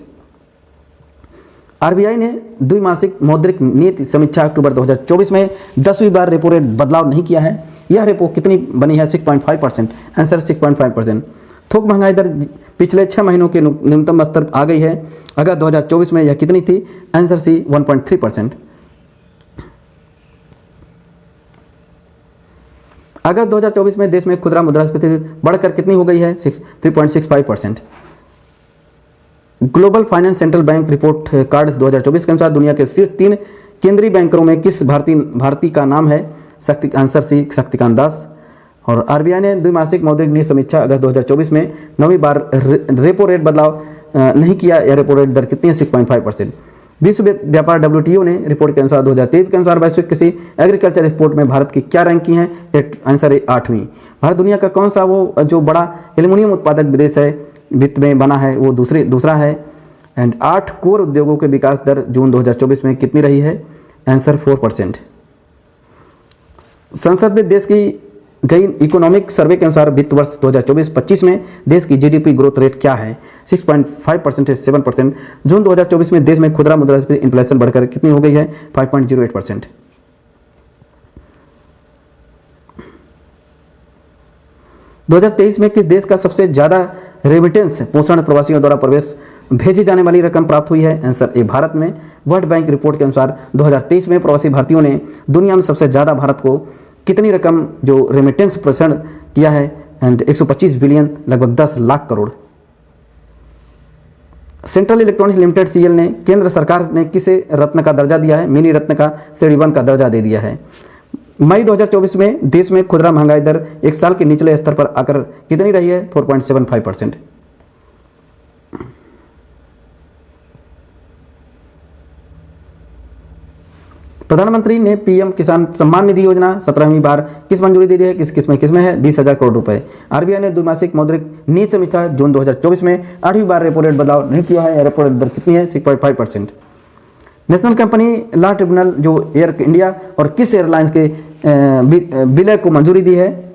RBI ने द्विमासिक मौद्रिक नीति समीक्षा अक्टूबर 2024 में 10वीं बार रेपो रेट बदलाव नहीं किया है। यह रेपो कितनी बनी है? 6.5%। आंसर 6.5%। थोक महंगाई दर पिछले 6 महीनों के न्यूनतम स्तर आ गई है। अगस्त 2024 में यह कितनी थी? Answer C 1.3%। अगस्त 2024 में देश में खुदरा मुद्रास्फीति बढ़कर कितनी हो गई है? 3.65%। Global finance central bank report cards 2024 के अनुसार दुनिया के शीर्ष 3 केंद्रीय बैंकरों में किस भारतीय का नाम है? आंसर सी शक्तिकांत दास। और आरबीआई ने द्विमासिक मौद्रिक नीति समीक्षा अगस्त 2024 में 9वीं बार रेपो रेट बदलाव नहीं किया। यह रेपो रेट दर कितनी है? 6.5%। विश्व व्यापार WTO ने रिपोर्ट के अनुसार 2023 के अनुसार वैश्विक कृषि एग्रीकल्चर एक्सपोर्ट में भारत की क्या रैंक की है? आंसर है 8वीं। भारत दुनिया का कौन सा वो जो बड़ा एल्युमिनियम उत्पादक विदेश है वित्त में बना है? वो दूसरा है। एंड 8 कोर उद्योगों के विकास दर जून 2024 में कितनी रही है? आंसर 4%। संसद में देश की गई इकोनॉमिक सर्वे के अनुसार वित्त वर्ष 2024-25 में देश की GDP ग्रोथ रेट क्या है? 6.5% से 7%। जून 2024 में देश में खुदरा मुद्रास्फीति इन्फ्लेशन बढ़कर कितनी हो गई है? 5.08%। दो 2023 में किस देश का सबसे ज्यादा रेमिटेंस पोषण प्रवासियों द्वारा प्रवेश भेजी जाने वाली रकम प्राप्त हुई है? आंसर ए भारत में। वर्ल्ड बैंक रिपोर्ट के अनुसार 2023 में प्रवासी भारतीयों ने दुनिया में सबसे ज्यादा भारत को कितनी रकम जो रेमिटेंस प्रेषण किया है? एंड 125 बिलियन, लगभग 10 lakh crore. Central electronics limited CL ने केंद्र सरकार ने किसे रत्न का दर्जा दिया है? मिनी रत्न का श्रेणी 1 का दर्जा दे दिया है। मई 2024 में देश में खुदरा महंगाई दर एक साल के निचले स्तर पर आकर कितनी रही है? 4.75%। प्रधानमंत्री ने PM किसान सम्मान निधि योजना 17वीं बार किस मंजूरी दे दी है? किस में है? 20,000 करोड़ रुपए। आरबीआई ने द्विमासिक मौद्रिक नीति समीक्षा जून 2024 में 8वीं बार रेपो रेट बदलाव नहीं किया है। रेपो रेट दर कितनी है? 6.5%। नेशनल कंपनी लॉ ट्रिब्यूनल जो एयर इंडिया और किस एयरलाइंस के विलय को मंजूरी दी है?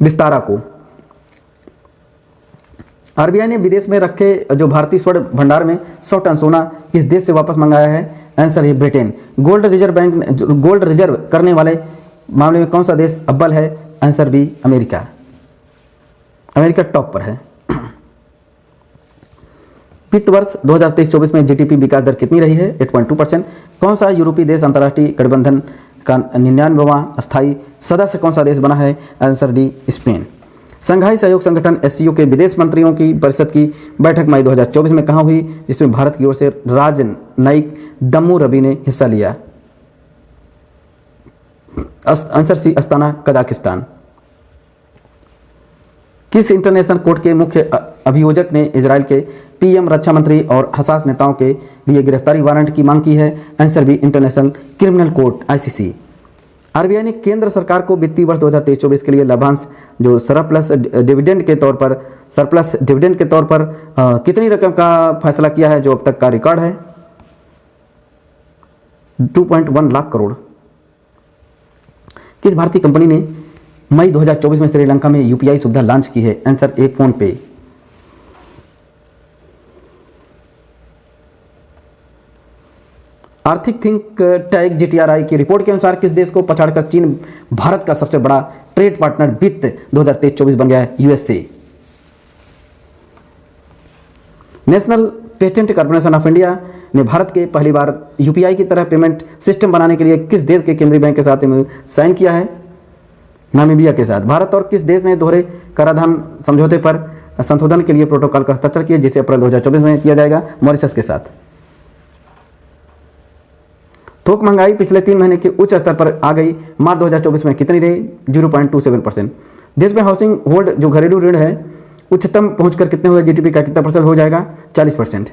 विस्तारा को। आरबीआई ने विदेश में रखे जो भारतीय स्वर्ण भंडार में 100 टन सोना किस देश से वापस मंगाया है? आंसर है ब्रिटेन। गोल्ड रिजर्व करने वाले मामले में कौन सा देश अव्वल है? Answer B America. America top पर है। वित्त वर्ष 2023-24 में GDP विकास दर कितनी रही है? 8.2%। कौन सा यूरोपीय देश अंतर्राष्ट्रीय गठबंधन का 99वां अस्थायी सदस्य कौन सा देश बना है? Answer D Spain. संघाई सहयोग संगठन SCO के विदेश मंत्रियों की परिषद की बैठक मई 2024 में कहाँ हुई, जिसमें भारत की ओर से राजनयिक दम्मू रवि ने हिस्सा लिया? Answer C Astana, Kazakhstan. किस इंटरनेशनल कोर्ट के मुख्य अभियोजक ने इजराइल के PM, रक्षा मंत्री और हसास नेताओं के लिए गिरफ्तारी वारंट की मांग की है? Answer B international criminal court ICC। RBI ने केंद्र सरकार को वित्तीय वर्ष 2023-24 के लिए लाभांश जो सरप्लस डिविडेंड के तौर पर कितनी रकम का फैसला किया है, जो अब तक का रिकॉर्ड है? 2.1 लाख करोड़। किस भारतीय कंपनी ने मई 2024 में श्रीलंका में UPI सुविधा लॉन्च की है? आंसर ए फोन पे। आर्थिक थिंक टैग GTRI की रिपोर्ट के अनुसार किस देश को पछाड़कर चीन भारत का सबसे बड़ा ट्रेड पार्टनर वित्त 2023-24 बन गया है? USA। निगरानी पेटेंट कॉर्पोरेशन ऑफ इंडिया ने भारत के पहली बार UPI की तरह पेमेंट सिस्टम बनाने के लिए किस देश के केंद्रीय बैंक के साथ साइन किया है? नामीबिया के साथ। भारत और किस देश ने दोहरे कराधान समझौते पर संशोधन के लिए प्रोटोकॉल का हस्ताक्षर किया, जिसे अप्रैल 2024 में किया जाएगा? मॉरिशस के साथ। थोक महंगाई पिछले 3 महीने के उच्च स्तर पर आ गई, मार्च 2024 में कितनी रही? 0.27%। देश में हाउसिंग होल्ड जो घरेलू ऋण है उच्चतम पहुंचकर कितने हुए? GDP का कितना % हो जाएगा? 40%।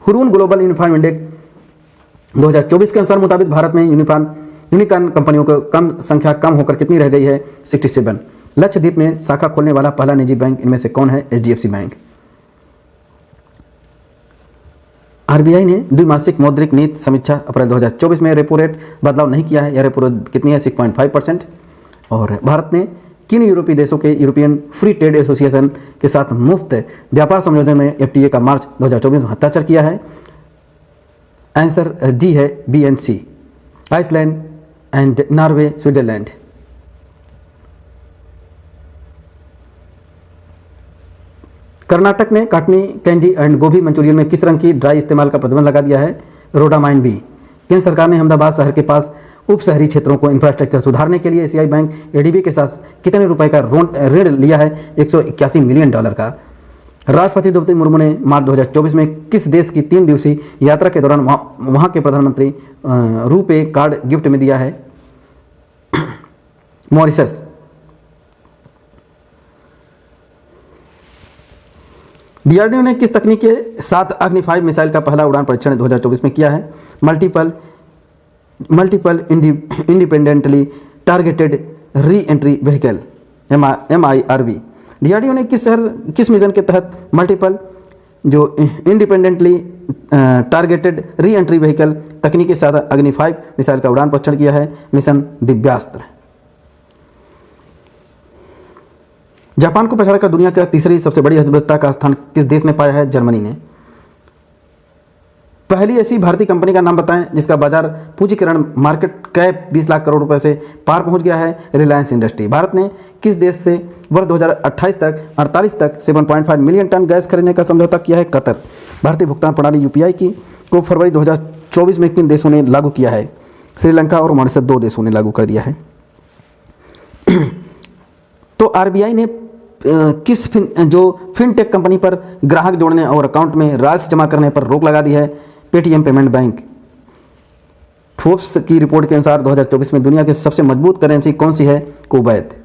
हुरून ग्लोबल यूनिफॉर्म इंडेक्स 2024 के अनुसार मुताबिक भारत में यूनिकॉर्न कंपनियों की संख्या कम होकर कितनी रह गई है? 67। लक्षद्वीप में शाखा खोलने वाला पहला निजी बैंक इनमें से कौन है? HDFC bank. आरबीआई ने द्विमासिक मौद्रिक नीति समीक्षा अप्रैल 2024 में रेपो रेट बदलाव नहीं किया है। यह रेपो रेट कितनी है? 6.5%। और भारत ने किन यूरोपीय देशों के यूरोपियन फ्री ट्रेड एसोसिएशन के साथ मुफ्त व्यापार समझौते में FTA का मार्च 2024 में हस्ताक्षर किया है? आंसर डी है BNC। Iceland and Norway, Switzerland. Karnataka ने काटनी कैंडी एंड गोभी मंचूरियन में किस रंग की ड्राई इस्तेमाल का प्रतिबंध लगा दिया है? Rhodamine B. केंद्र सरकार ने अहमदाबाद शहर के पास उप शहरी क्षेत्रों को इंफ्रास्ट्रक्चर सुधारने के लिए एशियाई बैंक एडीबी के साथ कितने रुपए का ऋण लिया है? $181 मिलियन का। राष्ट्रपति द्रौपदी मुर्मू ने मार्च 2024 में किस देश की 3 दिवसीय यात्रा के दौरान वहां के प्रधानमंत्री रुपे कार्ड गिफ्ट में दिया है? मॉरिशस। डीआरडीओ ने किस तकनीक के साथ अग्नि 5 मिसाइल का पहला उड़ान परीक्षण 2024 में किया है? Multiple independently targeted re entry vehicle MIRV। DRDO ने किस मिशन के तहत मल्टीपल जो independently targeted re entry vehicle तकनीक के साथ अग्नि 5 मिसाइल का उड़ान परीक्षण किया है? मिशन दिव्यास्त्र। जापान को पछाड़कर दुनिया का तीसरी सबसे बड़ी अर्थव्यवस्था का स्थान किस देश ने पाया है? जर्मनी ने। पहली ऐसी भारतीय कंपनी का नाम बताएं जिसका बाजार पूंजीकरण मार्केट कैप 20 लाख करोड़ रुपए से पार पहुंच गया है? रिलायंस इंडस्ट्री। भारत ने किस देश से वर्ष 2028 तक 48 तक 7.5 मिलियन टन गैस खरीदने का समझौता किया है? कतर। भारतीय भुगतान प्रणाली UPI को फरवरी 2024 में किन देशों ने लागू किया है? श्रीलंका और मॉरिशस 2 देशों ने लागू कर दिया है। तो RBI ने किस फिनटेक कंपनी पर ग्राहक जोड़ने और अकाउंट में राशि जमा करने पर रोक लगा दी है? Paytm payment bank. फोर्ब्स की रिपोर्ट के अनुसार 2024 में दुनिया की सबसे मजबूत करेंसी कौन सी है? कुवैत।